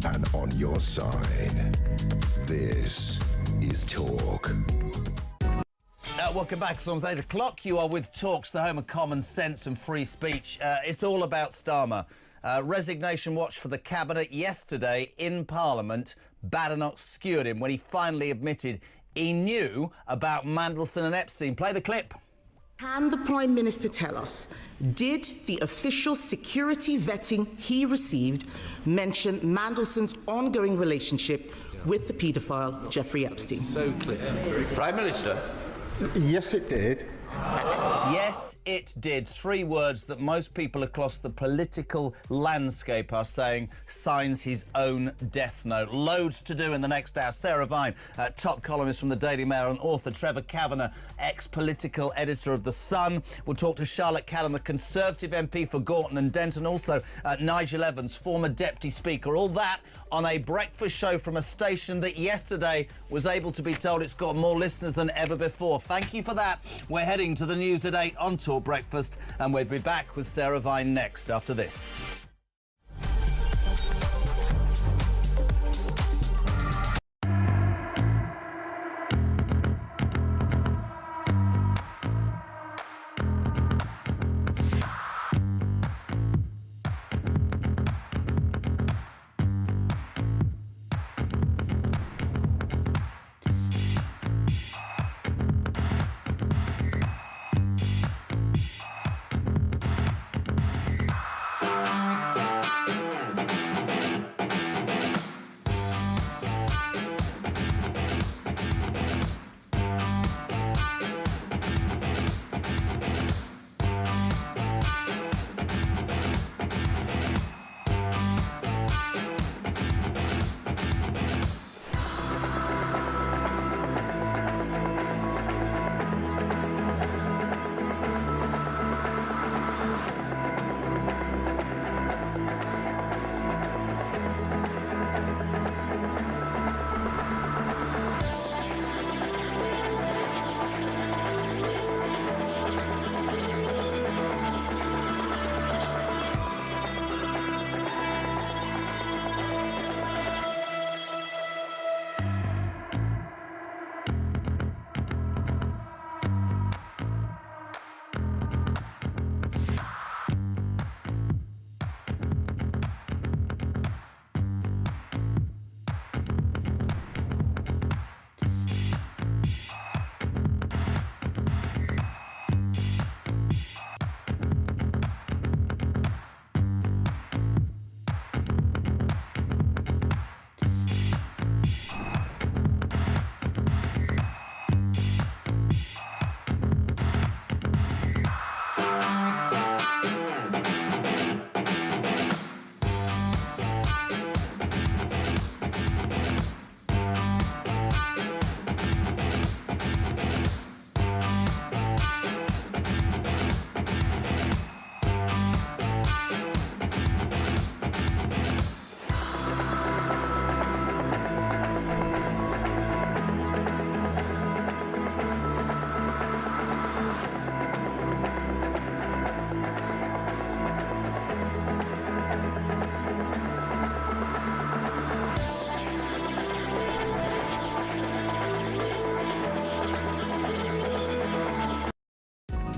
and on your side. This is Talk.
Welcome back. It's almost 8 o'clock. You are with Talks, the home of common sense and free speech. It's all about Starmer. Resignation watch for the Cabinet yesterday in Parliament. Badenoch skewered him when he finally admitted he knew about Mandelson and Epstein. Play the clip.
Can the Prime Minister tell us, did the official security vetting he received mention Mandelson's ongoing relationship with the paedophile Jeffrey Epstein?
So clear. Prime Minister.
Yes, it did.
Yes, it did. 3 words that most people across the political landscape are saying signs his own death note. Loads to do in the next hour. Sarah Vine, top columnist from the Daily Mail, and author Trevor Kavanagh, ex-political editor of The Sun. We'll talk to Charlotte Callan, the Conservative MP for Gorton and Denton. Also, Nigel Evans, former Deputy Speaker. All that on a breakfast show from a station that yesterday was able to be told it's got more listeners than ever before. Thank you for that. We're heading to the news at 8 on Talk Breakfast, and we'll be back with Sarah Vine next after this.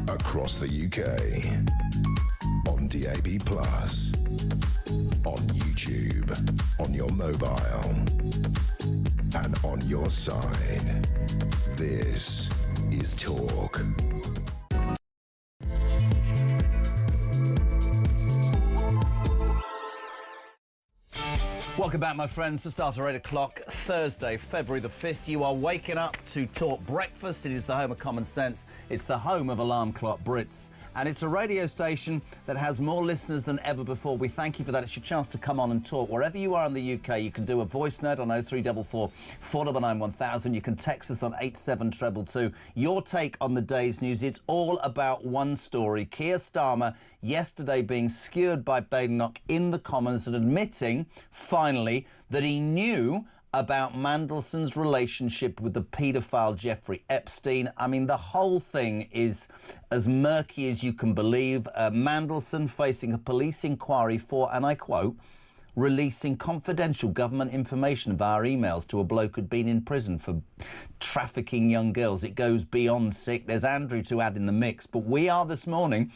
Across the UK, on DAB+, on YouTube, on your mobile, and on your side. This is Talk.
Welcome Welcome back, my friends. Just after 8 o'clock, Thursday, February the 5th. You are waking up to Talk Breakfast. It is the home of common sense. It's the home of Alarm Clock Brits. And it's a radio station that has more listeners than ever before. We thank you for that. It's your chance to come on and talk. Wherever you are in the UK, you can do a voice note on 0344 499 1000. You can text us on 87222. Your take on the day's news. It's all about one story. Keir Starmer yesterday being skewered by Badenoch in the Commons and admitting, finally, that he knew about Mandelson's relationship with the paedophile Jeffrey Epstein. I mean, the whole thing is as murky as you can believe. Mandelson facing a police inquiry for, and I quote, releasing confidential government information via emails to a bloke who'd been in prison for trafficking young girls. It goes beyond sick. There's Andrew to add in the mix. But we are this morning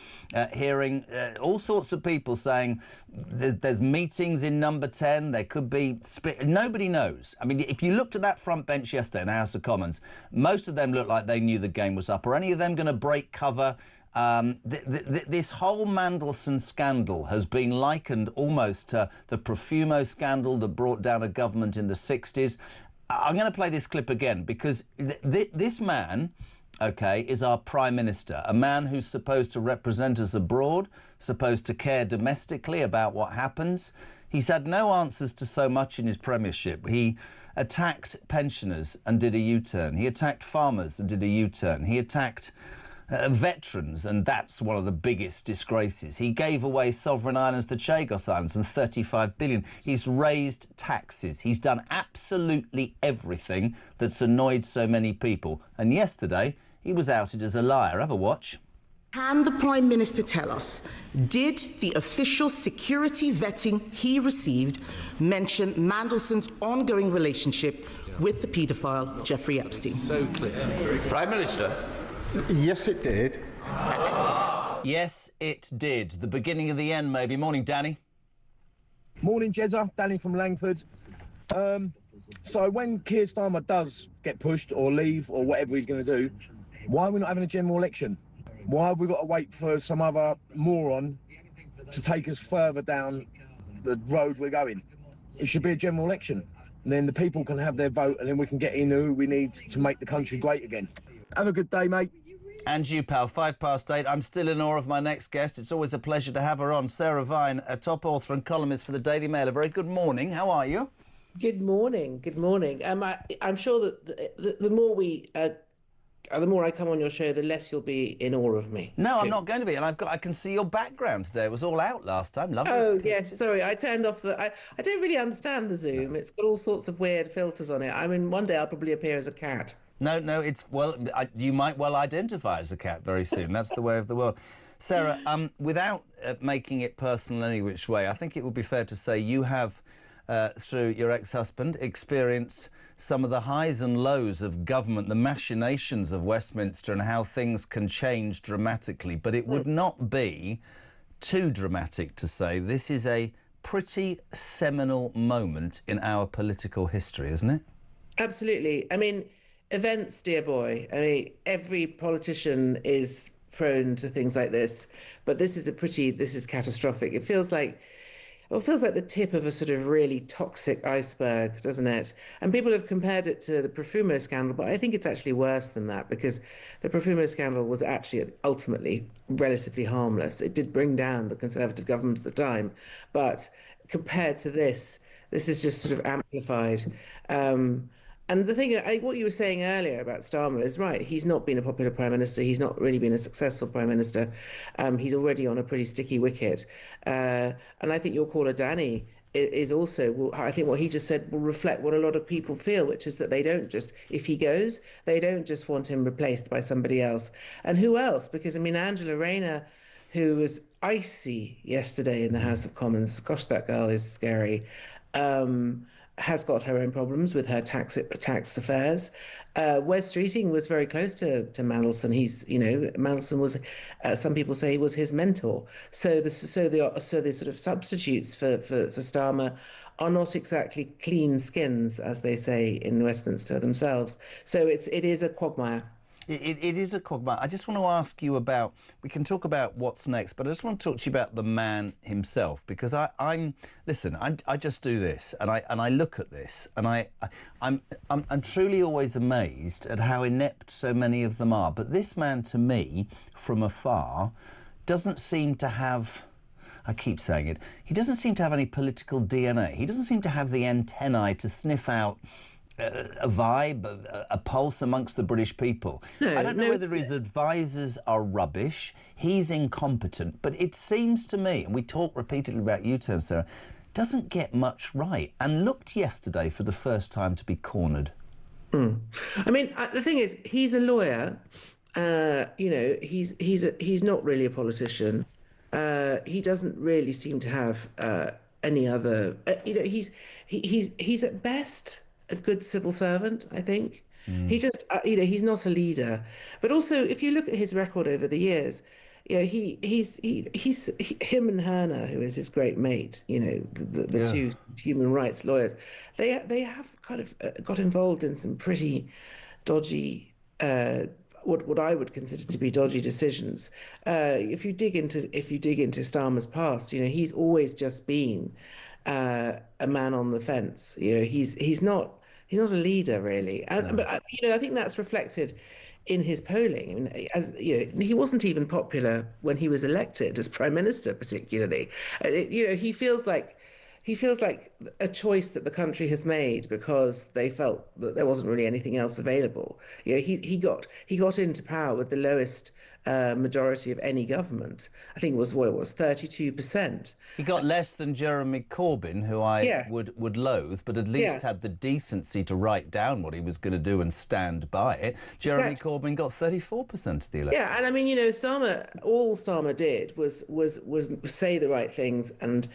hearing all sorts of people saying there's meetings in number 10. There could be... Nobody knows. I mean, if you looked at that front bench yesterday in the House of Commons, most of them looked like they knew the game was up. Are any of them going to break cover? This whole Mandelson scandal has been likened almost to the Profumo scandal that brought down a government in the 60s. I'm going to play this clip again because this man, OK, is our Prime Minister, a man who's supposed to represent us abroad, supposed to care domestically about what happens. He's had no answers to so much in his premiership. He attacked pensioners and did a U-turn. He attacked farmers and did a U-turn. He attacked... veterans, and that's one of the biggest disgraces. He gave away sovereign islands, the Chagos Islands, and 35 billion. He's raised taxes. He's done absolutely everything that's annoyed so many people. And yesterday, he was outed as a liar. Have a watch.
Can the Prime Minister tell us, did the official security vetting he received mention Mandelson's ongoing relationship with the paedophile Jeffrey Epstein?
So clear. Prime Minister.
Yes, it did.
Yes, it did. The beginning of the end, maybe. Morning, Danny.
Morning, Jezza. Danny from Langford. So when Keir Starmer does get pushed or leave or whatever he's going to do, why are we not having a general election? Why have we got to wait for some other moron to take us further down the road we're going? It should be a general election. And then the people can have their vote and then we can get in who we need to make the country great again. Have a good day, mate.
And you, pal. 8:05. I'm still in awe of my next guest. It's always a pleasure to have her on. Sarah Vine, a top author and columnist for the Daily Mail. A very good morning. How are you?
Good morning. Good morning. I'm sure that the more I come on your show, the less you'll be in awe of me.
No, I'm not going to be. And I can see your background today. It was all out last time. Lovely.
Oh, yes. Sorry, I turned off I don't really understand the Zoom. It's got all sorts of weird filters on it. I mean, one day I'll probably appear as a cat.
No, it's... Well, you might well identify as a cat very soon. That's the way of the world. Sarah, without making it personal any which way, I think it would be fair to say you have, through your ex-husband, experienced some of the highs and lows of government, the machinations of Westminster and how things can change dramatically. But it would not be too dramatic to say this is a pretty seminal moment in our political history, isn't it?
Absolutely. I mean... events, dear boy. I mean, every politician is prone to things like this, but this is catastrophic. It feels like the tip of a sort of really toxic iceberg, doesn't it? And people have compared it to the Profumo scandal, but I think it's actually worse than that because the Profumo scandal was actually ultimately relatively harmless. It did bring down the Conservative government at the time, but compared to this is just sort of amplified. And the thing, what you were saying earlier about Starmer is right. He's not been a popular Prime Minister. He's not really been a successful Prime Minister. He's already on a pretty sticky wicket. And I think your caller, Danny, is also, I think what he just said will reflect what a lot of people feel, which is that they don't just, if he goes, they don't just want him replaced by somebody else. And who else? Because, I mean, Angela Rayner, who was icy yesterday in the House of Commons, gosh, that girl is scary, has got her own problems with her tax affairs. Wes Streeting was very close to Mandelson. Mandelson was, some people say he was his mentor. So the sort of substitutes for Starmer are not exactly clean skins, as they say in Westminster themselves. So it is a quagmire.
It is a quagmire. I just want to ask you about, we can talk about what's next, but I just want to talk to you about the man himself, because I just do this and I look at this and I'm truly always amazed at how inept so many of them are. But this man, to me, from afar, doesn't seem to have, I keep saying it, he doesn't seem to have any political DNA. He doesn't seem to have the antennae to sniff out a vibe, a pulse amongst the British people. I don't know whether his advisors are rubbish, he's incompetent, but it seems to me, and we talk repeatedly about U-turn, Sarah, doesn't get much right, and looked yesterday for the first time to be cornered.
I mean, the thing is, he's a lawyer. He's not really a politician. He doesn't really seem to have any other. He's at best a good civil servant, I think. He just, he's not a leader. But also, if you look at his record over the years, he's him and Hannah, who is his great mate, the two human rights lawyers, they have kind of got involved in some pretty dodgy, what I would consider to be dodgy decisions. If you dig into Starmer's past, he's always just been a man on the fence. He's not a leader really, but I think that's reflected in his polling. I mean, as he wasn't even popular when he was elected as prime minister, particularly. He feels like a choice that the country has made because they felt that there wasn't really anything else available. He got into power with the lowest majority of any government. I think it was 32%.
He got less than Jeremy Corbyn, who I would loathe, but at least had the decency to write down what he was going to do and stand by it. Jeremy Corbyn got 34% of the election.
Yeah, and I mean, all Starmer did was say the right things and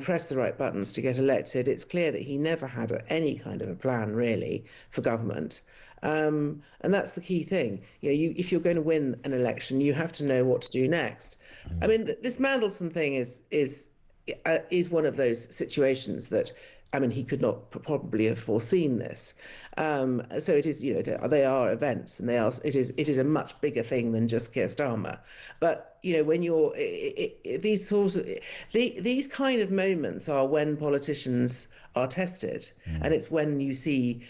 press the right buttons to get elected. It's clear that he never had any kind of a plan really for government. And that's the key thing. If you're going to win an election, you have to know what to do next. I mean, this Mandelson thing is one of those situations that, I mean, he could not probably have foreseen this. So it is, they are events, and it is a much bigger thing than just Keir Starmer. But when you're these kind of moments are when politicians are tested, and it's when you see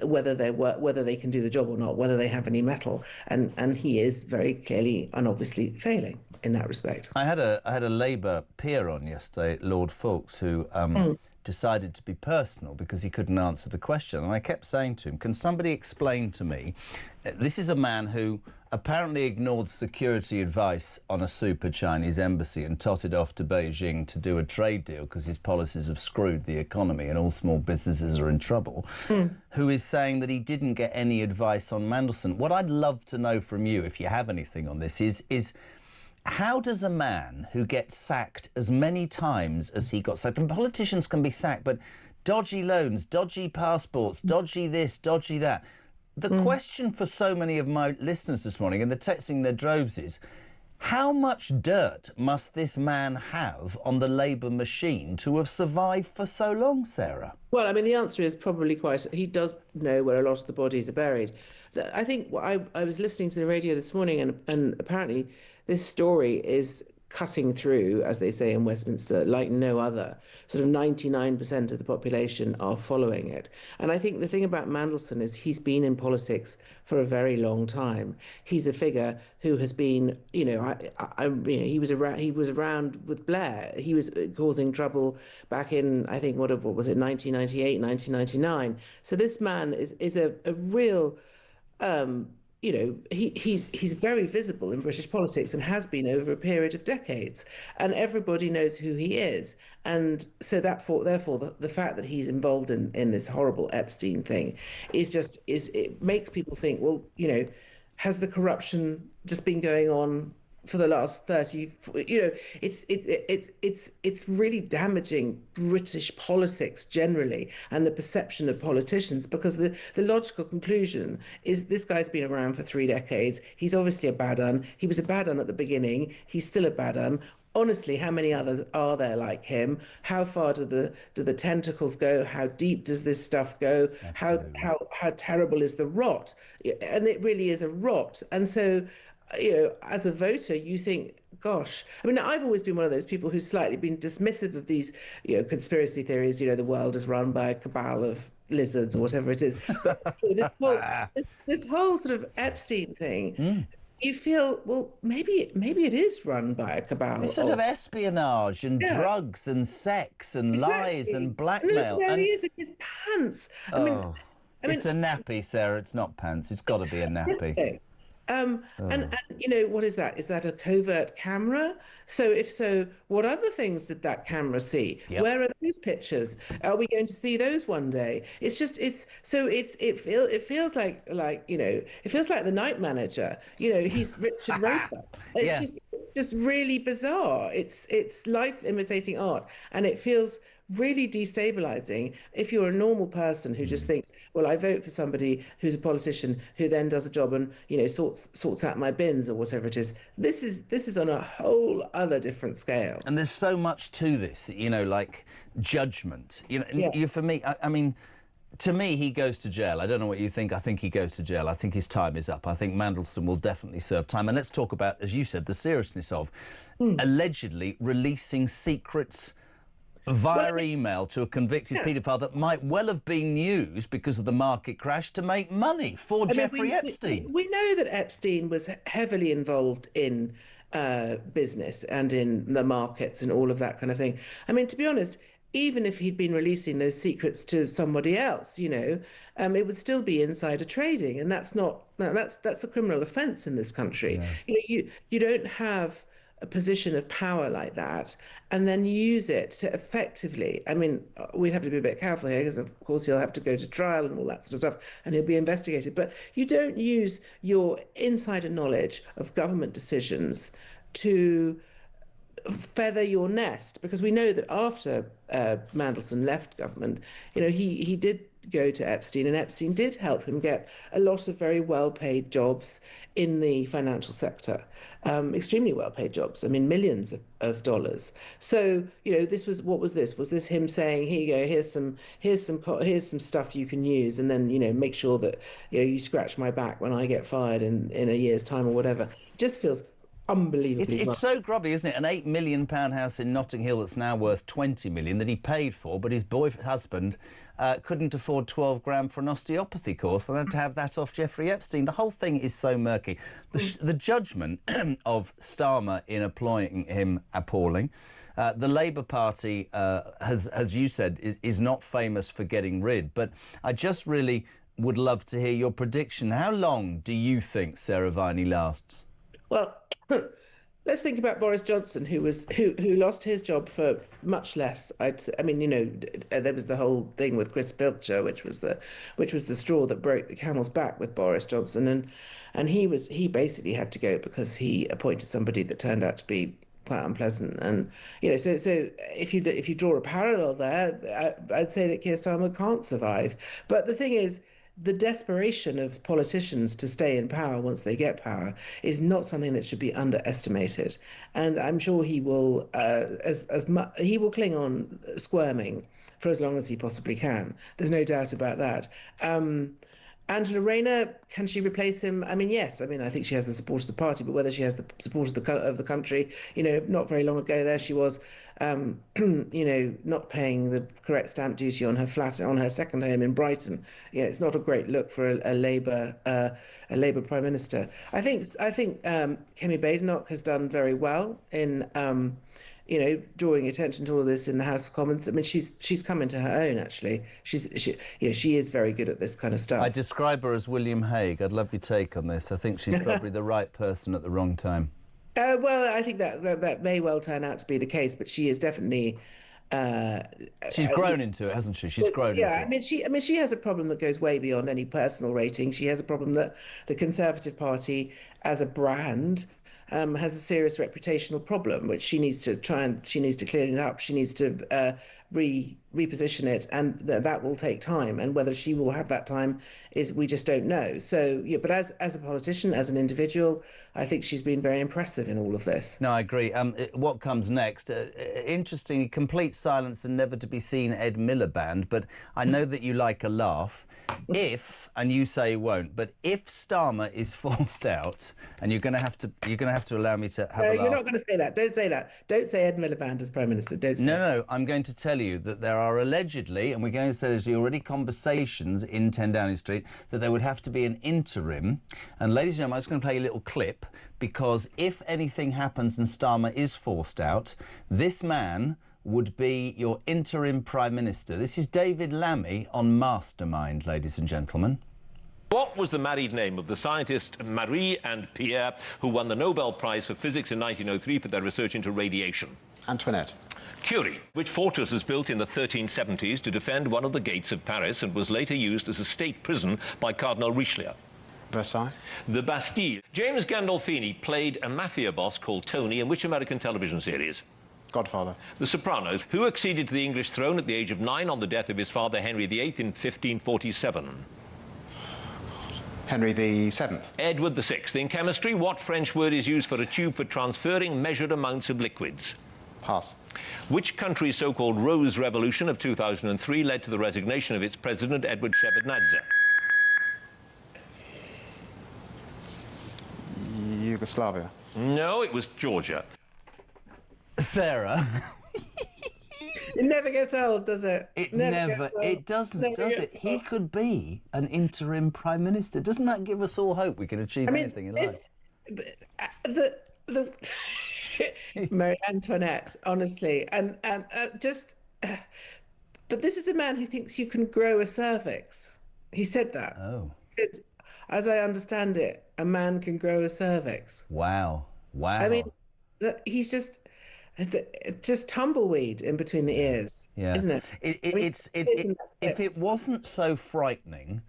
whether they can do the job or not, whether they have any mettle, and he is very clearly and obviously failing in that respect.
I had a Labour peer on yesterday, Lord Fawkes, who decided to be personal because he couldn't answer the question, and I kept saying to him, can somebody explain to me, this is a man who apparently ignored security advice on a super Chinese embassy and totted off to Beijing to do a trade deal because his policies have screwed the economy and all small businesses are in trouble, who is saying that he didn't get any advice on Mandelson. What I'd love to know from you, if you have anything on this, is how does a man who gets sacked as many times as he got sacked, and politicians can be sacked, but dodgy loans, dodgy passports, dodgy this, dodgy that. The question for so many of my listeners this morning, and they're texting their droves, is how much dirt must this man have on the Labour machine to have survived for so long, Sarah?
Well, I mean, the answer is probably he does know where a lot of the bodies are buried. I think I was listening to the radio this morning, and apparently this story is cutting through, as they say in Westminster, like no other. Sort of 99% of the population are following it. And I think the thing about Mandelson is he's been in politics for a very long time. He's a figure who has been, he was around with Blair. He was causing trouble back in, I think, what was it, 1998, 1999. So this man is a real... he's very visible in British politics and has been over a period of decades, and everybody knows who he is. And so therefore, the fact that he's involved in this horrible Epstein thing it makes people think, well, has the corruption just been going on for the last 30, it's really damaging British politics generally and the perception of politicians, because the logical conclusion is this guy's been around for 3 decades. He's obviously a bad un. He was a bad un at the beginning. He's still a bad un. honestly, how many others are there like him? How far do the tentacles go? How deep does this stuff go? How terrible is the rot? And it really is a rot. And so, as a voter, you think, gosh, I mean, I've always been one of those people who's slightly been dismissive of these, conspiracy theories. The world is run by a cabal of lizards or whatever it is. But this whole sort of Epstein thing. You feel, well, maybe it is run by a cabal.
It's sort of espionage and drugs and sex and lies and blackmail.
There he is in his pants. I mean,
it's a nappy, Sarah. It's not pants. It's got to be a nappy.
And what is that? Is that a covert camera? So if so, what other things did that camera see?
Yep.
Where are those pictures? Are we going to see those one day? It feels like it feels like The Night Manager. He's Richard Roper. It's just really bizarre. It's life imitating art, and it feels really destabilizing if you're a normal person who just thinks, well, I vote for somebody who's a politician who then does a job and sorts out my bins or whatever it is. This is on a whole other different scale.
And there's so much to this, like judgment. For me, I mean, to me, he goes to jail. I don't know what you think. I think he goes to jail. I think his time is up. I think Mandelson will definitely serve time. And let's talk about, as you said, the seriousness of allegedly releasing secrets via email to a convicted paedophile that might well have been used because of the market crash to make money for Jeffrey Epstein.
We know that Epstein was heavily involved in business and in the markets and all of that kind of thing. I mean, to be honest, even if he'd been releasing those secrets to somebody else, it would still be insider trading, and that's a criminal offence in this country. Yeah. You don't have a position of power like that and then use it to effectively, I mean, we'd have to be a bit careful here because of course he'll have to go to trial and all that sort of stuff and he'll be investigated, but you don't use your insider knowledge of government decisions to feather your nest, because we know that after Mandelson left government, he did go to Epstein, and Epstein did help him get a lot of very well-paid jobs in the financial sector, extremely well-paid jobs. I mean, millions of dollars. So, what was this? Was this him saying, "Here you go. Here's some stuff you can use, and then make sure that you scratch my back when I get fired in a year's time or whatever." It just feels unbelievably.
It's so grubby, isn't it? An £8 million house in Notting Hill that's now worth 20 million that he paid for, but his husband couldn't afford 12 grand for an osteopathy course and had to have that off Jeffrey Epstein. The whole thing is so murky. The judgment of Starmer in employing him, appalling. The Labour Party, as you said, is not famous for getting rid, but I just really would love to hear your prediction. How long do you think Sarah Viney lasts?
Well, let's think about Boris Johnson, who lost his job for much less. There was the whole thing with Chris Pilcher, which was the straw that broke the camel's back with Boris Johnson, and he basically had to go because he appointed somebody that turned out to be quite unpleasant. And so if you draw a parallel there, I'd say that Keir Starmer can't survive. But the thing is, the desperation of politicians to stay in power once they get power is not something that should be underestimated. And I'm sure he will, he will cling on squirming for as long as he possibly can. There's no doubt about that. Angela Rayner, can she replace him? I mean, yes. I mean, I think she has the support of the party, but whether she has the support of the country, not very long ago there she was, not paying the correct stamp duty on her flat, on her second home in Brighton. It's not a great look for a Labour Prime Minister. I think Kemi Badenoch has done very well in drawing attention to all of this in the House of Commons. I mean, she's come into her own, actually. She is very good at this kind of stuff.
I describe her as William Hague. I'd love your take on this. I think she's probably the right person at the wrong time.
Well, I think that may well turn out to be the case, but she is definitely.
She's grown into it, hasn't she? She's grown into it.
I mean, she has a problem that goes way beyond any personal rating. She has a problem that the Conservative Party, as a brand, has a serious reputational problem, which she needs to clean it up. She needs to reposition it, and that will take time. And whether she will have that time we just don't know. So, yeah, but as a politician, as an individual, I think she's been very impressive in all of this.
No, I agree. What comes next? Interesting, complete silence and never to be seen Ed Miliband, but I know that you like a laugh. If, and you say you won't, but if Starmer is forced out, and you're going to have to allow me to have a laugh.
No, you're not going to say that. Don't say that. Don't say Ed Miliband as Prime Minister. Don't say
No, I'm going to tell you that there are allegedly, and we're going to say there's already conversations in 10 Downing Street, that there would have to be an interim. And ladies and gentlemen, I'm just going to play a little clip, because if anything happens and Starmer is forced out, this man would be your interim Prime Minister. This is David Lammy on Mastermind, ladies and gentlemen.
What was the married name of the scientists Marie and Pierre who won the Nobel Prize for Physics in 1903 for their research into radiation?
Antoinette.
Curie. Which fortress was built in the 1370s to defend one of the gates of Paris and was later used as a state prison by Cardinal Richelieu?
Versailles.
The Bastille. James Gandolfini played a mafia boss called Tony in which American television series?
Godfather.
The Sopranos. Who acceded to the English throne at the age of 9 on the death of his father Henry VIII in 1547?
Henry VII.
Edward VI. In chemistry, what French word is used for a tube for transferring measured amounts of liquids?
Pass.
Which country's so-called Rose Revolution of 2003 led to the resignation of its president, Edward Shevardnadze?
Yugoslavia.
No, it was Georgia.
Sarah.
It never gets old, does it?
It doesn't, does it? He could be an interim Prime Minister. Doesn't that give us all hope we can achieve anything in life?
Marie Antoinette, honestly, but this is a man who thinks you can grow a cervix. He said that.
Oh.
As I understand it, a man can grow a cervix.
Wow.
I mean, he's just tumbleweed in between the ears, isn't it?
If it wasn't so frightening,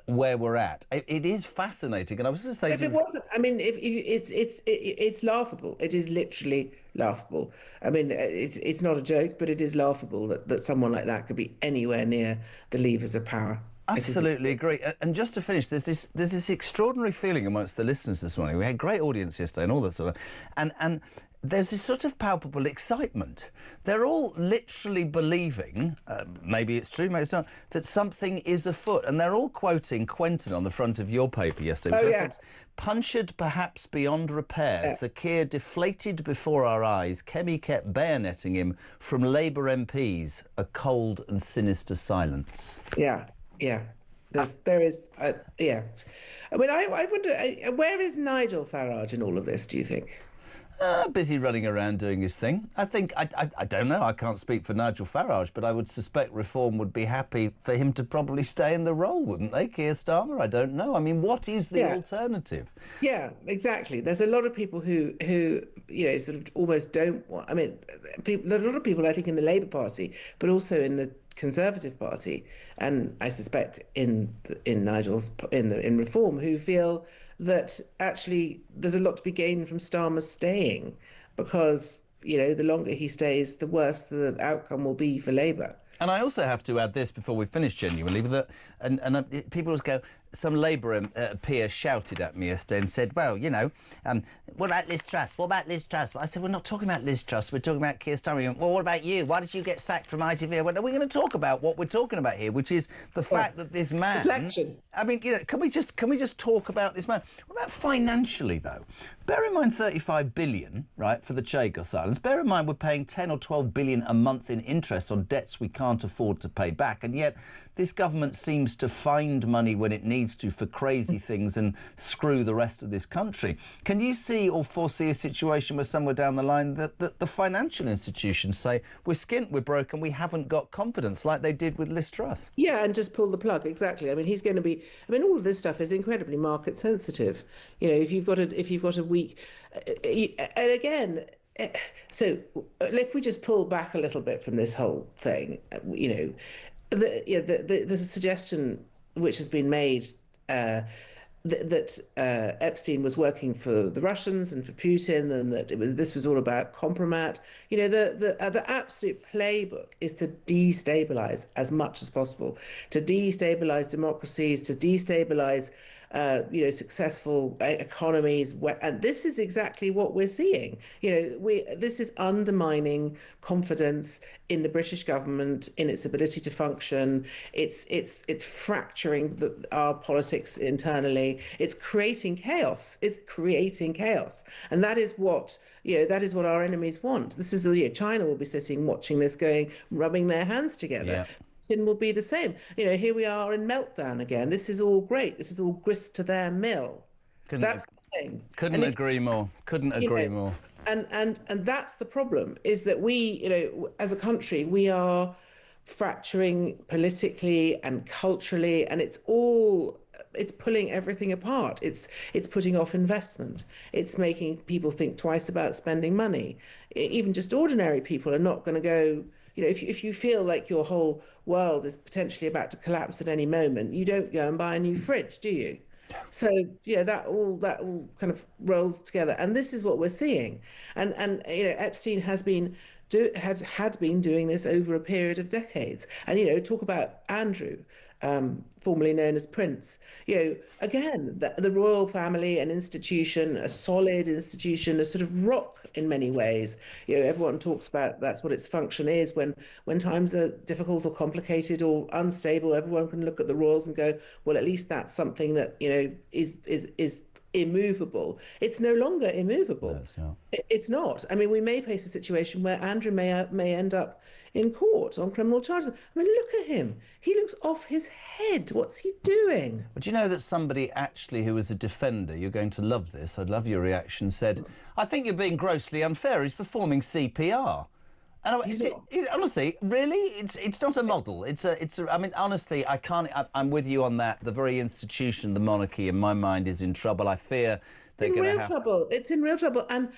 where we're at, it is fascinating. And I was going to say,
if it wasn't, I mean, it's laughable. It is literally laughable. I mean, it's not a joke, but it is laughable that someone like that could be anywhere near the levers of power.
Absolutely agree. And just to finish, there's this extraordinary feeling amongst the listeners this morning. We had a great audience yesterday and all that sort of, and there's this sort of palpable excitement. They're all literally believing, maybe it's true, maybe it's not, that something is afoot. And they're all quoting Quentin on the front of your paper yesterday.
Oh, yeah.
Punctured perhaps beyond repair, Sakir deflated before our eyes, Kemi kept bayoneting him from Labour MPs, a cold and sinister silence.
Yeah. There is. I mean, I wonder, where is Nigel Farage in all of this, do you think?
Busy running around doing his thing. I think, I don't know, I can't speak for Nigel Farage, but I would suspect Reform would be happy for him to probably stay in the role, wouldn't they, Keir Starmer? I don't know. I mean, what is the alternative?
Yeah, exactly. There's a lot of people who sort of almost don't want... I mean, a lot of people, I think, in the Labour Party, but also in the Conservative Party, and I suspect in Reform, who feel that actually there's a lot to be gained from Starmer staying, because the longer he stays, the worse the outcome will be for Labour.
And I also have to add this before we finish, genuinely, that people always go, some Labour peer shouted at me yesterday and said, well, what about Liz Truss? What about Liz Truss? I said, we're not talking about Liz Truss, we're talking about Keir Starmer. Well, what about you? Why did you get sacked from ITV? Well, we're going to talk about what we're talking about here, which is the fact that this man...
Reflection.
I mean, can we just talk about this man? What about financially, though? Bear in mind 35 billion, right, for the Chagos Islands. Bear in mind we're paying 10 or 12 billion a month in interest on debts we can't afford to pay back, and yet this government seems to find money when it needs to for crazy things and screw the rest of this country. Can you see or foresee a situation where somewhere down the line that the financial institutions say, we're skint, we're broken, we haven't got confidence, like they did with Liz Truss?
Yeah, and just pull the plug, exactly. I mean, he's going to be... I mean, all of this stuff is incredibly market sensitive. If you've got a weak... And again... So if we just pull back a little bit from this whole thing, the suggestion which has been made Epstein was working for the Russians and for Putin, and that this was all about compromat. You know, the absolute playbook is to destabilize as much as possible, to destabilize democracies, to destabilize successful economies, and this is exactly what we're seeing. This is undermining confidence in the British government, in its ability to function. It's fracturing our politics internally. It's creating chaos. And that is what our enemies want. This is China will be sitting watching this, rubbing their hands together.
Yeah.
Putin will be the same. Here we are in meltdown again. This is all great. This is all grist to their mill. That's the thing.
Couldn't agree more.
And that's the problem, is that we, as a country, we are fracturing politically and culturally, and it's pulling everything apart. It's putting off investment. It's making people think twice about spending money. Even just ordinary people are not going to go. If you feel like your whole world is potentially about to collapse at any moment, you don't go and buy a new fridge, do you? So that all kind of rolls together, and this is what we're seeing. And Epstein had been doing this over a period of decades. And talk about Andrew, formerly known as Prince. Again, the royal family, an institution, a solid institution, a sort of rock in many ways. Everyone talks about that's what its function is. When times are difficult or complicated or unstable, everyone can look at the royals and go, well, at least that's something that is immovable. It's no longer immovable.
No, it's not.
It's not. I mean, we may face a situation where Andrew may end up in court on criminal charges. I mean, look at him. He looks off his head. What's he doing?
But you know that somebody actually who was a defender, you're going to love this, I'd love your reaction, said, I think you're being grossly unfair. He's performing CPR. And honestly, really, it's not a model. I mean, honestly, I'm with you on that. The very institution, the monarchy, in my mind, is in trouble. I fear they're going to have
trouble. It's in real trouble, and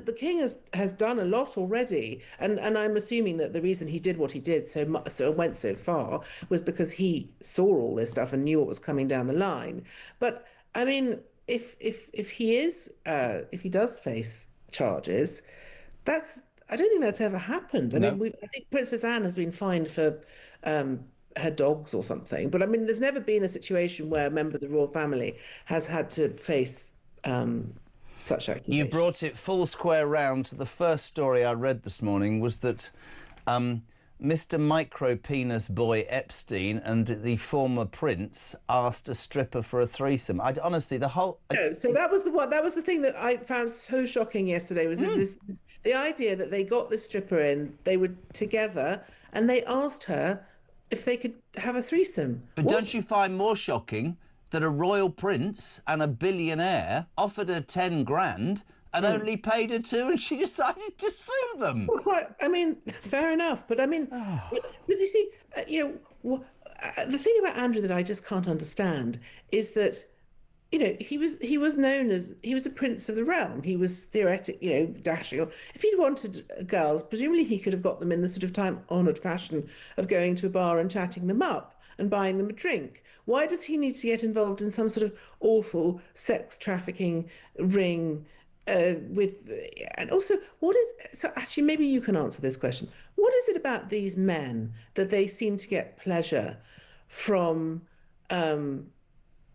the king has done a lot already. And I'm assuming that the reason he did what he did so went so far was because he saw all this stuff and knew what was coming down the line. But I mean, if he does face charges, I don't think that's ever happened. I mean, I think Princess Anne has been fined for her dogs or something. But I mean, there's never been a situation where a member of the royal family has had to face such accusations.
You brought it full square round. The first story I read this morning was that Mr. Micro-Penis Boy Epstein and the former prince asked a stripper for a threesome. Honestly, the whole...
No, so that was the thing that I found so shocking yesterday, was the idea that they got this stripper in, they were together, and they asked her if they could have a threesome.
But don't you find more shocking that a royal prince and a billionaire offered her 10 grand and only paid her 2, and she decided to sue them?
Well, I mean, fair enough. But I mean, but you see, the thing about Andrew that I just can't understand is that, he was known as, he was a prince of the realm. He was theoretically, dashing. If he'd wanted girls, presumably he could have got them in the sort of time-honoured fashion of going to a bar and chatting them up and buying them a drink. Why does he need to get involved in some sort of awful sex trafficking ring? And also, so actually maybe you can answer this question. What is it about these men that they seem to get pleasure from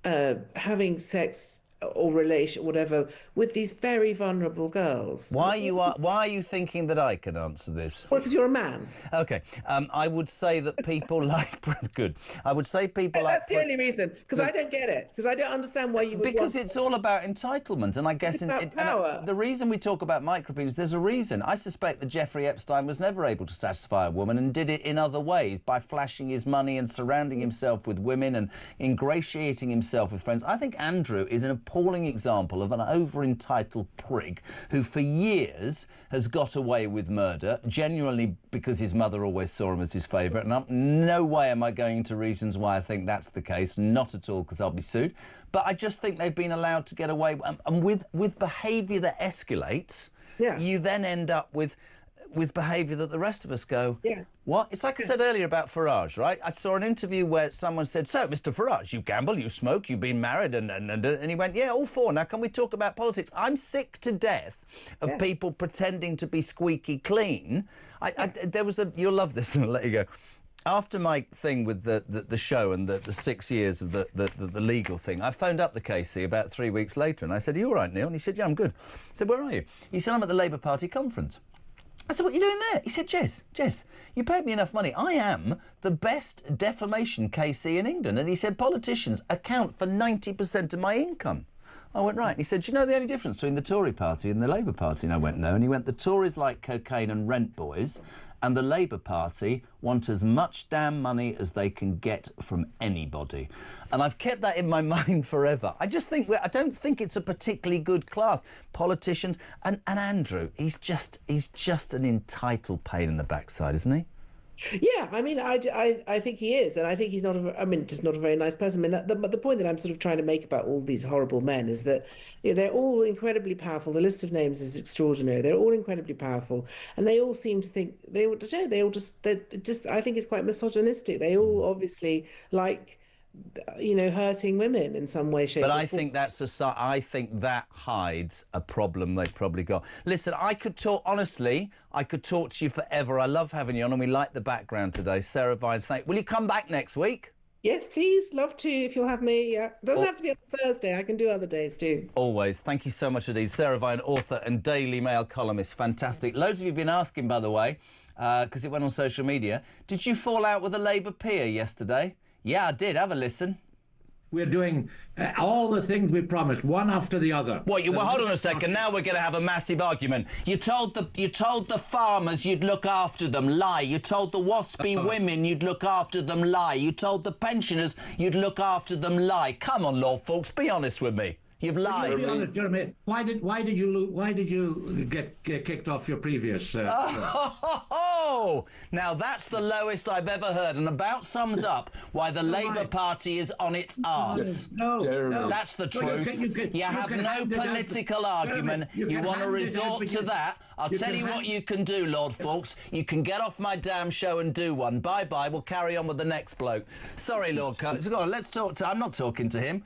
having sex or relation, whatever, with these very vulnerable girls?
Why are you thinking that I can answer this?
Well, if you're a man.
Okay, I would say that people like... Good. I would say people like...
That's the only reason, because I don't get it, because I don't understand why you would
Because it's all about entitlement, and I guess...
It's about power.
The reason we talk about micropenis, there's a reason. I suspect that Jeffrey Epstein was never able to satisfy a woman and did it in other ways, by flashing his money and surrounding himself with women and ingratiating himself with friends. I think Andrew is an appalling example of an over-entitled prig who for years has got away with murder, genuinely because his mother always saw him as his favourite. And no way am I going into reasons why I think that's the case, not at all, because I'll be sued. But I just think they've been allowed to get away, and with behaviour that escalates, you then end up with with behaviour that the rest of us go,
yeah.
What? It's like I said earlier about Farage, right? I saw an interview where someone said, so, Mr Farage, you gamble, you smoke, you've been married, and he went, yeah, all four. Now, can we talk about politics? I'm sick to death of people pretending to be squeaky clean. There was a... You'll love this, and I'll let you go. After my thing with the show and the 6 years of the legal thing, I phoned up the KC about 3 weeks later, and I said, are you all right, Neil? And he said, yeah, I'm good. I said, where are you? He said, I'm at the Labour Party conference. I said, what are you doing there? He said, Jez, you paid me enough money. I am the best defamation KC in England. And he said, politicians account for 90% of my income. I went, right. And he said, do you know the only difference between the Tory party and the Labour Party? And I went, no. And he went, the Tories like cocaine and rent boys, and the Labour Party want as much damn money as they can get from anybody. And I've kept that in my mind forever. I don't think it's a particularly good class. Politicians, and Andrew, he's just an entitled pain in the backside, isn't he?
Yeah, I mean, I think he is, and I think he's not. Just not a very nice person. I mean, the point that I'm sort of trying to make about all these horrible men is that they're all incredibly powerful. The list of names is extraordinary. They're all incredibly powerful, and they all seem to think they all just. I think it's quite misogynistic. They all obviously like, hurting women in some way, shape, or form.
But I think I think that hides a problem they've probably got. Listen, I could talk to you forever. I love having you on, and we like the background today. Sarah Vine, will you come back next week?
Yes, please. Love to, if you'll have me. Yeah. Doesn't have to be on Thursday. I can do other days too.
Always. Thank you so much indeed. Sarah Vine, author and Daily Mail columnist. Fantastic. Loads of you have been asking, by the way, because it went on social media, did you fall out with a Labour peer yesterday? Yeah, I did. Have a listen.
We're doing all the things we promised, one after the other.
Well, hold on a second. Now we're going to have a massive argument. You told the farmers you'd look after them. Lie. You told the waspy women you'd look after them. Lie. You told the pensioners you'd look after them. Lie. Come on, Lord folks, be honest with me. You've lied.
Be honest, Jeremy. Why did you get kicked off your previous?
Now that's the lowest I've ever heard, and about sums up why the Labour Party is on its arse.
No,
that's the truth. You have no political argument. You want to resort to that. I'll tell you what you can do, Lord Fawkes. You can get off my damn show and do one. Bye-bye. We'll carry on with the next bloke. Sorry, Lord Cullings. Go on, let's talk to... I'm not talking to him.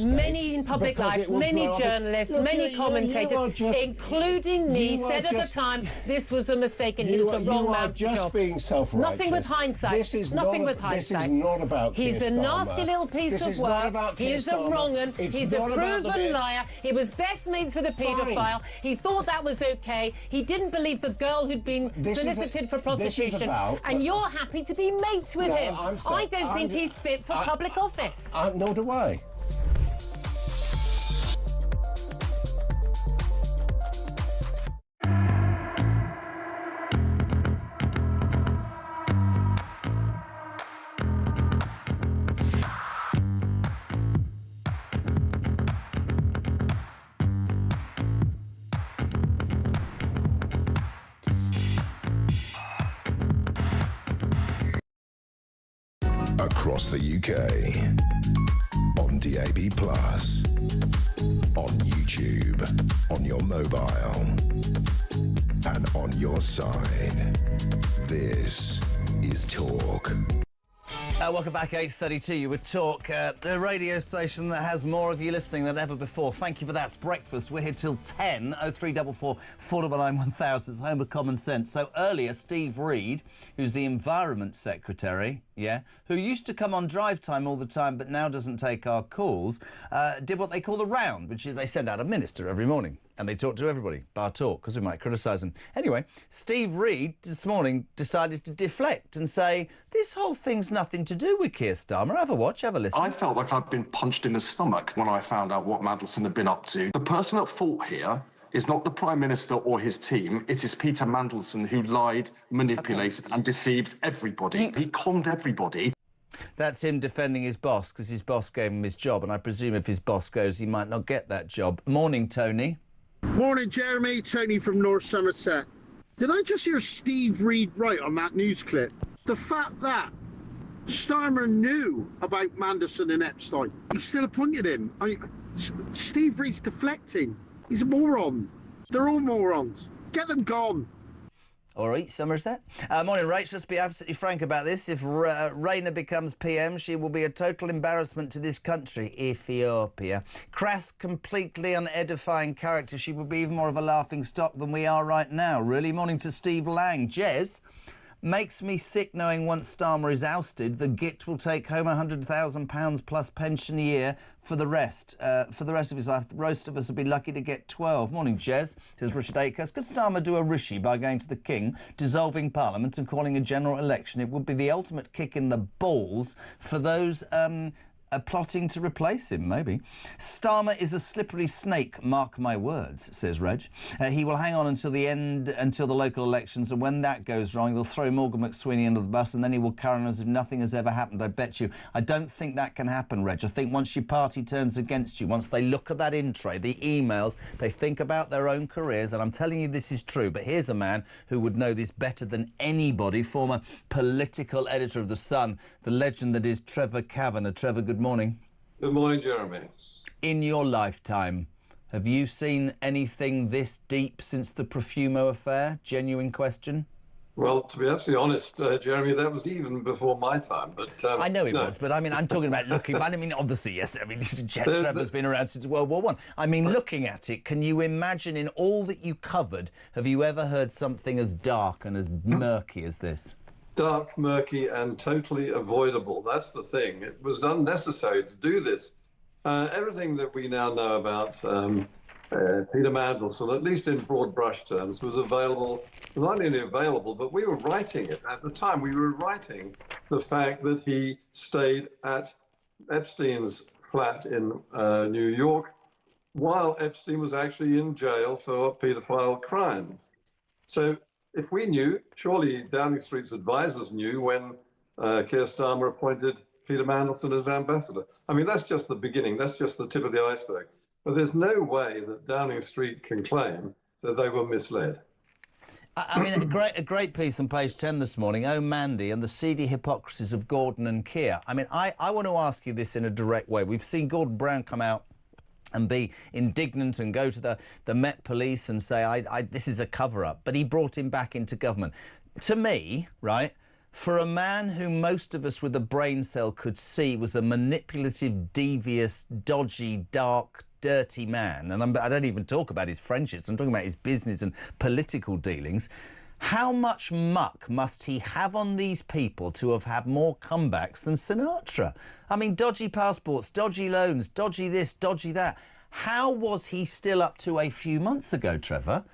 Many in public life, many journalists, many commentators, including me, said at the time this was a mistake and he was the wrong man for the job.
Being self-righteous.
Nothing with hindsight.
This is
nothing with hindsight.
This is not about
He's
Keir
a nasty
Starmer.
little piece of work. He is a wrong 'un. He's a proven liar. He was best mates with a paedophile. He thought that was okay. He didn't believe the girl who'd been solicited for prostitution. And you're happy to be mates with him. I don't think he's fit for public office.
Nor do I.
Across the UK. On DAB+. On YouTube. On your mobile. And on your side. This is Talk.
Welcome back, 8:32. You would Talk, the radio station that has more of you listening than ever before. Thank you for that. It's breakfast. We're here till 10. 0344 499 1000. It's home of common sense. So earlier, Steve Reed, who's the Environment Secretary, who used to come on drive time all the time but now doesn't take our calls, did what they call the round, which is they send out a minister every morning. And they talk to everybody, bar talk, because we might criticise them. Anyway, Steve Reed this morning decided to deflect and say, this whole thing's nothing to do with Keir Starmer. Have a watch, have a listen.
I felt like I'd been punched in the stomach when I found out what Mandelson had been up to. The person at fault here is not the Prime Minister or his team. It is Peter Mandelson who lied, manipulated and deceived everybody. He conned everybody.
That's him defending his boss, because his boss gave him his job, and I presume if his boss goes, he might not get that job. Morning, Tony.
Morning, Jeremy. Tony from North Somerset. Did I just hear Steve Reed right on that news clip? The fact that Starmer knew about Mandelson and Epstein, he still appointed him. Steve Reed's deflecting. He's a moron. They're all morons. Get them gone.
All right, Somerset. Morning, Rach. Let's be absolutely frank about this. If Rayner becomes PM, she will be a total embarrassment to this country, Ethiopia. Crass, completely unedifying character. She would be even more of a laughing stock than we are right now, really. Morning to Steve Lang. Jez, makes me sick knowing once Starmer is ousted, the git will take home £100,000 plus pension a year for the rest of his life. The most of us will be lucky to get 12. Morning, Jez, says Richard Akers. Could Starmer do a rishi by going to the King, dissolving Parliament and calling a general election? It would be the ultimate kick in the balls for those plotting to replace him, maybe. Starmer is a slippery snake, mark my words, says Reg. He will hang on until the end, until the local elections, and when that goes wrong, they'll throw Morgan McSweeney under the bus, and then he will carry on as if nothing has ever happened, I bet you. I don't think that can happen, Reg. I think once your party turns against you, once they look at that in-tray, the emails, they think about their own careers, and I'm telling you this is true, but here's a man who would know this better than anybody, former political editor of The Sun, the legend that is Trevor Kavanagh. Trevor, good morning.
Good morning, Jeremy.
In your lifetime, have you seen anything this deep since the Profumo affair? Genuine question.
Well, to be absolutely honest, Jeremy, that was even before my time. But
I know it was, but I mean, I'm talking about looking. I mean, obviously, yes. I mean, Trevor's been around since World War I. I mean, looking at it, can you imagine in all that you covered, have you ever heard something as dark and as murky as this?
Dark, murky, and totally avoidable. That's the thing. It was unnecessary to do this. Everything that we now know about Peter Mandelson, at least in broad brush terms, was available, not only available, but we were writing it. At the time, we were writing the fact that he stayed at Epstein's flat in New York while Epstein was actually in jail for paedophile crime. So if we knew, surely Downing Street's advisors knew when Keir Starmer appointed Peter Mandelson as ambassador. I mean, that's just the beginning. That's just the tip of the iceberg. But there's no way that Downing Street can claim that they were misled.
I mean, a great piece on page 10 this morning, Oh Mandy and the seedy hypocrisies of Gordon and Keir. I mean, I want to ask you this in a direct way. We've seen Gordon Brown come out and be indignant and go to the Met Police and say, this is a cover-up. But he brought him back into government. To me, right, for a man who most of us with a brain cell could see was a manipulative, devious, dodgy, dark, dirty man, and I don't even talk about his friendships, I'm talking about his business and political dealings, how much muck must he have on these people to have had more comebacks than Sinatra? I mean, dodgy passports, dodgy loans, dodgy this, dodgy that. How was he still up to a few months ago, Trevor,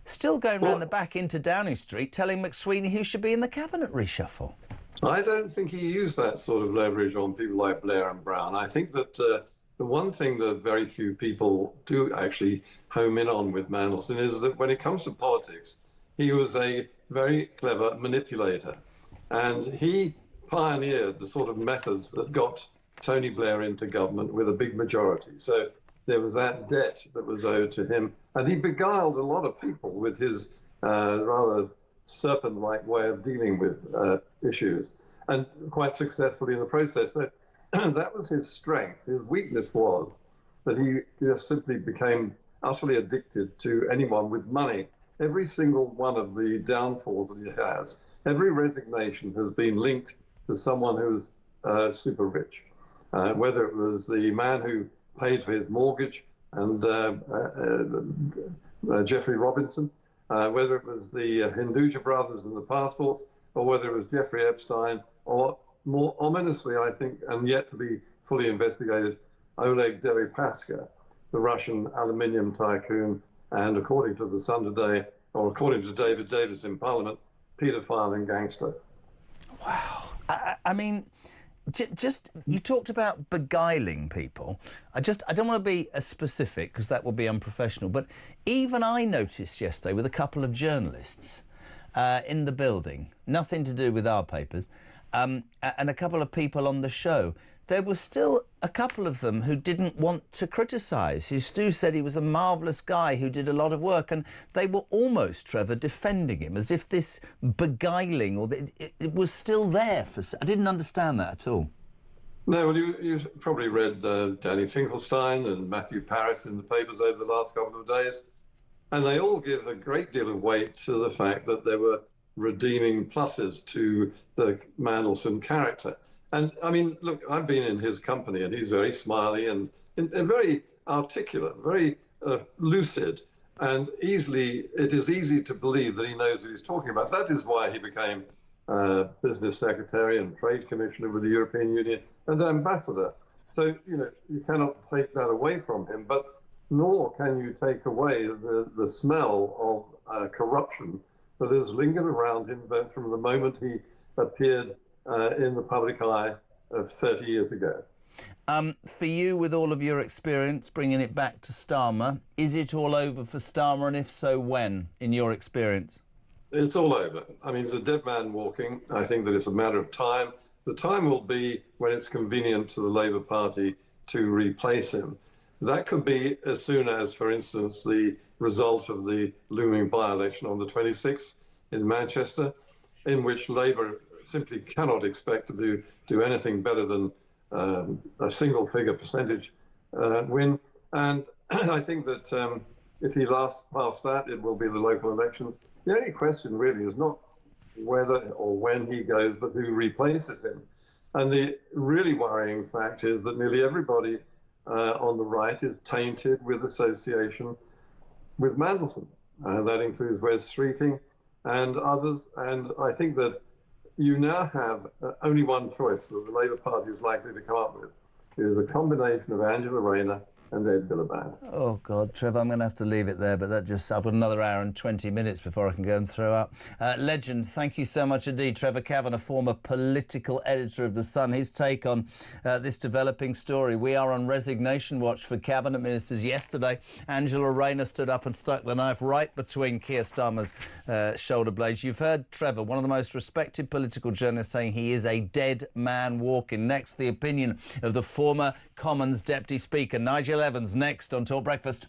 still going round the back into Downing Street telling McSweeney who should be in the cabinet reshuffle?
I don't think he used that sort of leverage on people like Blair and Brown. I think that the one thing that very few people do actually home in on with Mandelson is that when it comes to politics, he was a very clever manipulator. And he pioneered the sort of methods that got Tony Blair into government with a big majority. So there was that debt that was owed to him. And he beguiled a lot of people with his rather serpent-like way of dealing with issues. and quite successfully in the process. So that was his strength. His weakness was that he just simply became utterly addicted to anyone with money. Every single one of the downfalls that he has, every resignation has been linked to someone who's super rich. Whether it was the man who paid for his mortgage and Jeffrey Robinson, whether it was the Hinduja brothers and the passports, or whether it was Jeffrey Epstein, or more ominously, I think, and yet to be fully investigated, Oleg Deripaska, the Russian aluminium tycoon, and according to the Sun today, or according to David Davis in Parliament, paedophile and gangster.
Wow. I mean, just you talked about beguiling people. I don't want to be as specific because that would be unprofessional, but even I noticed yesterday with a couple of journalists in the building, nothing to do with our papers, and a couple of people on the show, there was still a couple of them who didn't want to criticise. Stu said he was a marvellous guy who did a lot of work, and they were almost, Trevor, defending him as if this beguiling or it was still there. I didn't understand that at all.
No, well, you probably read Danny Finkelstein and Matthew Paris in the papers over the last couple of days, and they all give a great deal of weight to the fact that there were redeeming pluses to the Mandelson character. And I mean, look, I've been in his company, and he's very smiley and very articulate, very lucid, and it is easy to believe that he knows what he's talking about. That is why he became business secretary and trade commissioner with the European Union and ambassador. So, you cannot take that away from him, but nor can you take away the smell of corruption that has lingered around him from the moment he appeared in the public eye of 30 years ago.
For you, with all of your experience, bringing it back to Starmer, is it all over for Starmer, and if so, when, in your experience?
It's all over. I mean, he's a dead man walking. I think that it's a matter of time. The time will be when it's convenient to the Labour Party to replace him. That could be as soon as, for instance, the result of the looming by-election on the 26th in Manchester, in which Labour simply cannot expect to do anything better than a single-figure percentage win. And I think that if he lasts past that, it will be the local elections. The only question really is not whether or when he goes, but who replaces him. And the really worrying fact is that nearly everybody on the right is tainted with association with Mandelson. That includes Wes Streeting and others. And I think that you now have only one choice that the Labour Party is likely to come up with. It is a combination of Angela Rayner and Ed Miliband.
Oh, God, Trevor, I'm going to have to leave it there, but I've got another hour and 20 minutes before I can go and throw up. Legend, thank you so much indeed. Trevor Cavan, former political editor of The Sun, his take on this developing story. We are on resignation watch for cabinet ministers. Yesterday, Angela Rayner stood up and stuck the knife right between Keir Starmer's shoulder blades. You've heard Trevor, one of the most respected political journalists, saying he is a dead man walking. Next, the opinion of the former Commons Deputy Speaker, Nigel Evans, next on Talk Breakfast.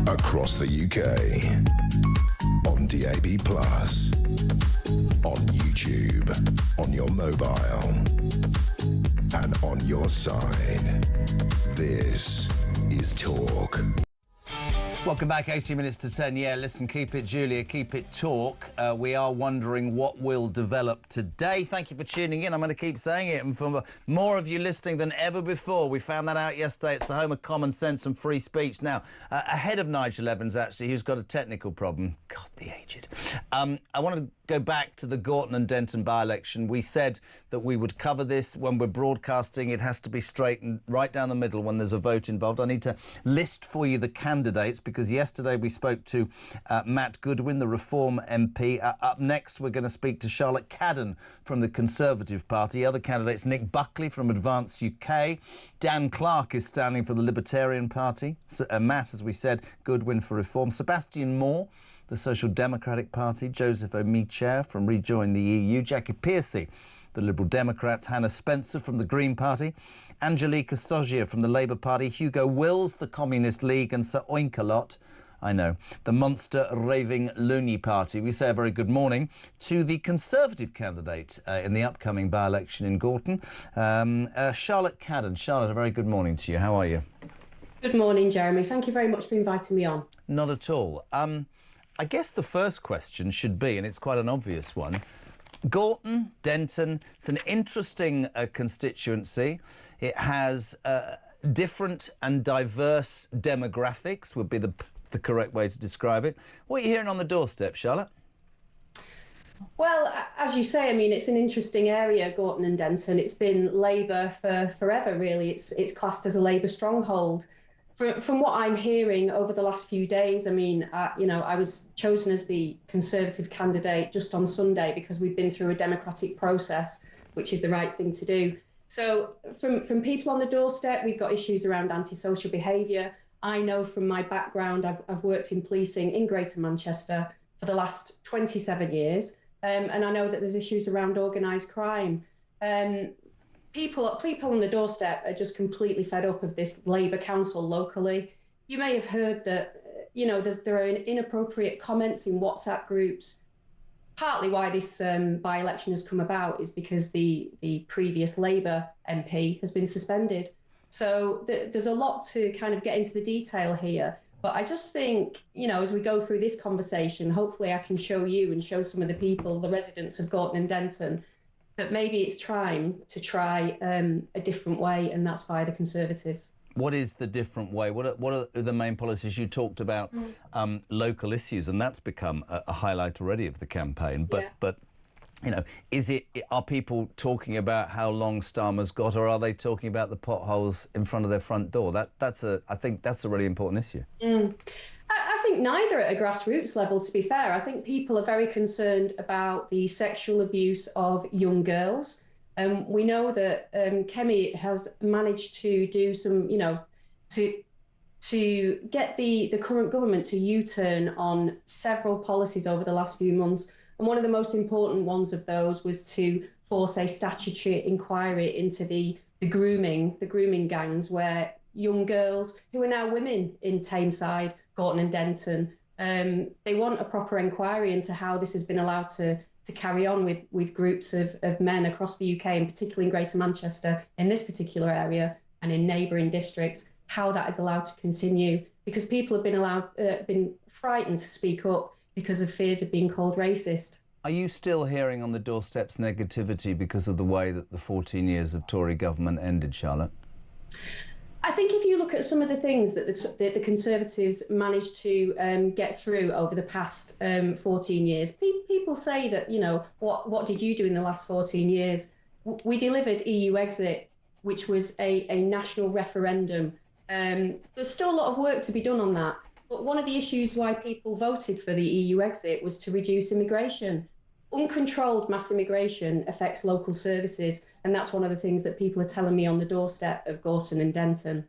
across the UK, on DAB+, on YouTube, on your mobile, and on your side. This is Talk.
Welcome back, 80 minutes to 10. Yeah, listen, keep it Julia, keep it Talk. We are wondering what will develop today. Thank you for tuning in. I'm going to keep saying it, and for more of you listening than ever before. We found that out yesterday. It's the home of common sense and free speech. Now, ahead of Nigel Evans, actually, who's got a technical problem. God, the aged. I want to go back to the Gorton and Denton by-election. We said that we would cover this when we're broadcasting. It has to be straight and right down the middle when there's a vote involved. I need to list for you the candidates, because yesterday we spoke to Matt Goodwin, the Reform MP. Up next, we're going to speak to Charlotte Cadden from the Conservative Party. Other candidates, Nick Buckley from Advance UK. Dan Clark is standing for the Libertarian Party. Matt, as we said, Goodwin for Reform. Sebastian Moore, the Social Democratic Party. Joseph O'Meara from Rejoin the EU. Jackie Pearcey, the Liberal Democrats. Hannah Spencer from the Green Party. Angelica Stoggia from the Labour Party. Hugo Wills, the Communist League. And Sir Oinkalot, I know, the monster raving loony party. We say a very good morning to the Conservative candidate in the upcoming by-election in Gorton, Charlotte Cadden. Charlotte, a very good morning to you. How are you?
Good morning, Jeremy. Thank you very much for inviting me on.
Not at all. I guess the first question should be, and it's quite an obvious one, Gorton, Denton, it's an interesting constituency. It has different and diverse demographics, would be the correct way to describe it. What are you hearing on the doorstep, Charlotte?
Well, as you say, I mean, it's an interesting area, Gorton and Denton. It's been Labour for forever, really. It's classed as a Labour stronghold. From what I'm hearing over the last few days, I mean, I was chosen as the Conservative candidate just on Sunday because we've been through a democratic process, which is the right thing to do. So from people on the doorstep, we've got issues around antisocial behaviour. I know from my background, I've worked in policing in Greater Manchester for the last 27 years, and I know that there's issues around organised crime. People on the doorstep are just completely fed up of this Labour council locally. You may have heard that, there are inappropriate comments in WhatsApp groups. Partly why this by-election has come about is because the previous Labour MP has been suspended. So there's a lot to kind of get into the detail here. But I just think, as we go through this conversation, hopefully I can show you and show some of the people, the residents of Gorton and Denton, that maybe it's time to try a different way, and that's via the Conservatives.
What is the different way? What are the main policies? You talked about local issues, and that's become a highlight already of the campaign. But are people talking about how long Starmer's got, or are they talking about the potholes in front of their front door? I think that's a really important issue.
I think neither at a grassroots level, to be fair. I think people are very concerned about the sexual abuse of young girls. We know that Kemi has managed to do some, to get the current government to U-turn on several policies over the last few months. And one of the most important ones of those was to force a statutory inquiry into the grooming gangs, where young girls who are now women in Tameside, Gorton and Denton, they want a proper inquiry into how this has been allowed to carry on with groups of men across the UK, and particularly in Greater Manchester, in this particular area and in neighbouring districts, how that is allowed to continue, because people have been frightened to speak up because of fears of being called racist.
Are you still hearing on the doorsteps negativity because of the way that the 14 years of Tory government ended, Charlotte?
I think if you look at some of the things that the Conservatives managed to get through over the past 14 years, people say that, what did you do in the last 14 years? We delivered EU exit, which was a national referendum. There's still a lot of work to be done on that. But one of the issues why people voted for the EU exit was to reduce immigration. Uncontrolled mass immigration affects local services, and that's one of the things that people are telling me on the doorstep of Gorton and Denton.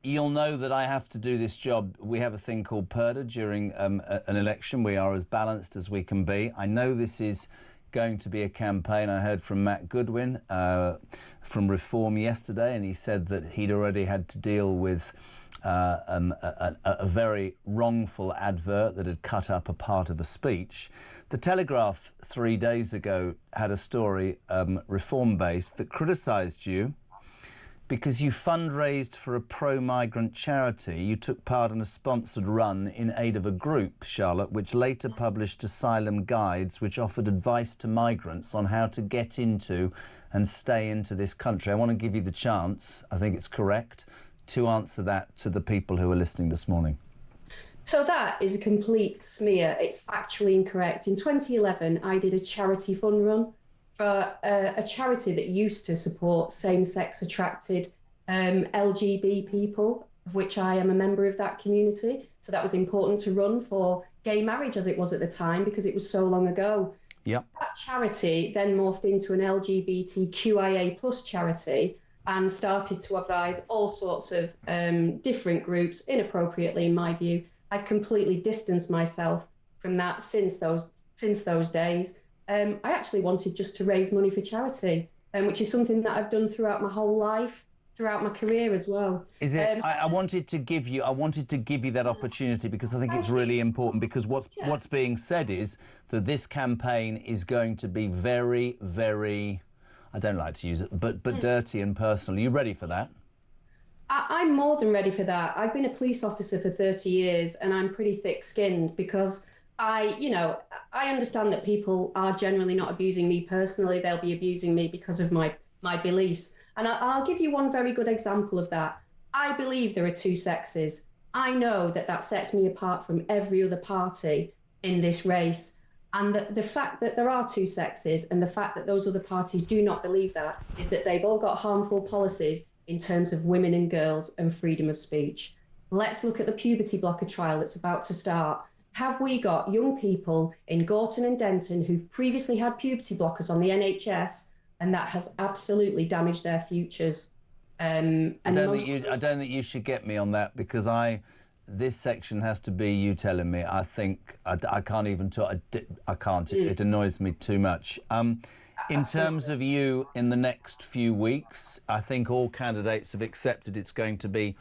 You'll know that I have to do this job. We have a thing called PERDA during an election. We are as balanced as we can be. I know this is going to be a campaign. I heard from Matt Goodwin from Reform yesterday, and he said that he'd already had to deal with a very wrongful advert that had cut up a part of a speech. The Telegraph 3 days ago had a story, reform-based, that criticised you because you fundraised for a pro-migrant charity. You took part in a sponsored run in aid of a group, Charlotte, which later published asylum guides which offered advice to migrants on how to get into and stay into this country. I want to give you the chance, I think it's correct, to answer that to the people who are listening this morning.
So that is a complete smear. It's factually incorrect. In 2011, I did a charity fund run for a charity that used to support same-sex attracted LGB people, of which I am a member of that community. So that was important to run for gay marriage as it was at the time because it was so long ago.
Yep.
That charity then morphed into an LGBTQIA plus charity and started to advise all sorts of different groups inappropriately, in my view. I've completely distanced myself from that since those days. I actually wanted just to raise money for charity, which is something that I've done throughout my whole life, throughout my career as well.
Is it? I wanted to give you that opportunity because I think it's really important. Because what's being said is that this campaign is going to be very, very, I don't like to use it, but dirty and personal. Are you ready for that?
I'm more than ready for that. I've been a police officer for 30 years and I'm pretty thick-skinned because I understand that people are generally not abusing me personally. They'll be abusing me because of my beliefs. And I'll give you one very good example of that. I believe there are two sexes. I know that sets me apart from every other party in this race. And the fact that there are two sexes and the fact that those other parties do not believe that is that they've all got harmful policies in terms of women and girls and freedom of speech. Let's look at the puberty blocker trial that's about to start. Have we got young people in Gorton and Denton who've previously had puberty blockers on the NHS and that has absolutely damaged their futures? I
don't think you should get me on that because this section has to be you telling me. I think I can't even talk. I can't. It annoys me too much. In terms of you in the next few weeks, I think all candidates have accepted it's going to be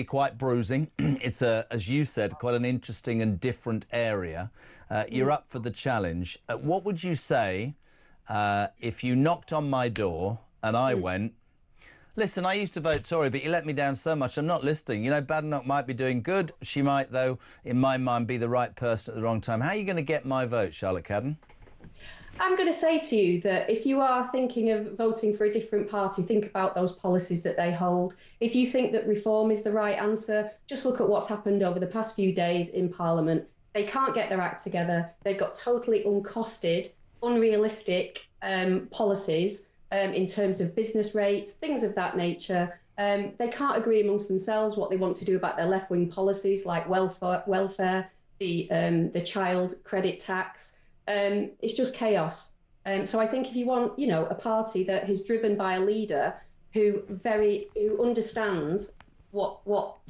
quite bruising. It's as you said, quite an interesting and different area. You're up for the challenge. What would you say if you knocked on my door and I went, listen, I used to vote Tory, but you let me down so much, I'm not listening. You know, Badenoch might be doing good. She might, though, in my mind, be the right person at the wrong time. How are you going to get my vote, Charlotte Cadden?
I'm going to say to you that if you are thinking of voting for a different party, think about those policies that they hold. If you think that reform is the right answer, just look at what's happened over the past few days in Parliament. They can't get their act together. They've got totally uncosted, unrealistic policies in terms of business rates, things of that nature. They can't agree amongst themselves what they want to do about their left-wing policies like welfare, the child credit tax. It's just chaos. So I think if you want, a party that is driven by a leader who understands what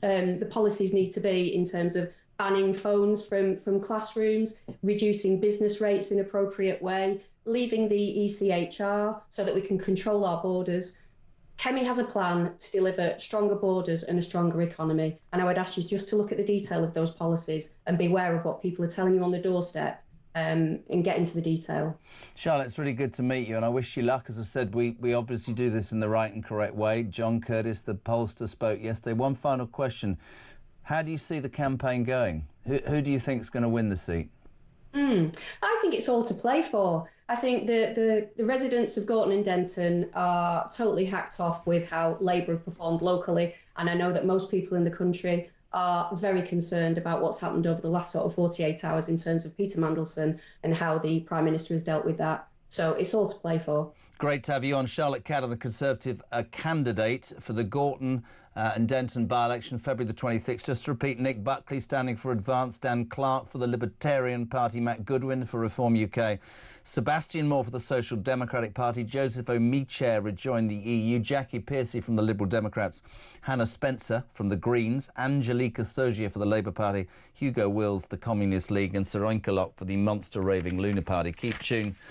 the policies need to be in terms of banning phones from classrooms, reducing business rates in an appropriate way, leaving the ECHR so that we can control our borders. Kemi has a plan to deliver stronger borders and a stronger economy. And I would ask you just to look at the detail of those policies and be aware of what people are telling you on the doorstep. And get into the detail.
Charlotte, it's really good to meet you and I wish you luck. As I said, we obviously do this in the right and correct way. John Curtis, the pollster, spoke yesterday. One final question. How do you see the campaign going? Who do you think is going to win the seat?
I think it's all to play for. I think the residents of Gorton and Denton are totally hacked off with how Labour have performed locally. And I know that most people in the country are very concerned about what's happened over the last sort of 48 hours in terms of Peter Mandelson and how the Prime Minister has dealt with that. So it's all to play for.
Great to have you on. Charlotte Cadden, the Conservative candidate for the Gorton and Denton by-election, February the 26th. Just to repeat, Nick Buckley standing for Advance, Dan Clark for the Libertarian Party, Matt Goodwin for Reform UK, Sebastian Moore for the Social Democratic Party, Joseph O'Meara rejoined the EU, Jackie Pearcey from the Liberal Democrats, Hannah Spencer from the Greens, Angelica Sogia for the Labour Party, Hugo Wills, the Communist League, and Sir Oinkelot for the monster-raving Luna Party.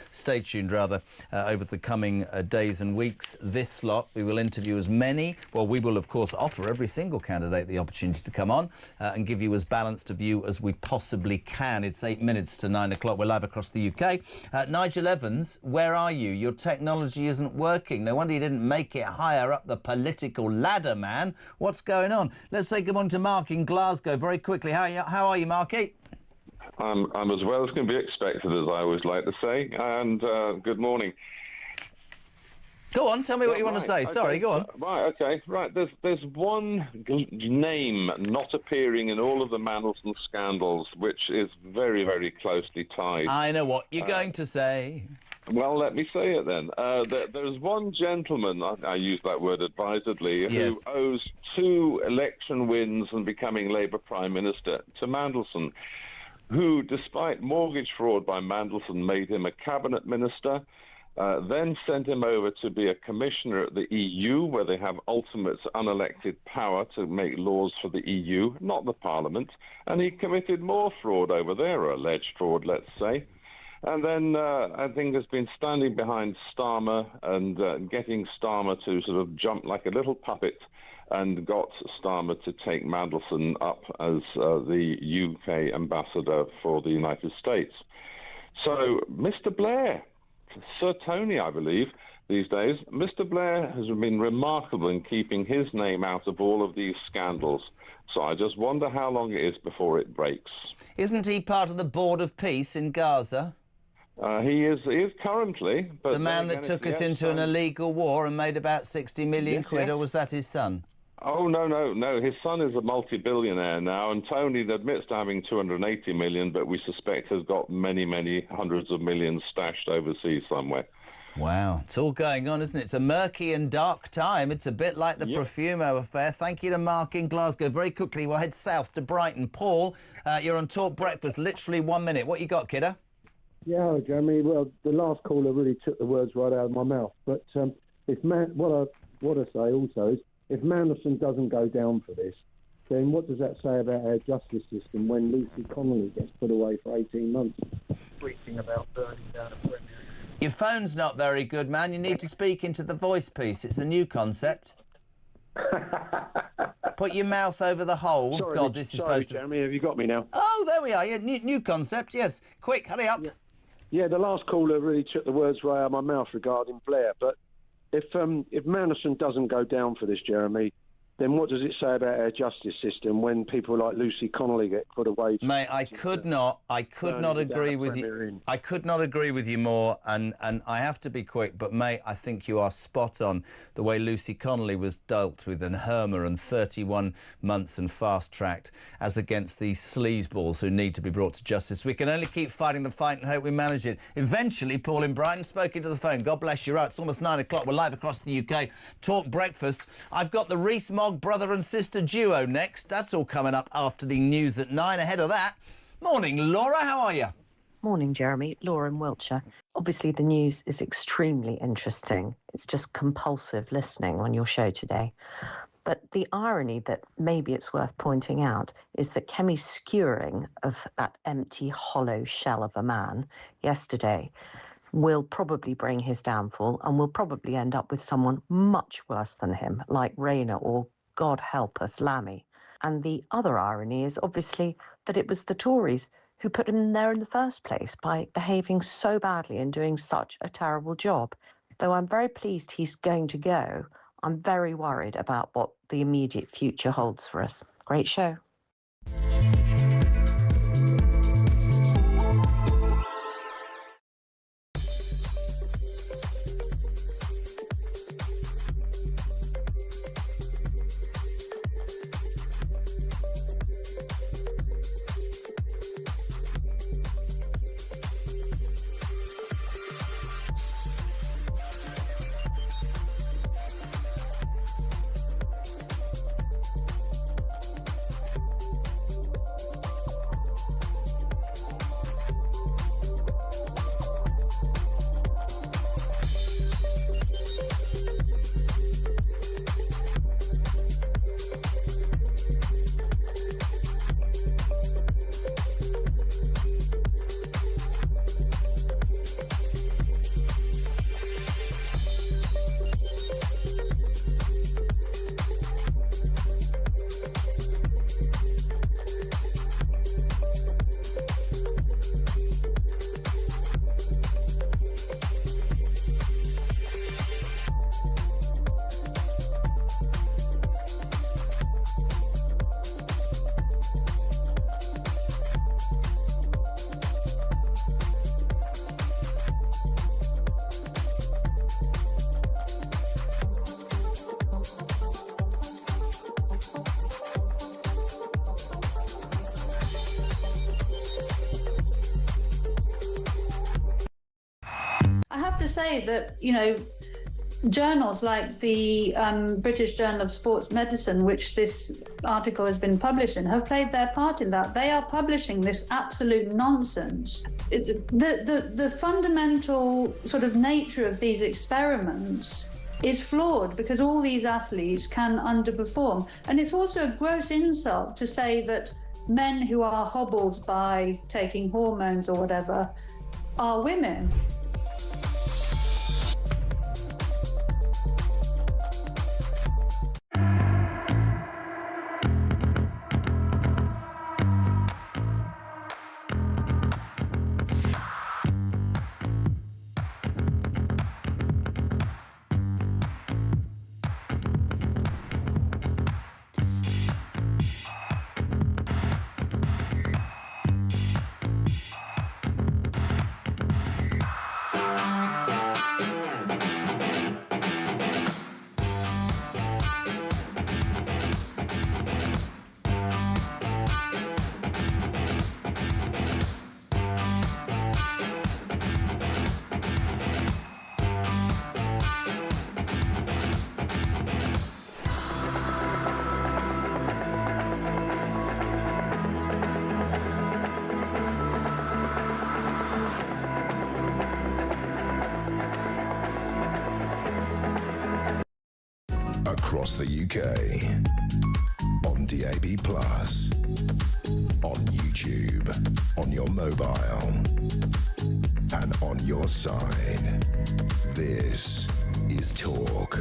Stay tuned over the coming days and weeks. This slot, we will interview as many, we will, of course, course, offer every single candidate the opportunity to come on and give you as balanced a view as we possibly can. It's 8 minutes to 9 o'clock. We're live across the UK. Nigel Evans, where are you? Your technology isn't working. No wonder you didn't make it higher up the political ladder, man. What's going on? Let's say good morning to Mark in Glasgow very quickly. How are you, Marky?
I'm as well as can be expected, as I always like to say, and good morning.
Go on, tell me what you want to say.
Okay.
Sorry, go on.
Right. There's one name not appearing in all of the Mandelson scandals, which is very, very closely tied.
I know what you're going to say.
Well, let me say it then. There's one gentleman, I use that word advisedly,
Yes.
who owes 2 election wins and becoming Labour Prime Minister to Mandelson, who, despite mortgage fraud by Mandelson, made him a cabinet minister, then sent him over to be a commissioner at the EU, where they have ultimate unelected power to make laws for the EU, not the Parliament. And he committed more fraud over there, or alleged fraud, let's say. And then I think has been standing behind Starmer and getting Starmer to sort of jump like a little puppet, and got Starmer to take Mandelson up as the UK ambassador for the United States. So Mr. Blair, Sir Tony, I believe, these days, Mr. Blair has been remarkable in keeping his name out of all of these scandals. So I just wonder how long it is before it breaks.
Isn't he part of the Board of Peace in Gaza?
He is currently. But
the man that took us into an illegal war and made about 60 million quid, or was that his son?
Oh, no. His son is a multi-billionaire now, and Tony admits to having 280 million, but we suspect has got many, many hundreds of millions stashed overseas somewhere.
Wow, it's all going on, isn't it? It's a murky and dark time. It's a bit like the Profumo affair. Thank you to Mark in Glasgow. Very quickly, we'll head south to Brighton. Paul, you're on Talk Breakfast, literally 1 minute. What you got, kiddo?
Yeah, hello, Jeremy. Well, the last caller really took the words right out of my mouth. But what I say also is, if Mandelson doesn't go down for this, then what does that say about our justice system when Lucy Connolly gets put away for 18 months, preaching about burning down a Premier?
Your phone's not very good, man. You need to speak into the voice piece. It's a new concept. Put your mouth over the hole.
Sorry,
God, this is supposed to...
Jeremy, have you got me now?
Oh, there we are. Yeah, new concept, yes. Quick, hurry up.
Yeah, the last caller really took the words right out of my mouth regarding Blair. But if Mandelson doesn't go down for this, Jeremy, then what does it say about our justice system when people like Lucy Connolly get put away?
Mate, I could not agree with you. I could not agree with you more, and I have to be quick, but mate, I think you are spot on. The way Lucy Connolly was dealt with in Hermer and 31 months and fast-tracked as against these sleazeballs who need to be brought to justice. We can only keep fighting the fight and hope we manage it. Eventually, Paul in Brighton spoke into the phone. God bless you. Right, it's almost 9 o'clock. We're live across the UK. Talk Breakfast. I've got the Rees-Mogg brother and sister duo next. That's all coming up after the news at 9. Ahead of that, morning, Laura. How are you?
Morning, Jeremy. Laura in Wiltshire. Obviously, the news is extremely interesting. It's just compulsive listening on your show today. But the irony that maybe it's worth pointing out is that Kemi's skewering of that empty, hollow shell of a man yesterday will probably bring his downfall and will probably end up with someone much worse than him, like Rayner or, God help us, Lammy. And the other irony is obviously that it was the Tories who put him there in the first place by behaving so badly and doing such a terrible job. Though I'm very pleased he's going to go, I'm very worried about what the immediate future holds for us. Great show.
say that, you know, journals like the British Journal of Sports Medicine, which this article has been published in, have played their part in that. They are publishing this absolute nonsense. The fundamental sort of nature of these experiments is flawed because all these athletes can underperform. And it's also a gross insult to say that men who are hobbled by taking hormones or whatever are women.
Across the UK, on DAB+, on YouTube, on your mobile, and on your side. This is Talk.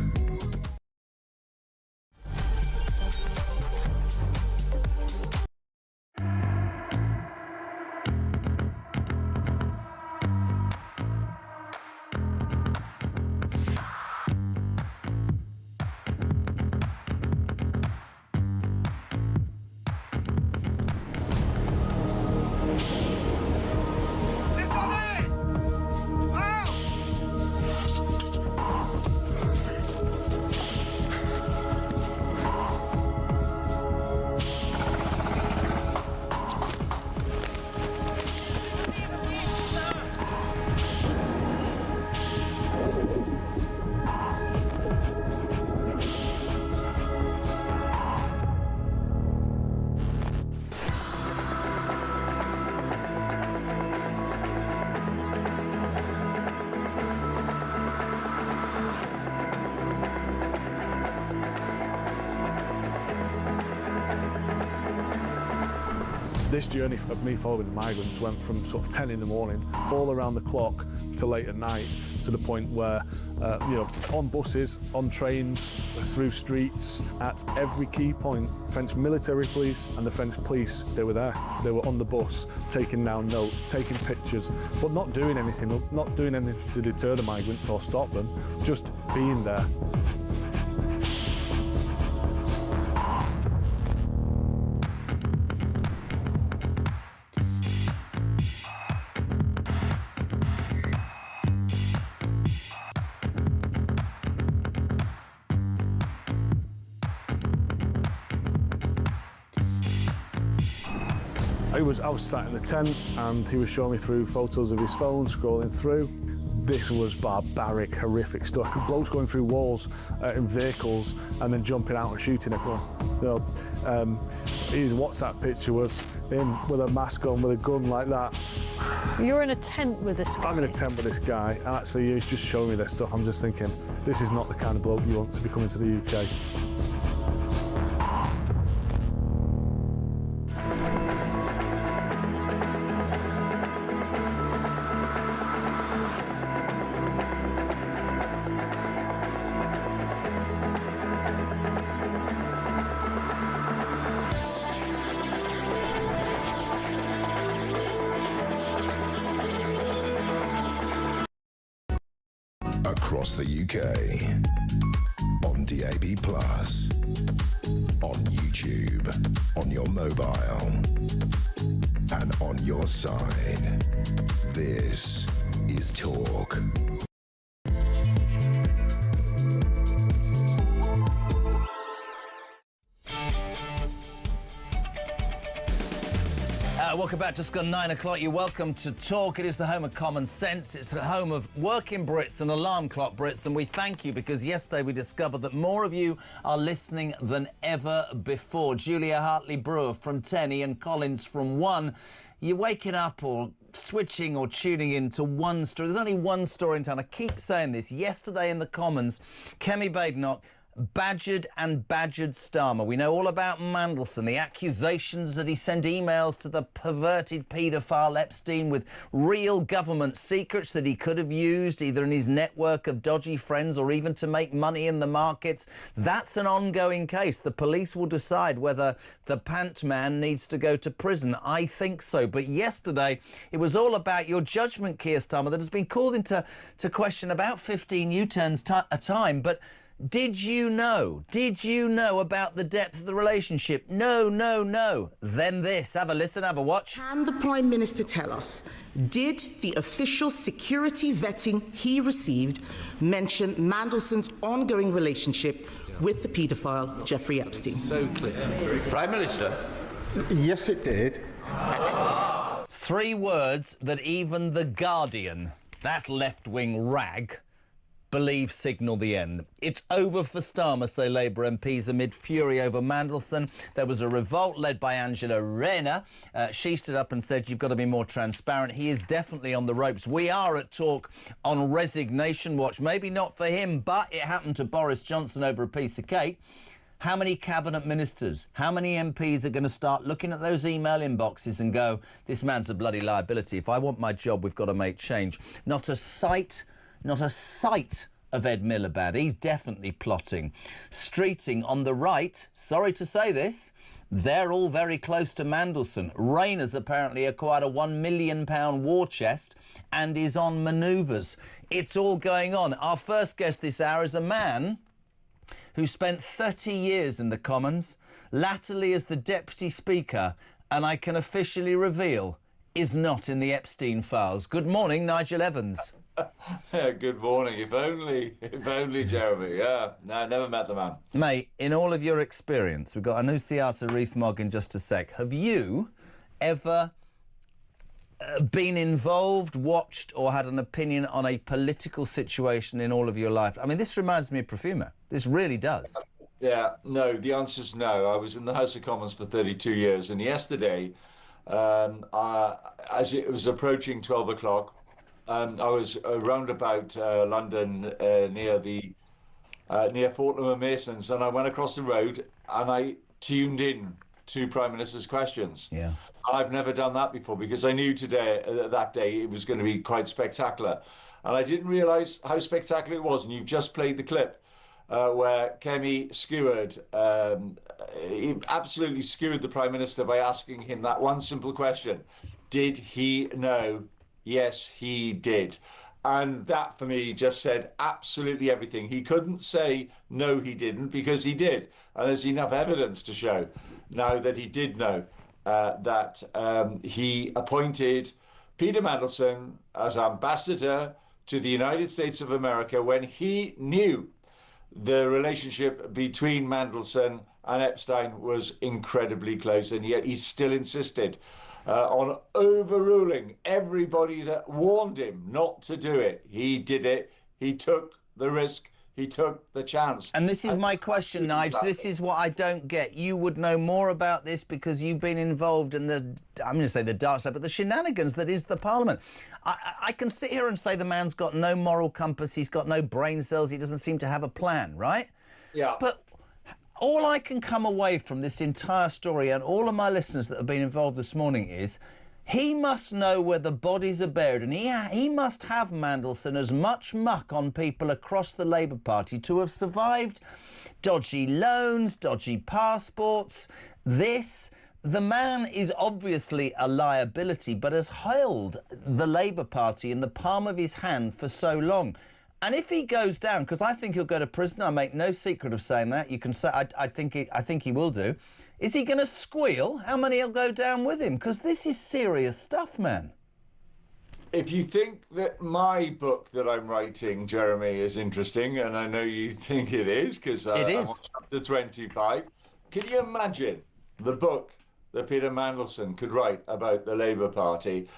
This journey of me following the migrants went from sort of 10 in the morning, all around the clock, to late at night, to the point where, you know, on buses, on trains, through streets, at every key point, French military police and the French police, they were there. They were on the bus, taking down notes, taking pictures, but not doing anything to deter the migrants or stop them, just being there. I was sat in the tent and he was showing me through photos of his phone, scrolling through. This was barbaric, horrific stuff. Blokes going through walls in vehicles and then jumping out and shooting everyone. You know, his WhatsApp picture was him with a mask on, with a gun like that.
You're in a tent with this guy?
I'm in a tent with this guy, and actually he's just showing me this stuff. I'm just thinking, this is not the kind of bloke you want to be coming to the UK.
Across the UK, on DAB+, on YouTube, on your mobile, and on your side. This is Talk.
Welcome back. Just gone 9 o'clock. You're welcome to Talk. It is the home of common sense. It's the home of working Brits and alarm clock Brits. And we thank you because yesterday we discovered that more of you are listening than ever before. Julia Hartley-Brewer from 10, Ian Collins from 1. You're waking up or switching or tuning in to one story. There's only one story in town. I keep saying this. Yesterday in the Commons, Kemi Badenoch badgered Starmer. We know all about Mandelson, the accusations that he sent emails to the perverted paedophile Epstein with real government secrets that he could have used either in his network of dodgy friends or even to make money in the markets. That's an ongoing case. The police will decide whether the pant man needs to go to prison. I think so. But yesterday, it was all about your judgment, Keir Starmer, that has been called into question about 15 U-turns a time. But did you know about the depth of the relationship? No. Then this. Have a listen, have a watch.
Can the Prime Minister tell us, did the official security vetting he received mention Mandelson's ongoing relationship with the paedophile Jeffrey Epstein?
So clear. Prime Minister?
Yes, it did.
3 words that even The Guardian, that left-wing rag, believe signal the end. It's over for Starmer, say Labour MPs amid fury over Mandelson. There was a revolt led by Angela Rayner. She stood up and said, you've got to be more transparent. He is definitely on the ropes. We are at Talk on resignation watch. Maybe not for him, but it happened to Boris Johnson over a piece of cake. How many cabinet ministers, how many MPs are going to start looking at those email inboxes and go, this man's a bloody liability. If I want my job, we've got to make change. Not a sight of Ed Miliband. He's definitely plotting. Streeting on the right, sorry to say this, they're all very close to Mandelson. Rayner's apparently acquired a £1 million war chest and is on manoeuvres. It's all going on. Our first guest this hour is a man who spent 30 years in the Commons, latterly as the Deputy Speaker, and I can officially reveal is not in the Epstein files. Good morning, Nigel Evans.
Good morning. If only, Jeremy. Yeah, no, never met the man.
Mate, in all of your experience, we've got Anusiata Rees-Mogg in just a sec. Have you ever been involved, watched or had an opinion on a political situation in all of your life? I mean, this reminds me of Profumo. This really does.
Yeah, no, the answer's no. I was in the House of Commons for 32 years, and yesterday, as it was approaching 12 o'clock, I was around about London near Fortnum and Masons, and I went across the road and I tuned in to Prime Minister's questions.
Yeah.
I've never done that before because I knew that day it was going to be quite spectacular. And I didn't realise how spectacular it was. And you've just played the clip where Kemi he absolutely skewered the Prime Minister by asking him that one simple question. Did he know? Yes, he did. And that, for me, just said absolutely everything. He couldn't say, no, he didn't, because he did. And there's enough evidence to show now that he did know that he appointed Peter Mandelson as ambassador to the United States of America when he knew the relationship between Mandelson and Epstein was incredibly close, and yet he still insisted on overruling everybody that warned him not to do it. He did it. He took the risk. He took the chance.
And this is my question, Nigel. This is what I don't get. You would know more about this because you've been involved in I'm going to say the dark side, but the shenanigans that is the Parliament. I can sit here and say the man's got no moral compass. He's got no brain cells. He doesn't seem to have a plan, right?
Yeah.
But all I can come away from this entire story and all of my listeners that have been involved this morning is he must know where the bodies are buried, and he must have, Mandelson, as much muck on people across the Labour Party to have survived dodgy loans, dodgy passports. The man is obviously a liability, but has held the Labour Party in the palm of his hand for so long. And if he goes down, because I think he'll go to prison, I make no secret of saying that. You can say I think he will do. Is he going to squeal? How many will go down with him? Because this is serious stuff, man.
If you think that my book that I'm writing, Jeremy, is interesting, and I know you think it is, because I'm on chapter 25, can you imagine the book that Peter Mandelson could write about the Labour Party.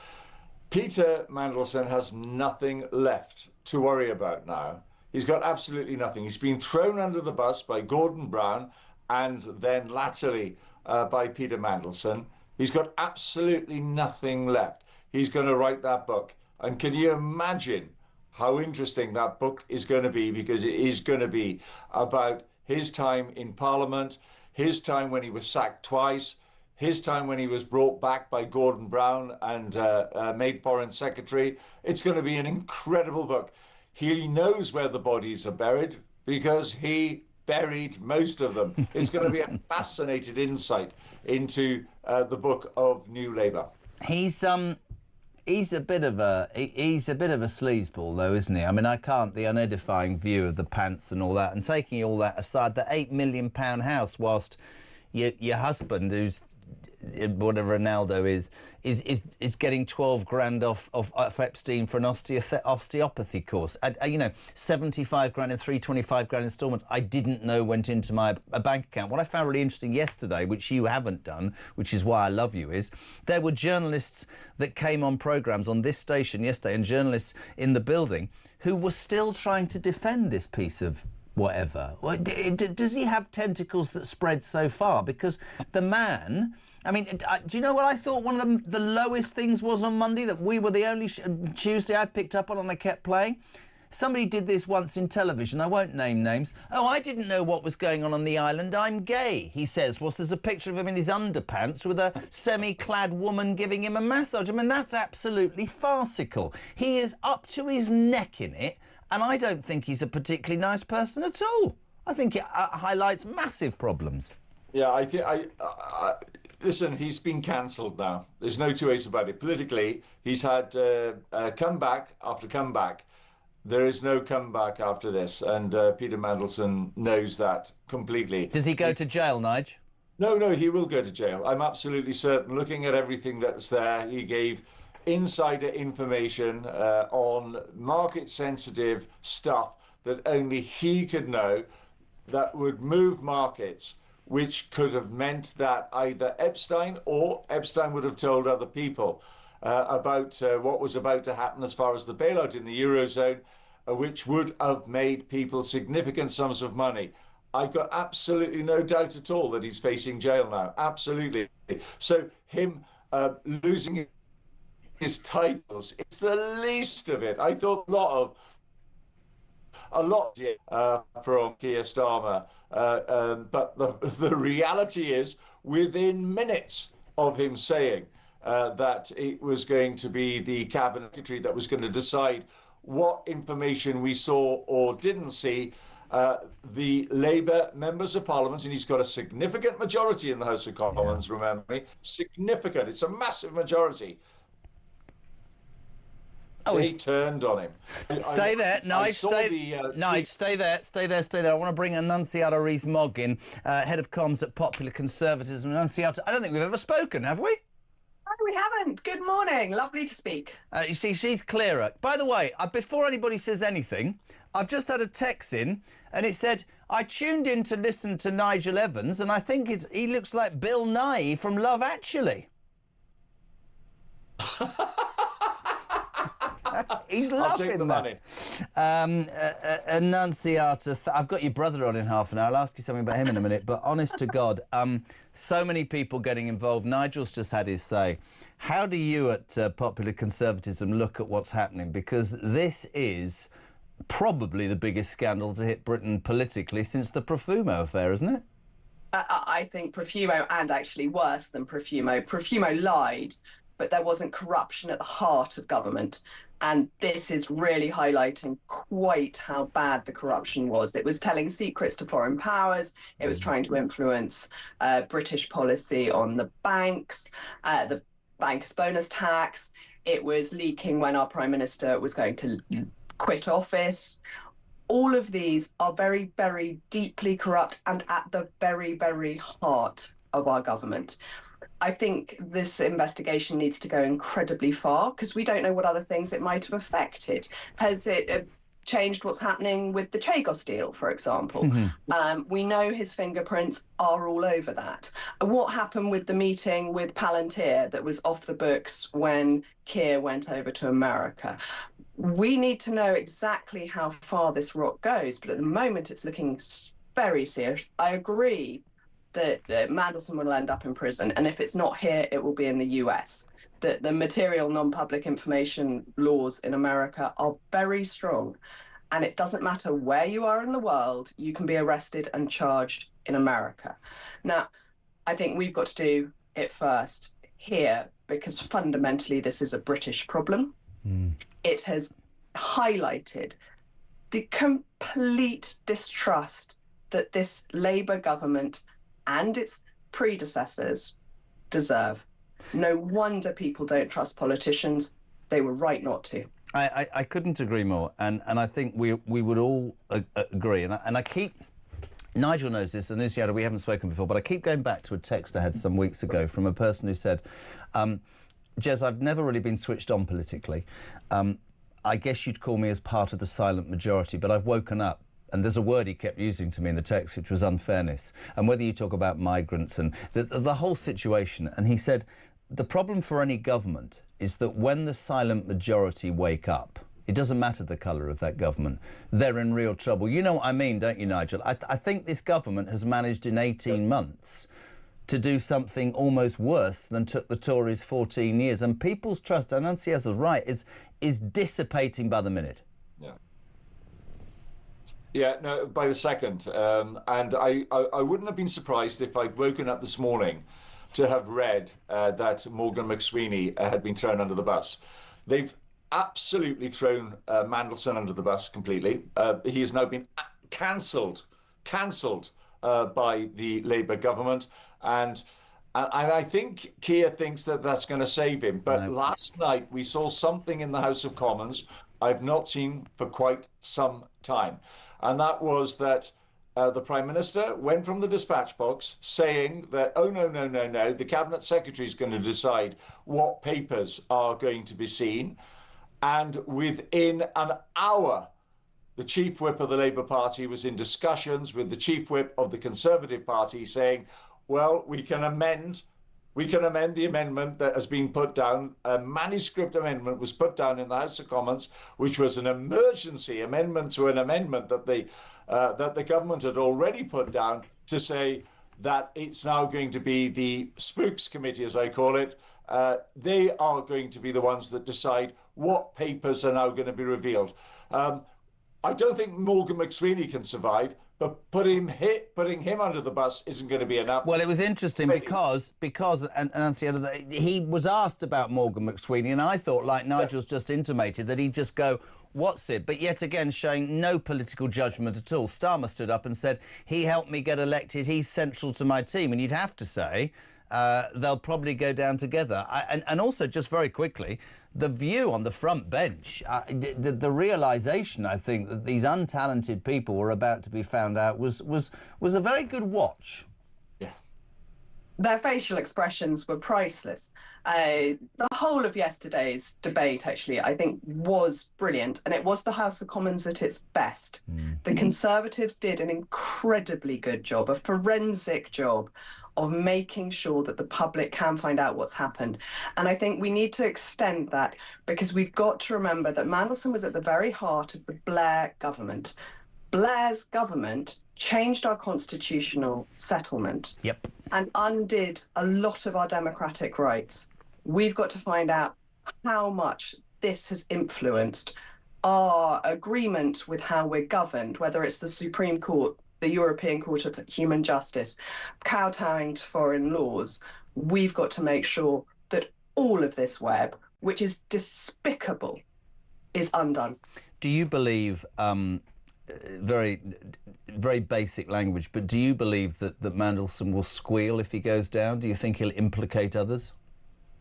Peter Mandelson has nothing left to worry about now. He's got absolutely nothing. He's been thrown under the bus by Gordon Brown and then latterly by Peter Mandelson. He's got absolutely nothing left. He's going to write that book. And can you imagine how interesting that book is going to be? Because it is going to be about his time in Parliament, his time when he was sacked twice, his time when he was brought back by Gordon Brown and made Foreign Secretary. It's going to be an incredible book. He knows where the bodies are buried because he buried most of them. It's going to be a fascinating insight into the book of New Labour.
He's a bit of a sleazeball, though, isn't he? I mean, I can't. The unedifying view of the pants and all that, and taking all that aside, the £8 million house, whilst your husband, who's whatever Ronaldo is getting 12 grand off Epstein for an osteopathy course. 75 grand in 325 grand instalments I didn't know went into my bank account. What I found really interesting yesterday, which you haven't done, which is why I love you, is there were journalists that came on programmes on this station yesterday and journalists in the building who were still trying to defend this piece of whatever. Does he have tentacles that spread so far? Because the man... I mean, do you know what I thought one of the lowest things was on Monday, that we were the only Tuesday I picked up on and I kept playing? Somebody did this once in television. I won't name names. Oh, I didn't know what was going on the island. I'm gay, he says. Well, there's a picture of him in his underpants with a semi-clad woman giving him a massage. I mean, that's absolutely farcical. He is up to his neck in it, and I don't think he's a particularly nice person at all. I think it highlights massive problems.
Yeah, I think listen, he's been cancelled now. There's no two ways about it. Politically, he's had comeback after comeback. There is no comeback after this, and Peter Mandelson knows that completely.
Does he go to jail, Nige?
No, he will go to jail. I'm absolutely certain. Looking at everything that's there, he gave insider information on market-sensitive stuff that only he could know that would move markets, which could have meant that either Epstein or Epstein would have told other people about what was about to happen as far as the bailout in the Eurozone, which would have made people significant sums of money. I've got absolutely no doubt at all that he's facing jail now. Absolutely. So him losing his titles, it's the least of it. I thought a lot from Keir Starmer. But the reality is, within minutes of him saying that it was going to be the cabinet secretary that was going to decide what information we saw or didn't see, the Labour members of Parliament, and he's got a significant majority in the House of Commons, remember me, significant, it's a massive majority. They turned on him.
Stay there, Nige. Stay there. I want to bring Annunziata Rees-Mogg in, head of comms at Popular Conservatism. Annunziata, I don't think we've ever spoken, have we?
No, we haven't. Good morning. Lovely to speak.
You see, she's clearer. By the way, before anybody says anything, I've just had a text in, and it said, I tuned in to listen to Nigel Evans, and I think he looks like Bill Nye from Love Actually. He's laughing.
I'll take the money.
Annunziata, I've got your brother on in half an hour. I'll ask you something about him in a minute. But honest to God, so many people getting involved. Nigel's just had his say. How do you at Popular Conservatism look at what's happening? Because this is probably the biggest scandal to hit Britain politically since the Profumo affair, isn't it?
I think Profumo, and actually worse than Profumo. Profumo lied, but there wasn't corruption at the heart of government. And this is really highlighting quite how bad the corruption was. It was telling secrets to foreign powers. It was trying to influence British policy on the banks, the bankers' bonus tax. It was leaking when our Prime Minister was going to quit office. All of these are very, very deeply corrupt and at the very, very heart of our government. I think this investigation needs to go incredibly far because we don't know what other things it might have affected. Has it changed what's happening with the Chagos deal, for example. We know his fingerprints are all over that. What happened with the meeting with Palantir that was off the books when Keir went over to America? We need to know exactly how far this rot goes, but at the moment it's looking very serious. I agree that Mandelson will end up in prison, and if it's not here, it will be in the US. That the material non-public information laws in America are very strong, and it doesn't matter where you are in the world, you can be arrested and charged in America. Now, I think we've got to do it first here, because fundamentally this is a British problem. It has highlighted the complete distrust that this Labour government and its predecessors deserve. No wonder people don't trust politicians. They were right not to.
I couldn't agree more, and I think we would all agree. And I keep... Nigel knows this, and Isiada, we haven't spoken before, but I keep going back to a text I had some weeks ago from a person who said, Jez, I've never really been switched on politically. I guess you'd call me as part of the silent majority, but I've woken up. And there's a word he kept using to me in the text, which was unfairness. And whether you talk about migrants and the whole situation, and he said, the problem for any government is that when the silent majority wake up, it doesn't matter the colour of that government, they're in real trouble. You know what I mean, don't you, Nigel? I think this government has managed in 18 months to do something almost worse than took the Tories 14 years. And people's trust, and Nancy's right, is dissipating by the minute.
Yeah, no, by the second. And I wouldn't have been surprised if I'd woken up this morning to have read that Morgan McSweeney had been thrown under the bus. They've absolutely thrown Mandelson under the bus completely. He has now been cancelled by the Labour government. And I think Keir thinks that that's going to save him. But last night we saw something in the House of Commons I've not seen for quite some time. And that was that the Prime Minister went from the dispatch box saying that, oh, no, the Cabinet Secretary is going to decide what papers are going to be seen. And within an hour, the Chief Whip of the Labour Party was in discussions with the Chief Whip of the Conservative Party saying, well, we can amend the amendment that has been put down. A manuscript amendment was put down in the House of Commons, which was an emergency amendment to an amendment that the government had already put down to say that it's now going to be the Spooks Committee, as I call it. They are going to be the ones that decide what papers are now going to be revealed. I don't think Morgan McSweeney can survive, but putting him under the bus isn't going to be enough.
Well, it was interesting because he was asked about Morgan McSweeney, and I thought, like Nigel's just intimated, that he'd just go, what's it? But yet again, showing no political judgment at all. Starmer stood up and said, he helped me get elected, he's central to my team. And you'd have to say they'll probably go down together. And also, just very quickly, the view on the front bench, the realisation, I think, that these untalented people were about to be found out was a very good watch.
Yeah.
Their facial expressions were priceless. The whole of yesterday's debate, actually, I think was brilliant, and it was the House of Commons at its best. The Conservatives did an incredibly good job, a forensic job, of making sure that the public can find out what's happened. And I think we need to extend that, because we've got to remember that Mandelson was at the very heart of the Blair government. Blair's government changed our constitutional settlement and undid a lot of our democratic rights. We've got to find out how much this has influenced our agreement with how we're governed, whether it's the Supreme Court, the European Court of Human Justice, kowtowing to foreign laws. We've got to make sure that all of this web, which is despicable, is undone.
Do you believe, very, very basic language, but do you believe that Mandelson will squeal if he goes down? Do you think he'll implicate others?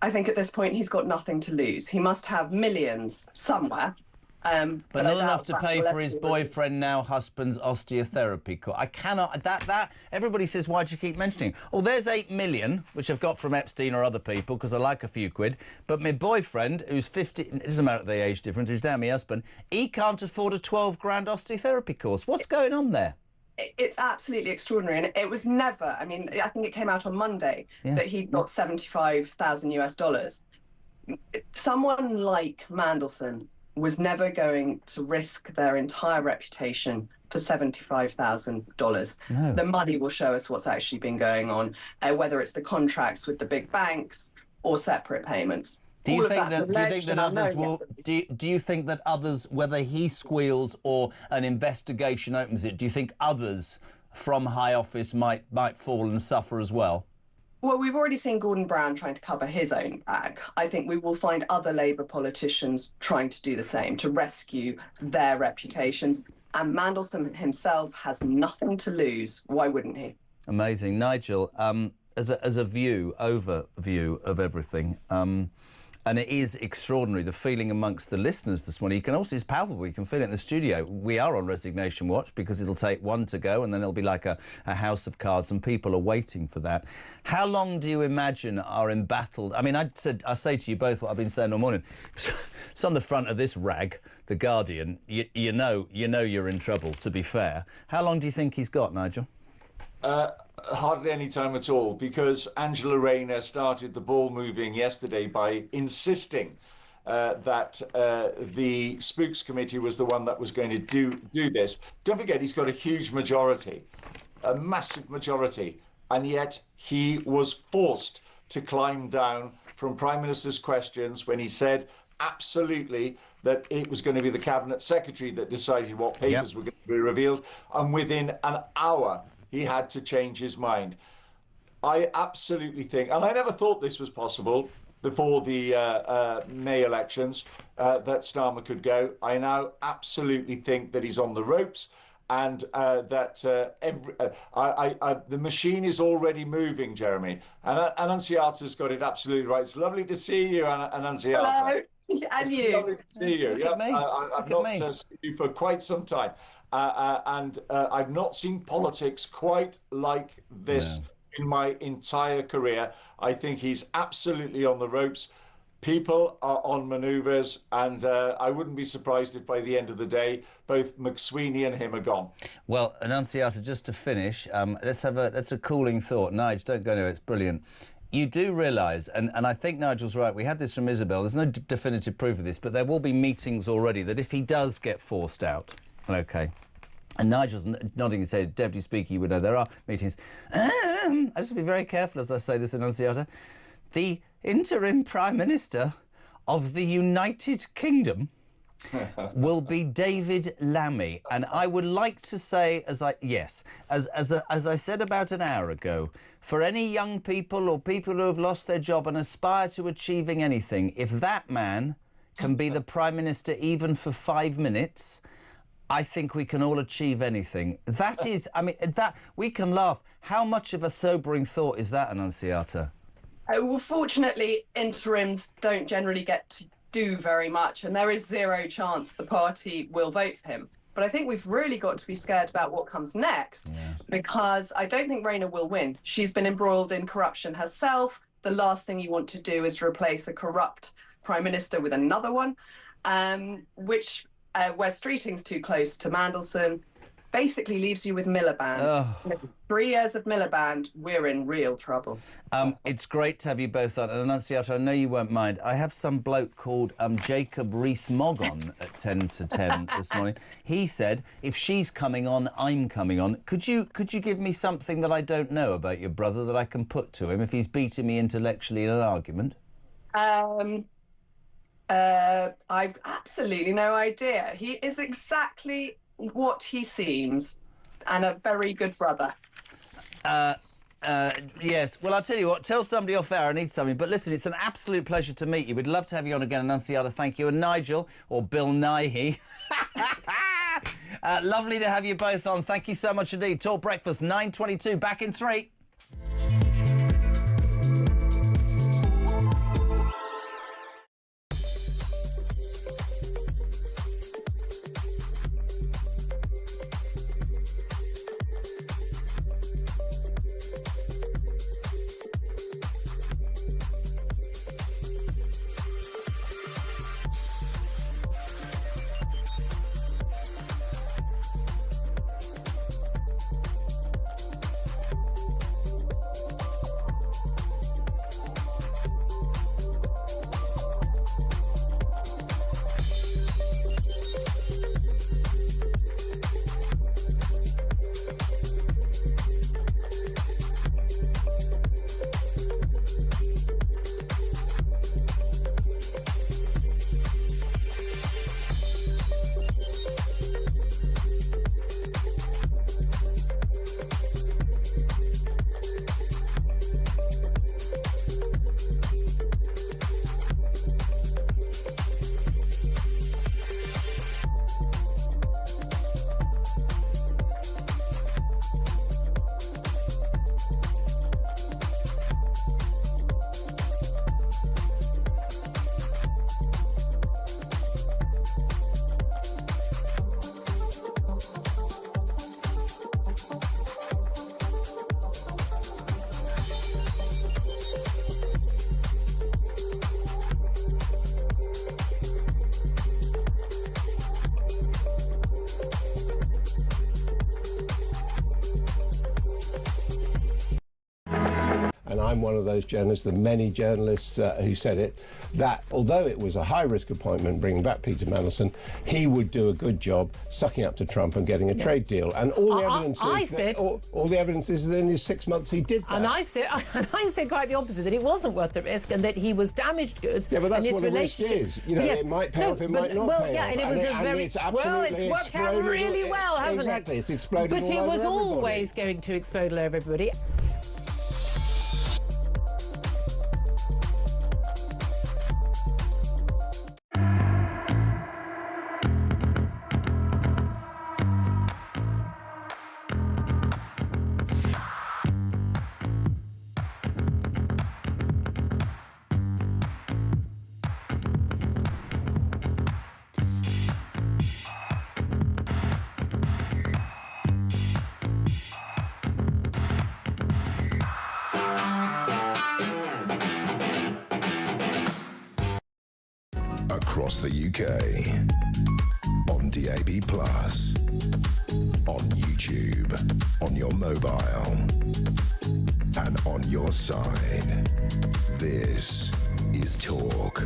I think at this point he's got nothing to lose. He must have millions somewhere.
But not enough to pay for his boyfriend, now husband's osteotherapy course. I cannot... That everybody says, why do you keep mentioning? Oh, there's 8 million, which I've got from Epstein or other people, because I like a few quid. But my boyfriend, who's 50... It doesn't matter the age difference, who's now my husband, he can't afford a 12 grand osteotherapy course. What's going on there?
It's absolutely extraordinary. And it was never... I mean, I think it came out on Monday that he got $75,000. Someone like Mandelson was never going to risk their entire reputation for $75,000.
No.
The money will show us what's actually been going on, whether it's the contracts with the big banks or separate payments.
Do you think that others will? Do you think that others, whether he squeals or an investigation opens it, do you think others from high office might fall and suffer as well?
Well, we've already seen Gordon Brown trying to cover his own bag. I think we will find other Labour politicians trying to do the same, to rescue their reputations. And Mandelson himself has nothing to lose. Why wouldn't he?
Amazing. Nigel, as a overview of everything, and it is extraordinary, the feeling amongst the listeners this morning. You can also, it's palpable, you can feel it in the studio. We are on resignation watch because it'll take one to go and then it'll be like a house of cards and people are waiting for that. How long do you imagine are embattled? I mean, I say to you both what I've been saying all morning. It's on the front of this rag, The Guardian. You know you're in trouble, to be fair. How long do you think he's got, Nigel?
Hardly any time at all, because Angela Rayner started the ball moving yesterday by insisting that the Spooks Committee was the one that was going to do this. Don't forget, he's got a huge majority, a massive majority, and yet he was forced to climb down from Prime Minister's questions when he said absolutely that it was going to be the Cabinet Secretary that decided what papers were going to be revealed, and within an hour he had to change his mind. I absolutely think, and I never thought this was possible before the May elections, that Starmer could go. I now absolutely think that he's on the ropes, and that the machine is already moving, Jeremy. And Annunziata's got it absolutely right. It's lovely to see you, Annunziata.
Hello. And you.
Lovely to see you.
Look at me.
I've not seen you for quite some time. And I've not seen politics quite like this in my entire career. I think he's absolutely on the ropes. People are on manoeuvres, and I wouldn't be surprised if by the end of the day, both McSweeney and him are gone.
Well, Annunziata, just to finish, that's a cooling thought. Nigel, don't go there, it's brilliant. You do realise, and I think Nigel's right, we had this from Isabel, there's no definitive proof of this, but there will be meetings already that if he does get forced out, OK. And Nigel's nodding his head, Deputy Speaker, you would know there are meetings. I just be very careful as I say this, Annunziata. The interim Prime Minister of the United Kingdom will be David Lammy. And I would like to say, as I said about an hour ago, for any young people or people who have lost their job and aspire to achieving anything, if that man can be the Prime Minister even for 5 minutes, I think we can all achieve anything. That is, I mean, that we can laugh. How much of a sobering thought is that, Annunziata?
Well, fortunately, interims don't generally get to do very much, and there is zero chance the party will vote for him. But I think we've really got to be scared about what comes next, because I don't think Rayner will win. She's been embroiled in corruption herself. The last thing you want to do is replace a corrupt Prime Minister with another one, which... where Streeting's too close to Mandelson, basically leaves you with Miliband. 3 years of Miliband, we're in real trouble.
It's great to have you both on. And Annunziata, I know you won't mind. I have some bloke called Jacob Rees-Mogg on at 10 to 10 this morning. He said, if she's coming on, I'm coming on. Could you give me something that I don't know about your brother that I can put to him if he's beating me intellectually in an argument?
I've absolutely no idea. He is exactly what he seems, and a very good brother.
Yes. Well, I'll tell you what, tell somebody off there I need something. But listen, it's an absolute pleasure to meet you. We'd love to have you on again, Annunziata. Thank you. And Nigel, or Bill Nighy. Lovely to have you both on. Thank you so much indeed. Talk Breakfast, 9:22. Back in 3.
I'm one of those journalists, the many journalists who said it, that although it was a high-risk appointment bringing back Peter Mandelson, he would do a good job sucking up to Trump and getting a trade deal. And all the evidence all the evidence is that in his 6 months he did that.
And I said quite the opposite, that it wasn't worth the risk and that he was damaged goods.
Yeah, but that's
and his
what a risk is. You know, it might pay off, it might not pay off.
And it was it's worked out really well, hasn't it?
Exactly, it's exploded
but
all over
it was
everybody.
always going to explode all over everybody.
Across the UK, on DAB+, on YouTube, on your mobile, and on your side. This is Talk.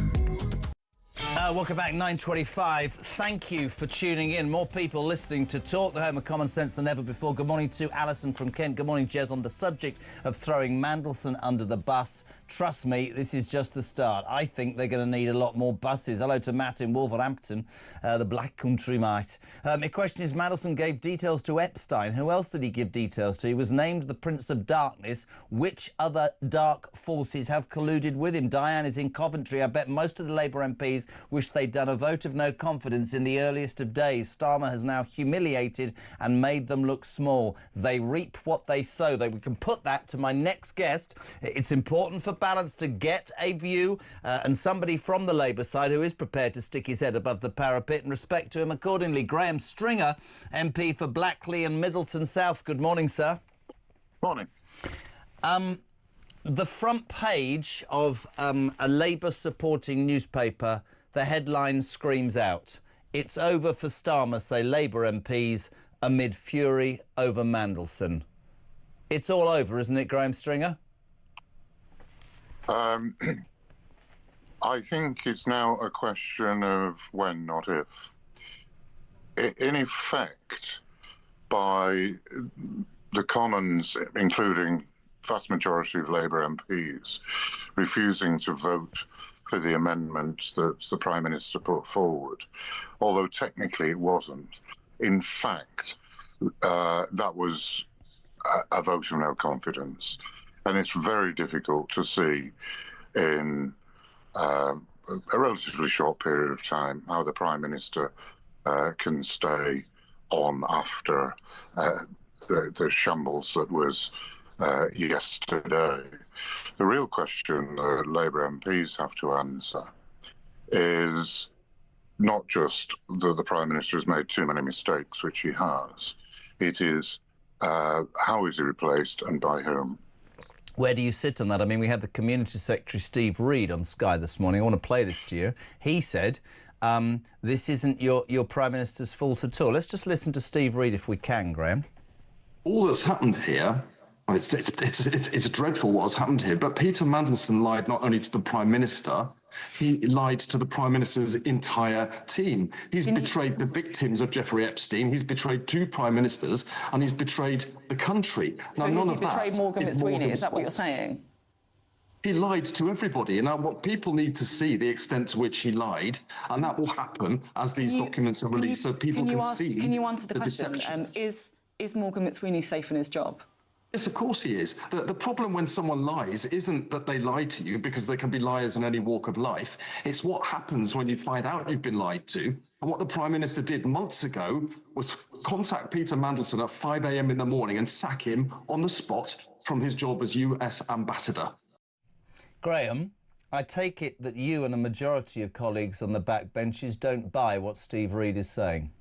Welcome back, 9:25. Thank you for tuning in. More people listening to Talk, the home of common sense than ever before. Good morning to Alison from Kent. Good morning, Jez. On the subject of throwing Mandelson under the bus, trust me, this is just the start. I think they're going to need a lot more buses. Hello to Matt in Wolverhampton, the Black Country Mate. My question is, Mandelson gave details to Epstein. Who else did he give details to? He was named the Prince of Darkness. Which other dark forces have colluded with him? Diane is in Coventry. I bet most of the Labour MPs wish they'd done a vote of no confidence in the earliest of days. Starmer has now humiliated and made them look small. They reap what they sow. We can put that to my next guest. It's important for balance to get a view and somebody from the Labour side who is prepared to stick his head above the parapet, and respect to him accordingly. Graham Stringer, MP for Blackley and Middleton South. Good morning, sir.
Morning.
The front page of a Labour supporting newspaper, the headline screams out, "It's over for Starmer, say Labour MPs amid fury over Mandelson." It's all over, isn't it, Graham Stringer?
I think it's now a question of when, not if. In effect, by the Commons, including vast majority of Labour MPs, refusing to vote for the amendment that the Prime Minister put forward, although technically it wasn't. In fact, that was a vote of no confidence. And it's very difficult to see in a relatively short period of time how the Prime Minister can stay on after the shambles that was yesterday. The real question that Labour MPs have to answer is not just that the Prime Minister has made too many mistakes, which he has. It is how is he replaced and by whom?
Where do you sit on that? I mean, we had the Community Secretary, Steve Reid, on Sky this morning. I want to play this to you. He said, this isn't your Prime Minister's fault at all. Let's just listen to Steve Reid if we can, Graham.
All that's happened here, it's dreadful what has happened here, but Peter Mandelson lied not only to the Prime Minister, he lied to the Prime Minister's entire team. He's betrayed the victims of Jeffrey Epstein, he's betrayed two Prime Ministers, and he's betrayed the country.
So
now,
has he betrayed Morgan McSweeney? Is that what you're saying?
He lied to everybody. And now what people need to see the extent to which he lied, and that will happen as these documents are released so people can see.
Can you answer the question? Is Morgan McSweeney safe in his job?
Yes, of course he is. The problem when someone lies isn't that they lie to you, because there can be liars in any walk of life. It's what happens when you find out you've been lied to. And what the Prime Minister did months ago was contact Peter Mandelson at 5 a.m. in the morning and sack him on the spot from his job as US ambassador.
Graham, I take it that you and a majority of colleagues on the back benches don't buy what Steve Reid is saying.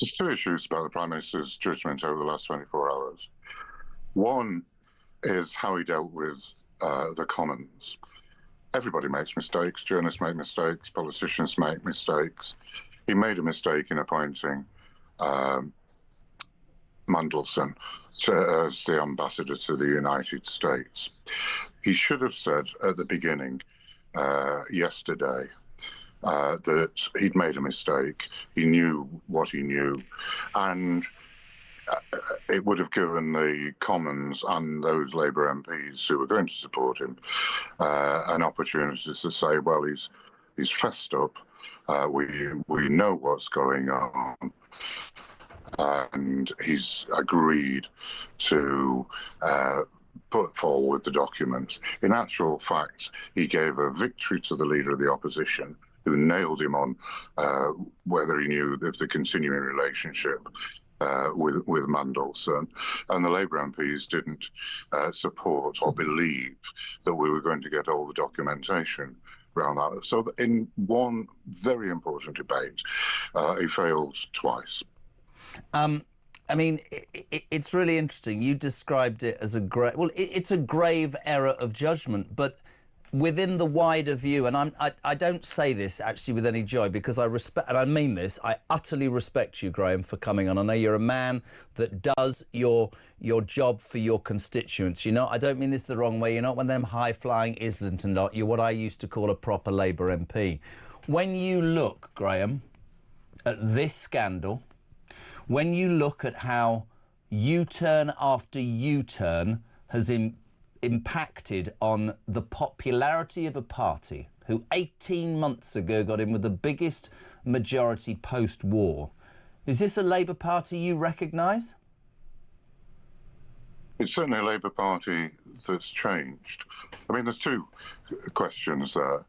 There's two issues about the Prime Minister's judgment over the last 24 hours. One is how he dealt with the Commons. Everybody makes mistakes. Journalists make mistakes. Politicians make mistakes. He made a mistake in appointing Mandelson as the ambassador to the United States. He should have said at the beginning yesterday that he'd made a mistake. He knew what he knew, and it would have given the Commons and those Labour MPs who were going to support him an opportunity to say, well, he's fessed up. We know what's going on. And he's agreed to put forward the documents. In actual fact, he gave a victory to the leader of the opposition, who nailed him on whether he knew of the continuing relationship with Mandelson, and the Labour MPs didn't support or believe that we were going to get all the documentation around that. So in one very important debate, he failed twice.
I mean, it's really interesting. You described it as it's a grave error of judgment, but within the wider view, and I don't say this actually with any joy, because I respect, and I mean this, I utterly respect you, Graham, for coming on. I know you're a man that does your job for your constituents. You know, I don't mean this the wrong way. You're not one of them high-flying Islington lot. You're what I used to call a proper Labour MP. When you look, Graham, at this scandal, when you look at how U-turn after U-turn has impacted on the popularity of a party who 18 months ago got in with the biggest majority post-war, is this a Labour Party you recognise?
It's certainly a Labour Party that's changed. I mean, there's two questions there.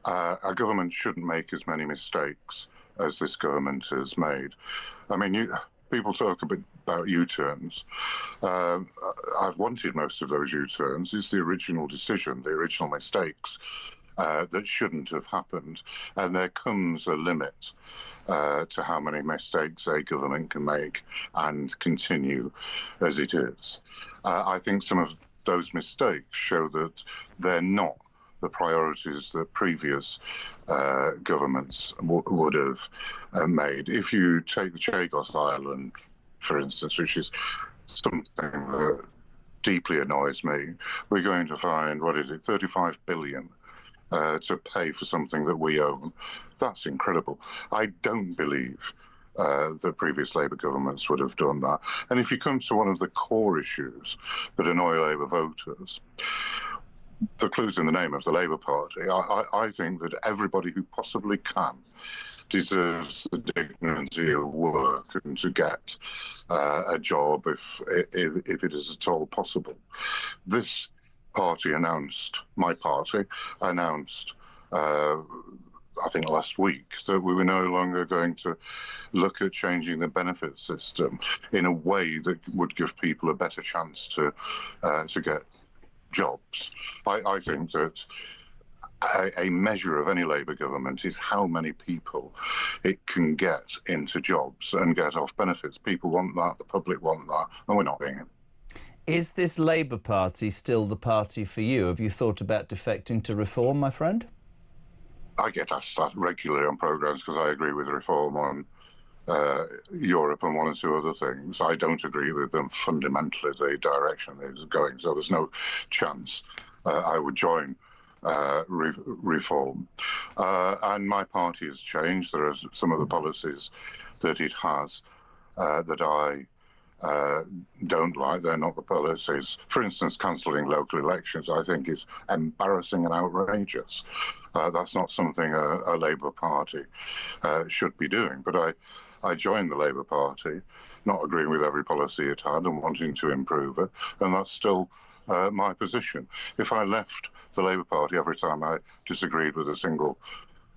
Our government shouldn't make as many mistakes as this government has made. I mean, people talk a bit about U-turns. I've wanted most of those U-turns. It's the original decision, the original mistakes that shouldn't have happened. And there comes a limit to how many mistakes a government can make and continue as it is. I think some of those mistakes show that they're not the priorities that previous governments would have made. If you take the Chagos Island, for instance, which is something that deeply annoys me, we're going to find, 35 billion to pay for something that we own. That's incredible. I don't believe the previous Labour governments would have done that. And if you come to one of the core issues that annoy Labour voters, the clue's in the name of the Labour Party. I think that everybody who possibly can deserves the dignity of work and to get a job if it is at all possible. This party announced, my party announced, I think last week, that we were no longer going to look at changing the benefit system in a way that would give people a better chance to get jobs. I think that a measure of any Labour government is how many people it can get into jobs and get off benefits. People want that, the public want that, and we're not doing it.
Is this Labour Party still the party for you? Have you thought about defecting to Reform, my friend?
I get asked that regularly on programmes because I agree with Reform on Europe and one or two other things. I don't agree with them fundamentally, the direction they're going, so there's no chance I would join Reform. And my party has changed. There are some of the policies that it has that I don't like. They're not the policies. For instance, cancelling local elections, I think, is embarrassing and outrageous. That's not something a Labour Party should be doing. But I joined the Labour Party, not agreeing with every policy it had and wanting to improve it, and that's still my position. If I left the Labour Party every time I disagreed with a single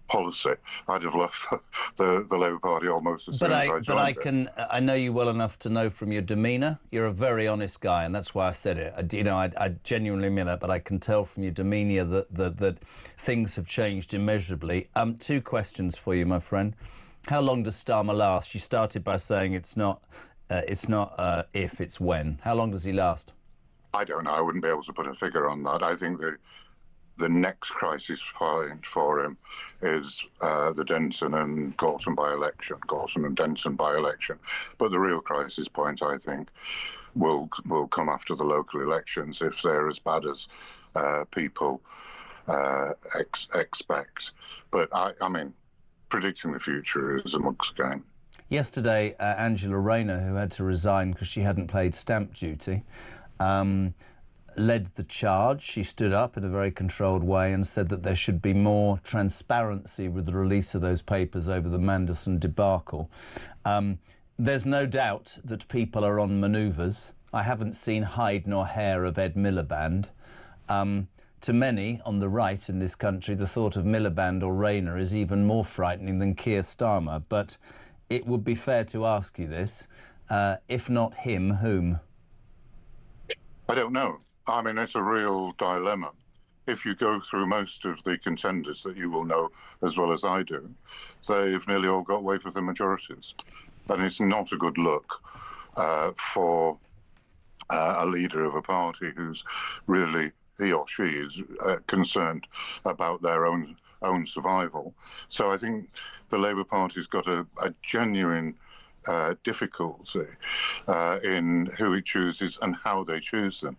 policy, I'd have left the Labour Party almost as soon as I joined it.
I know you well enough to know from your demeanour, you're a very honest guy, and that's why I said it. I genuinely mean that, but I can tell from your demeanour that things have changed immeasurably. Two questions for you, my friend. How long does Starmer last? You started by saying it's not if, it's when. How long does he last?
I don't know. I wouldn't be able to put a figure on that. I think that the next crisis point for him is the Denton and Gorton by-election, Gorton and Denton by-election. But the real crisis point, I think, will come after the local elections if they're as bad as people expect. But I mean, predicting the future is a mug's game.
Yesterday, Angela Rayner, who had to resign because she hadn't paid stamp duty, led the charge. She stood up in a very controlled way and said that there should be more transparency with the release of those papers over the Mandelson debacle. There's no doubt that people are on manoeuvres. I haven't seen hide nor hair of Ed Miliband. To many on the right in this country, the thought of Miliband or Rayner is even more frightening than Keir Starmer. But it would be fair to ask you this. If not him, whom?
I don't know. I mean, it's a real dilemma. If you go through most of the contenders that you will know as well as I do, they've nearly all got away with the majorities. And it's not a good look for a leader of a party who's really, he or she is concerned about their own survival. So I think the Labour Party's got a genuine difficulty in who it chooses and how they choose them.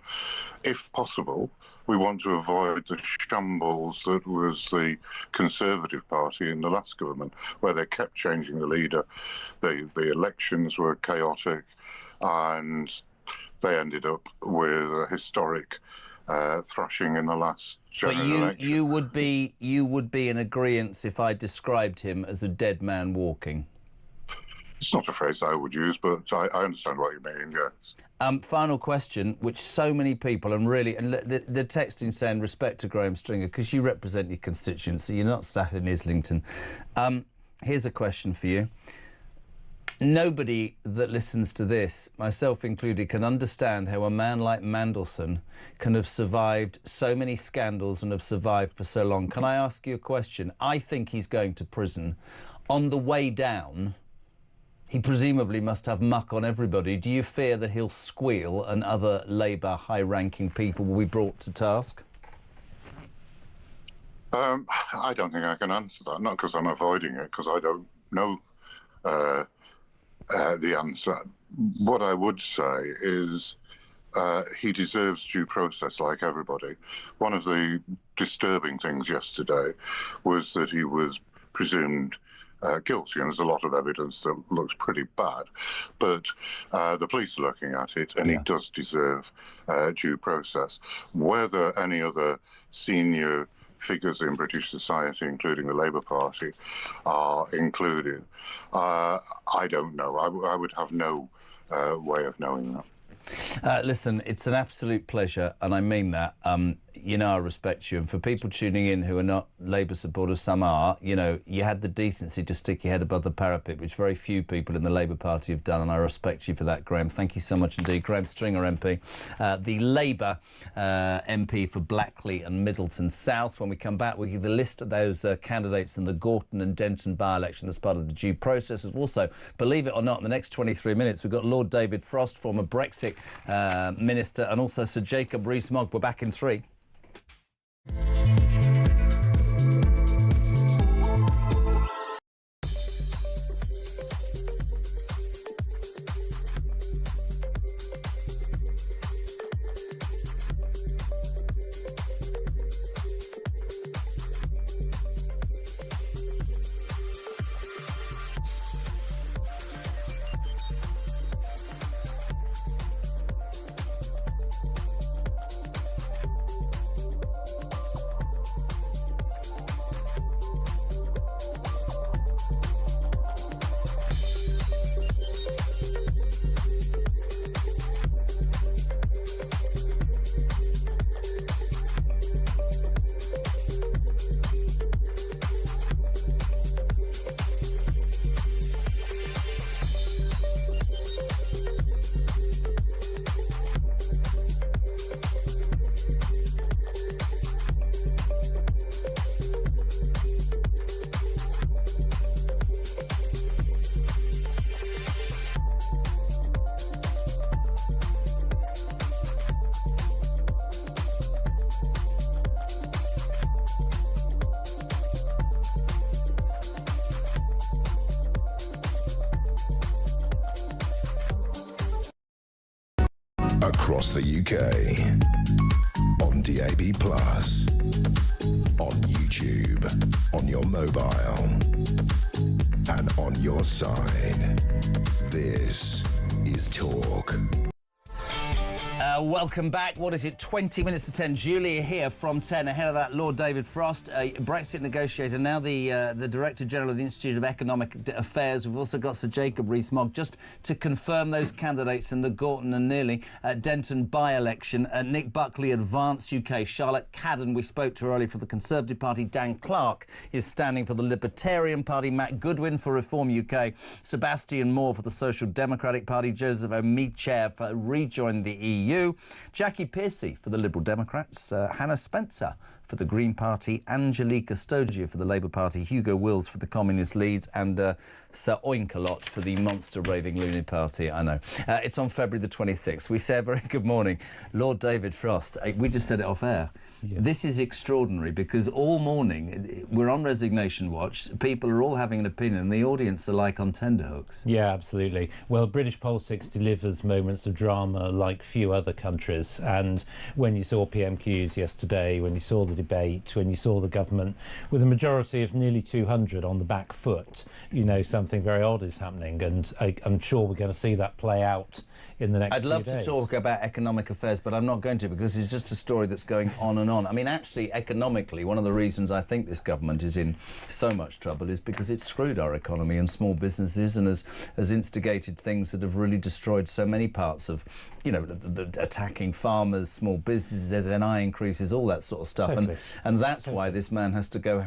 If possible, we want to avoid the shambles that was the Conservative Party in the last government, where they kept changing the leader. The elections were chaotic, and they ended up with a historic thrashing in the last general election.
But you would be in agreement if I described him as a dead man walking.
It's not a phrase I would use, but I understand what you mean, yes.
Final question, which so many people, and the texting saying respect to Graham Stringer, because you represent your constituency, you're not sat in Islington. Here's a question for you. Nobody that listens to this, myself included, can understand how a man like Mandelson can have survived so many scandals and have survived for so long. Can I ask you a question? I think he's going to prison. On the way down, he presumably must have muck on everybody. Do you fear that he'll squeal and other Labour high-ranking people will be brought to task?
I don't think I can answer that, not because I'm avoiding it, because I don't know the answer. What I would say is he deserves due process like everybody. One of the disturbing things yesterday was that he was presumed guilty, and there's a lot of evidence that looks pretty bad, but the police are looking at it, and he does deserve due process. Whether any other senior figures in British society, including the Labour Party, are included, I don't know. I would have no way of knowing that.
Listen, it's an absolute pleasure, and I mean that. You know I respect you, and for people tuning in who are not Labour supporters, some are, you know, you had the decency to stick your head above the parapet, which very few people in the Labour Party have done, and I respect you for that, Graham. Thank you so much indeed. Graham Stringer MP, the Labour MP for Blackley and Middleton South. When we come back, we'll give the list of those candidates in the Gorton and Denton by-election as part of the due process. Also, believe it or not, in the next 23 minutes, we've got Lord David Frost, former Brexit Minister, and also Sir Jacob Rees-Mogg. We're back in 3.
Across the UK. On DAB+. On YouTube. On your mobile. And on your side. This is Talk.
Welcome back. What is it, 20 minutes to 10? Julia here from 10. Ahead of that, Lord David Frost, a Brexit negotiator, now the Director General of the Institute of Economic Affairs. We've also got Sir Jacob Rees-Mogg, just to confirm those candidates in the Gorton and Nearly Denton by-election. Nick Buckley, Advanced UK. Charlotte Cadden, we spoke to earlier, for the Conservative Party. Dan Clark is standing for the Libertarian Party. Matt Goodwin for Reform UK. Sebastian Moore for the Social Democratic Party. Joseph O'Meara for Rejoin the EU. Jackie Piercy for the Liberal Democrats, Hannah Spencer for the Green Party, Angelique Custodio for the Labour Party, Hugo Wills for the Communist Leads, and Sir Oinkalot for the monster raving loony party. I know. It's on February the 26th. We say a very good morning, Lord David Frost. We just said it off air. Yeah. This is extraordinary because all morning we're on resignation watch. People are all having an opinion and the audience are like on tenterhooks.
Yeah, absolutely. Well, British politics delivers moments of drama like few other countries. And when you saw PMQs yesterday, when you saw the debate, when you saw the government with a majority of nearly 200 on the back foot, you know something very odd is happening. And I'm sure we're going to see that play out in the next few days.
I'd love to talk about economic affairs, but I'm not going to, because it's just a story that's going on and on. I mean, actually, economically, one of the reasons I think this government is in so much trouble is because it's screwed our economy and small businesses and has instigated things that have really destroyed so many parts of, you know, the attacking farmers, small businesses, NI increases, all that sort of stuff.
Totally.
And that's why this man has to go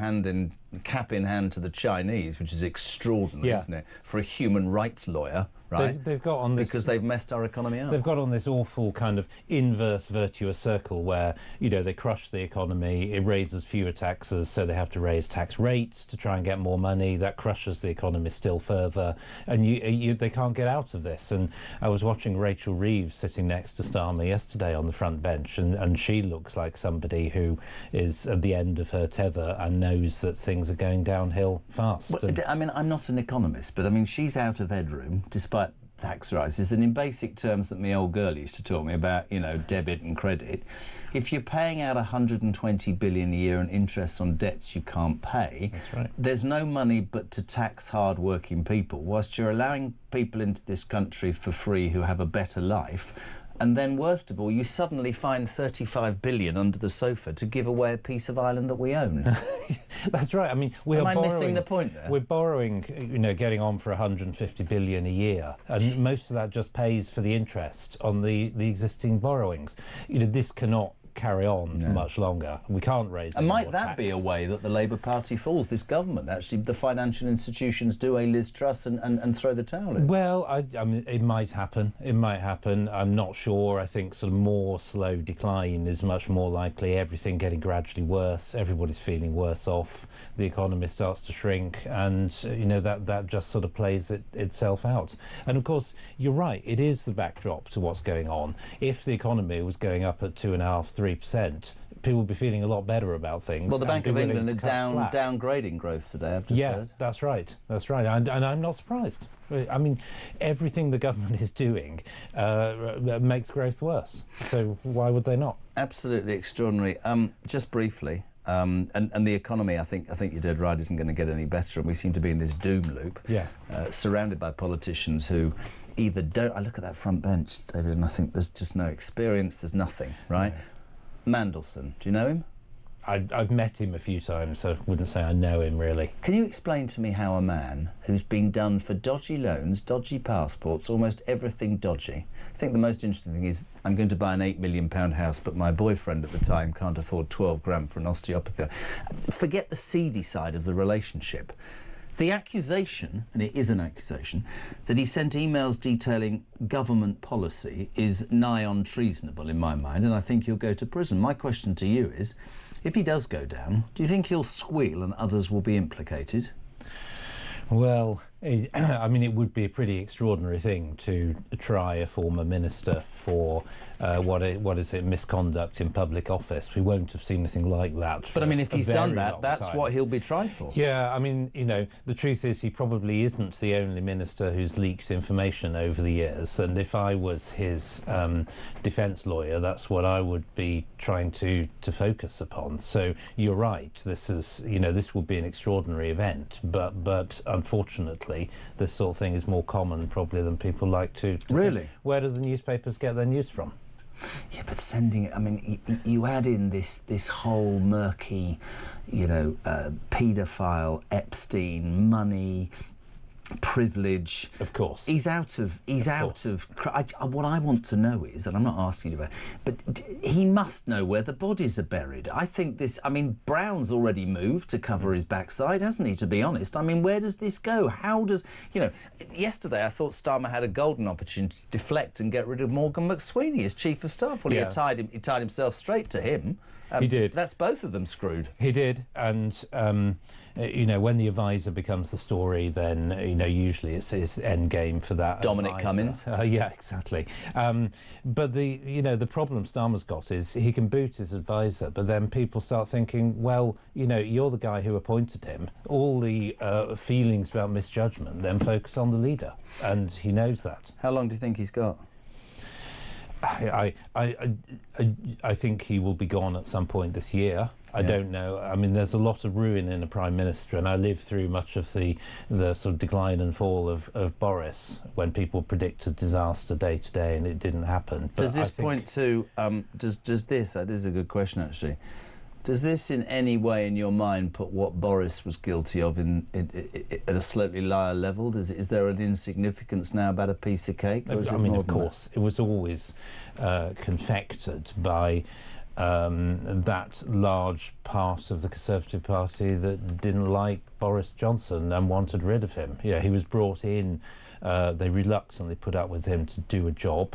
cap in hand to the Chinese, which is extraordinary, isn't it, for a human rights lawyer. Right.
They've got on this,
because they've messed our economy up.
They've got on this awful kind of inverse virtuous circle where, you know, they crush the economy, it raises fewer taxes, so they have to raise tax rates to try and get more money. That crushes the economy still further, and they can't get out of this. And I was watching Rachel Reeves sitting next to Starmer yesterday on the front bench, and she looks like somebody who is at the end of her tether and knows that things are going downhill fast.
Well, I mean, I'm not an economist, but I mean, she's out of headroom despite tax rises, and in basic terms that my old girl used to talk me about, you know, debit and credit. If you're paying out 120 billion a year in interest on debts you can't pay,
that's right.
There's no money but to tax hard-working people, whilst you're allowing people into this country for free who have a better life. And then, worst of all, you suddenly find 35 billion under the sofa to give away a piece of island that we own.
That's right. I mean,
Am I missing the point there?
We're borrowing, you know, getting on for 150 billion a year, and most of that just pays for the interest on the existing borrowings. You know, this cannot carry on much longer. We can't raise
and might that be a way that the Labour Party falls, this government? Actually, the financial institutions do a Liz Truss and throw the towel in?
Well, I mean, it might happen. It might happen. I'm not sure. I think sort of more slow decline is much more likely. Everything getting gradually worse. Everybody's feeling worse off. The economy starts to shrink, and you know that just sort of plays itself out. And of course, you're right. It is the backdrop to what's going on. If the economy was going up at 2.5%, 3%, people would be feeling a lot better about things.
Well, the Bank of England are downgrading growth today, I've just heard.
That's right. That's right. And I'm not surprised. I mean, everything the government is doing makes growth worse. So why would they not?
Absolutely extraordinary. Just briefly, and the economy, I think you're dead right, isn't going to get any better, and we seem to be in this doom loop, surrounded by politicians who either don't... I look at that front bench, David, and I think there's just no experience, there's nothing, right? Yeah. Mandelson, do you know him?
I've met him a few times, so I wouldn't say I know him, really.
Can you explain to me how a man who's been done for dodgy loans, dodgy passports, almost everything dodgy... I think the most interesting thing is, I'm going to buy an £8 million house, but my boyfriend at the time can't afford 12 grand for an osteopathy. Forget the seedy side of the relationship. The accusation, and it is an accusation, that he sent emails detailing government policy is nigh on treasonable in my mind, and I think he'll go to prison. My question to you is, if he does go down, do you think he'll squeal and others will be implicated?
Well, I mean, it would be a pretty extraordinary thing to try a former minister for what is it, misconduct in public office. We won't have seen anything like that.
But I mean, if he's done that, that's what he'll be tried for.
Yeah, I mean, you know, the truth is he probably isn't the only minister who's leaked information over the years. And if I was his defence lawyer, that's what I would be trying to focus upon. So you're right. This is, you know, this would be an extraordinary event, but unfortunately, this sort of thing is more common probably than people like to
really
think. Where do the newspapers get their news from?
Yeah, but sending it, I mean, you add in this whole murky, you know, paedophile, Epstein, money, privilege.
Of course.
He's out of what I want to know is, and I'm not asking you about, but he must know where the bodies are buried. I think this, I mean, Brown's already moved to cover his backside, hasn't he, to be honest? I mean, where does this go? How does, you know, yesterday I thought Starmer had a golden opportunity to deflect and get rid of Morgan McSweeney as Chief of Staff. Well, he tied himself straight to him.
He did.
That's both of them screwed.
He did, and you know, when the advisor becomes the story, then you know usually it's his end game for that.
Dominic
advisor.
Cummings.
Yeah, exactly. But the problem Starmer's got is he can boot his advisor, but then people start thinking, well, you know, you're the guy who appointed him. All the feelings about misjudgment then focus on the leader, and he knows that.
How long do you think he's got?
I think he will be gone at some point this year. I don't know. I mean, there's a lot of ruin in a prime minister, and I lived through much of the sort of decline and fall of Boris when people predicted disaster day to day, and it didn't happen. But
does this point to does this? This is a good question actually. Does this in any way in your mind put what Boris was guilty of at a slightly lower level? Is there an insignificance now about a piece of cake?
I mean, of course, it was always confected by that large part of the Conservative Party that didn't like Boris Johnson and wanted rid of him. Yeah, he was brought in. They reluctantly put up with him to do a job.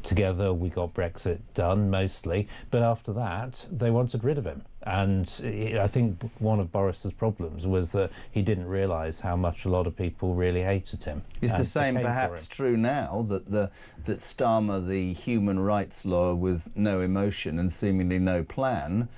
Together we got Brexit done mostly, but after that they wanted rid of him. And I think one of Boris's problems was that he didn't realise how much a lot of people really hated him.
Is the same perhaps true now that Starmer, the human rights lawyer with no emotion and seemingly no plan,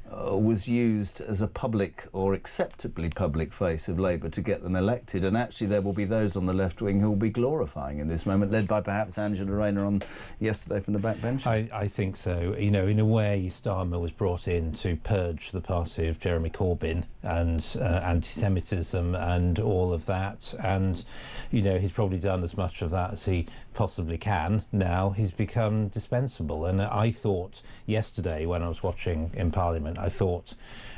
was used as a public or acceptably public face of Labour to get them elected, and actually there will be those on the left wing who will be glorifying in this moment, led by perhaps Angela Rayner on yesterday from the backbench?
I think so. You know, in a way, Starmer was brought in to purge the party of Jeremy Corbyn and anti-Semitism and all of that, and you know, he's probably done as much of that as he possibly can. Now he's become dispensable, and I thought yesterday when I was watching in Parliament, I thought,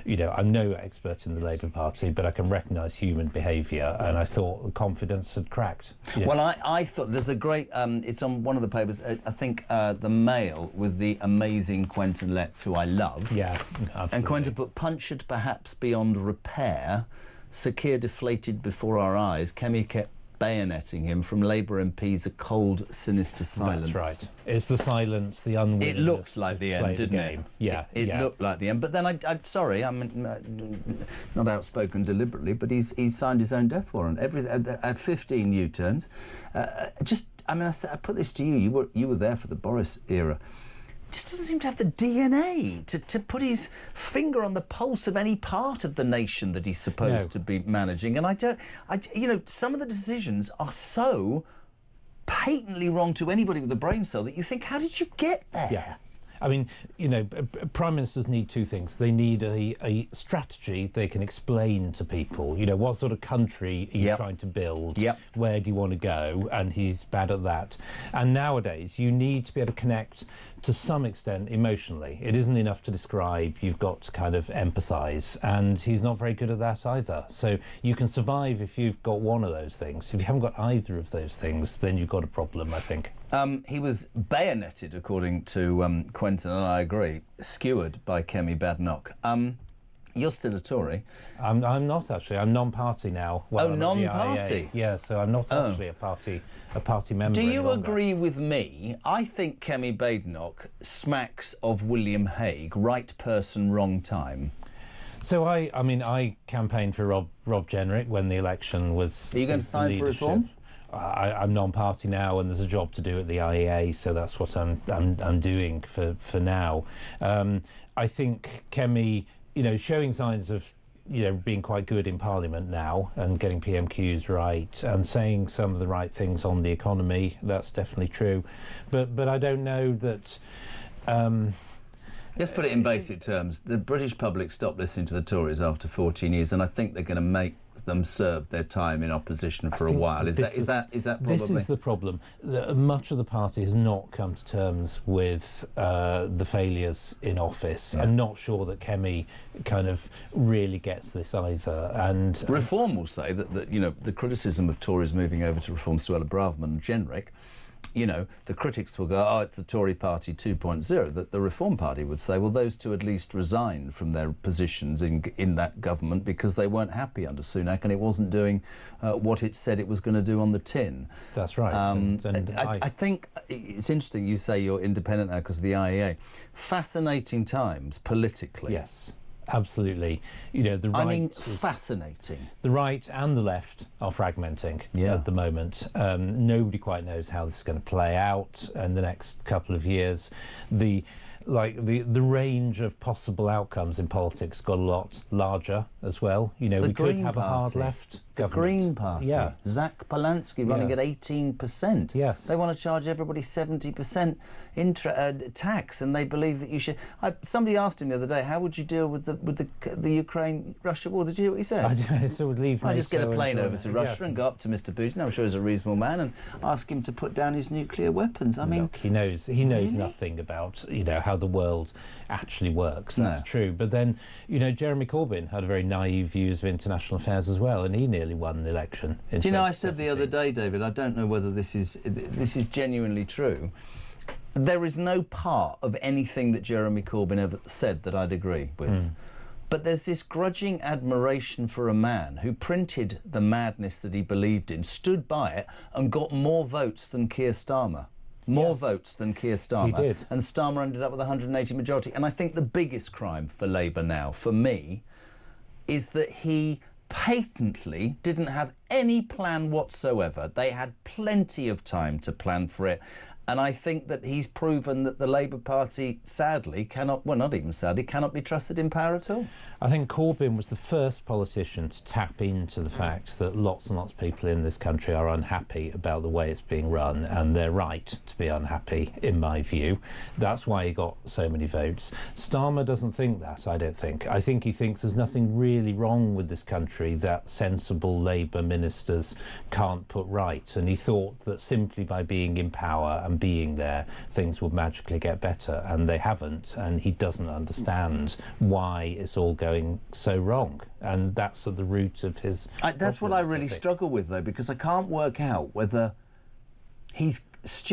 you know, I'm no expert in the Labour Party, but I can recognise human behaviour, and I thought the confidence had cracked. You know?
Well, I thought there's a great, it's on one of the papers, I think the Mail, with the amazing Quentin Letts, who I love.
Yeah, absolutely.
And Quentin put, punctured perhaps beyond repair, Sakir deflated before our eyes, Kemi kept bayoneting him. From Labour MPs, a cold, sinister silence.
That's right. It's the silence, the unwillingness.
It looked like the end, didn't it?
Yeah.
It looked like the end. But then I'm sorry, I'm not outspoken deliberately, but he's signed his own death warrant. At 15 U-turns. I put this to you. You were there for the Boris era. Just doesn't seem to have the DNA to put his finger on the pulse of any part of the nation that he's supposed to be managing. And some of the decisions are so patently wrong to anybody with a brain cell that you think, how did you get there?
Yeah. I mean, you know, prime ministers need two things. They need a strategy they can explain to people. You know, what sort of country are you trying to build? Where do you want to go? And he's bad at that. And nowadays, you need to be able to connect to some extent emotionally. It isn't enough to describe. You've got to kind of empathise. And he's not very good at that either. So you can survive if you've got one of those things. If you haven't got either of those things, then you've got a problem, I think.
He was bayoneted, according to Quentin, and I agree, skewered by Kemi Badenoch. You're still a Tory.
I'm not actually. I'm non-party now.
Well, non-party?
Yeah, so I'm not actually a party member.
Do you
any
agree with me? I think Kemi Badenoch smacks of William Hague, right person, wrong time.
So I campaigned for Rob Jenrick when the election was.
Are you going to sign for reform?
I'm non-party now, and there's a job to do at the IEA, so that's what I'm doing for now. I think Kemi, showing signs of being quite good in Parliament now and getting PMQs right and saying some of the right things on the economy. That's definitely true, but I don't know that.
Let's put it in basic terms. The British public stopped listening to the Tories after 14 years, and I think they're going to make them serve their time in opposition for a while. Is that probably?
This is the problem. Much of the party has not come to terms with the failures in office. I'm not sure that Kemi kind of really gets this either. And
Reform will say that the criticism of Tories moving over to Reform, Suella Braverman and Jenrick, the critics will go, oh, it's the Tory party 2.0. That the Reform Party would say, well, those two at least resigned from their positions in that government because they weren't happy under Sunak and it wasn't doing what it said it was going to do on the tin.
That's right.
I think it's interesting you say you're independent now because of the IEA. Fascinating times politically.
Yes. Absolutely. The right
fascinating.
The right and the left are fragmenting at the moment. Nobody quite knows how this is going to play out in the next couple of years. The range of possible outcomes in politics got a lot larger as well. We could have a hard left government.
The Green Party.
Yeah.
Zach Polanski running at 18%.
Yes.
They want to charge everybody 70% tax, and they believe that you should. Somebody asked him the other day, how would you deal with the Ukraine-Russia war? Did you hear what he said?
I would leave.
I just get a plane over to Russia and go up to Mr. Putin, I'm sure he's a reasonable man, and ask him to put down his nuclear weapons. I mean,
look, he knows nothing about how the world actually works. That's true. But then, Jeremy Corbyn had very naive views of international affairs as well, and he nearly won the election.
Do you know, I said the other day, David, I don't know whether this is genuinely true. There is no part of anything that Jeremy Corbyn ever said that I'd agree with. But there's this grudging admiration for a man who printed the madness that he believed in, stood by it, and got more votes than Keir Starmer. More votes than Keir Starmer.
He did.
And Starmer ended up with a 180 majority. And I think the biggest crime for Labour now, for me, is that he patently didn't have any plan whatsoever. They had plenty of time to plan for it. And I think that he's proven that the Labour Party, sadly, cannot be trusted in power at all.
I think Corbyn was the first politician to tap into the fact that lots and lots of people in this country are unhappy about the way it's being run, and they're right to be unhappy, in my view. That's why he got so many votes. Starmer doesn't think that, I don't think. I think he thinks there's nothing really wrong with this country that sensible Labour ministers can't put right, and he thought that simply by being in power and being there, things would magically get better, and they haven't, and he doesn't understand why it's all going so wrong, and that's at the root of his
that's what I really struggle with, though, because I can't work out whether he's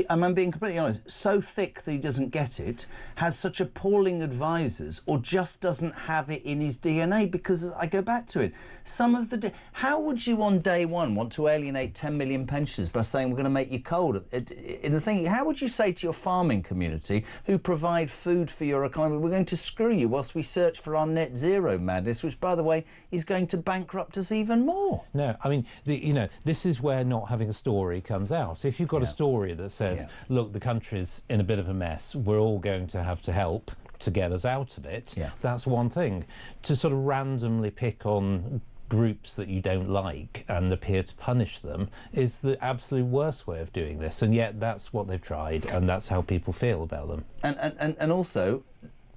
I'm being completely honest, so thick that he doesn't get it, has such appalling advisors, or just doesn't have it in his DNA. Because I go back to it, some of the how would you on day one want to alienate 10 million pensioners by saying we're going to make you cold? In the thing, how would you say to your farming community who provide food for your economy, we're going to screw you whilst we search for our net zero madness, which, by the way, is going to bankrupt us even more?
No, I mean, this is where not having a story comes out. If you've got a story that says, look, the country's in a bit of a mess, we're all going to have to help to get us out of it, that's one thing. To sort of randomly pick on groups that you don't like and appear to punish them is the absolute worst way of doing this, and yet that's what they've tried, and that's how people feel about them.
And also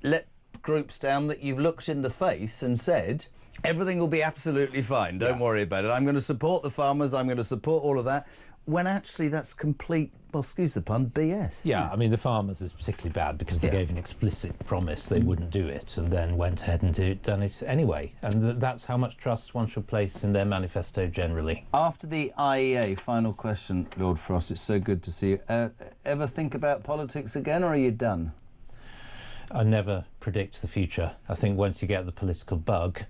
let groups down that you've looked in the face and said everything will be absolutely fine, don't worry about it, I'm going to support the farmers, I'm going to support all of that, when actually that's complete, well, excuse the pun, BS.
Yeah, I mean, the farmers is particularly bad because they gave an explicit promise they wouldn't do it and then went ahead and done it anyway. And that's how much trust one should place in their manifesto generally.
After the IEA, final question, Lord Frost, it's so good to see you. Ever think about politics again, or are you done?
I never predict the future. I think once you get the political bug,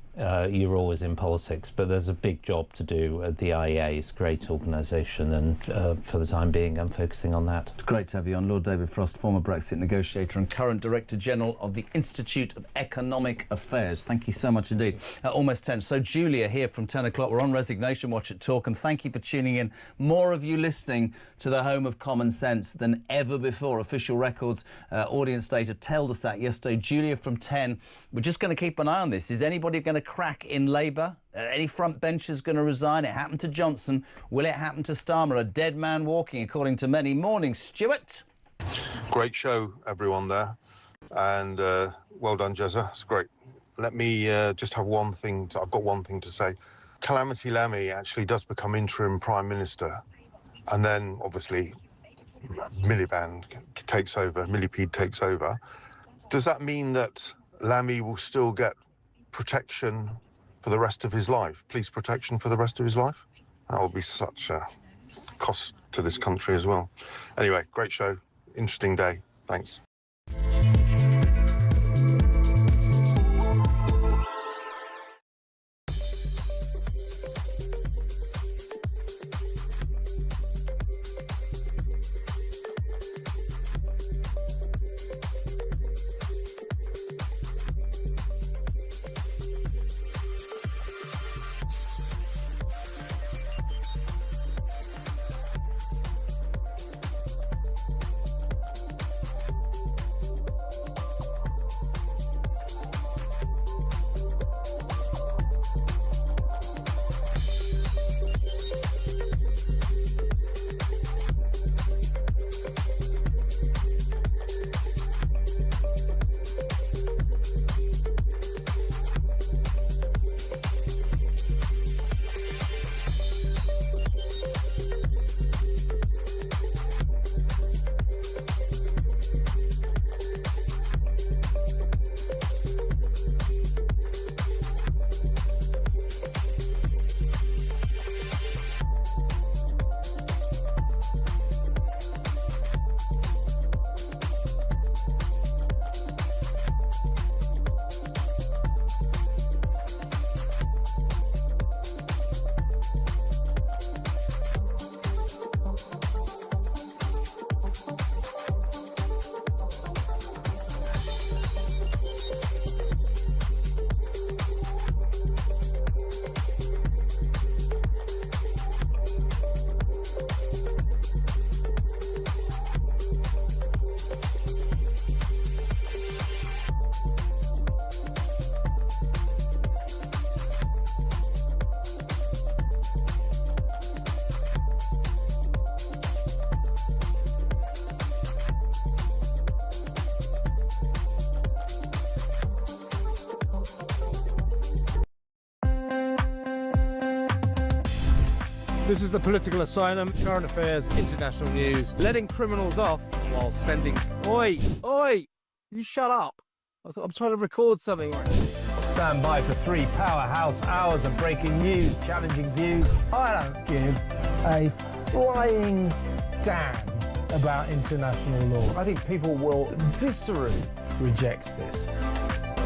you're always in politics, but there's a big job to do at the IEA. It's a great organisation, and for the time being, I'm focusing on that.
It's great to have you on. Lord David Frost, former Brexit negotiator and current Director General of the Institute of Economic Affairs. Thank you so much indeed. Almost 10. So Julia here from 10 o'clock. We're on Resignation Watch at Talk, and thank you for tuning in. More of you listening to the home of common sense than ever before. Official records, audience data told us that yesterday. Julia from 10. We're just going to keep an eye on this. Is anybody going to crack in Labour? Any front benchers going to resign? It happened to Johnson. Will it happen to Starmer? A dead man walking, according to many. Morning, Stuart.
Great show, everyone there. And well done, Jezza. It's great. Let me just have one thing. I've got one thing to say. Calamity Lammy actually does become interim Prime Minister. And then, obviously, Miliband takes over, Millipede takes over. Does that mean that Lammy will still get protection for the rest of his life? Police protection for the rest of his life? That will be such a cost to this country as well. Anyway, great show. Interesting day. Thanks.
This is the Political Asylum, current affairs, international news, letting criminals off while sending... Oi! Oi! You shut up! I'm trying to record something.
Stand by for 3 powerhouse hours of breaking news, challenging views. I don't give a flying damn about international law. I think people will viscerally reject this.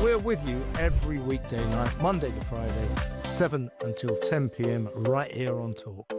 We're with you every weekday night, Monday to Friday, 7 until 10 p.m, right here on Talk.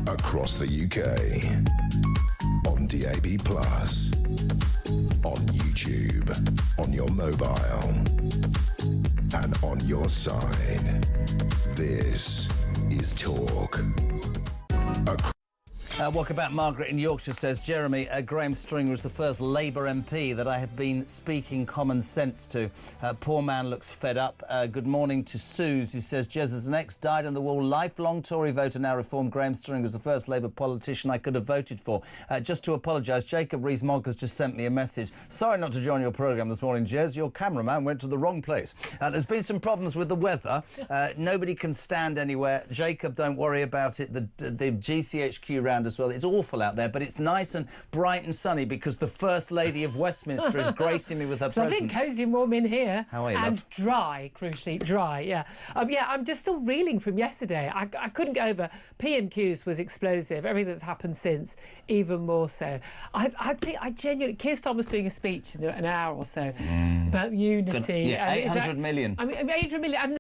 Across the UK, on DAB+, on YouTube, on your mobile, and on your side. This is Talk.
Welcome back. Margaret in Yorkshire says, Jeremy, Graham Stringer was the first Labour MP that I have been speaking common sense to. Poor man looks fed up. Good morning to Suze, who says, Jez is an ex-dyed-on-the-wall lifelong Tory voter, now reformed. Graham Stringer was the first Labour politician I could have voted for. Just to apologise, Jacob Rees-Mogg has just sent me a message. Sorry not to join your programme this morning, Jez. Your cameraman went to the wrong place. There's been some problems with the weather. Nobody can stand anywhere. Jacob, don't worry about it. The GCHQ round as well. It's awful out there, but it's nice and bright and sunny because the First Lady of Westminster is gracing me with her presence.
I think cosy and warm in here.
How are you,
and
love?
Dry, crucially dry. Yeah, I'm just still reeling from yesterday. I couldn't get over. PMQs was explosive. Everything that's happened since, even more so. I think I genuinely. Keir Starmer was doing a speech in an hour or so about unity.
Good. Yeah, 800 million.
I mean, 800 million.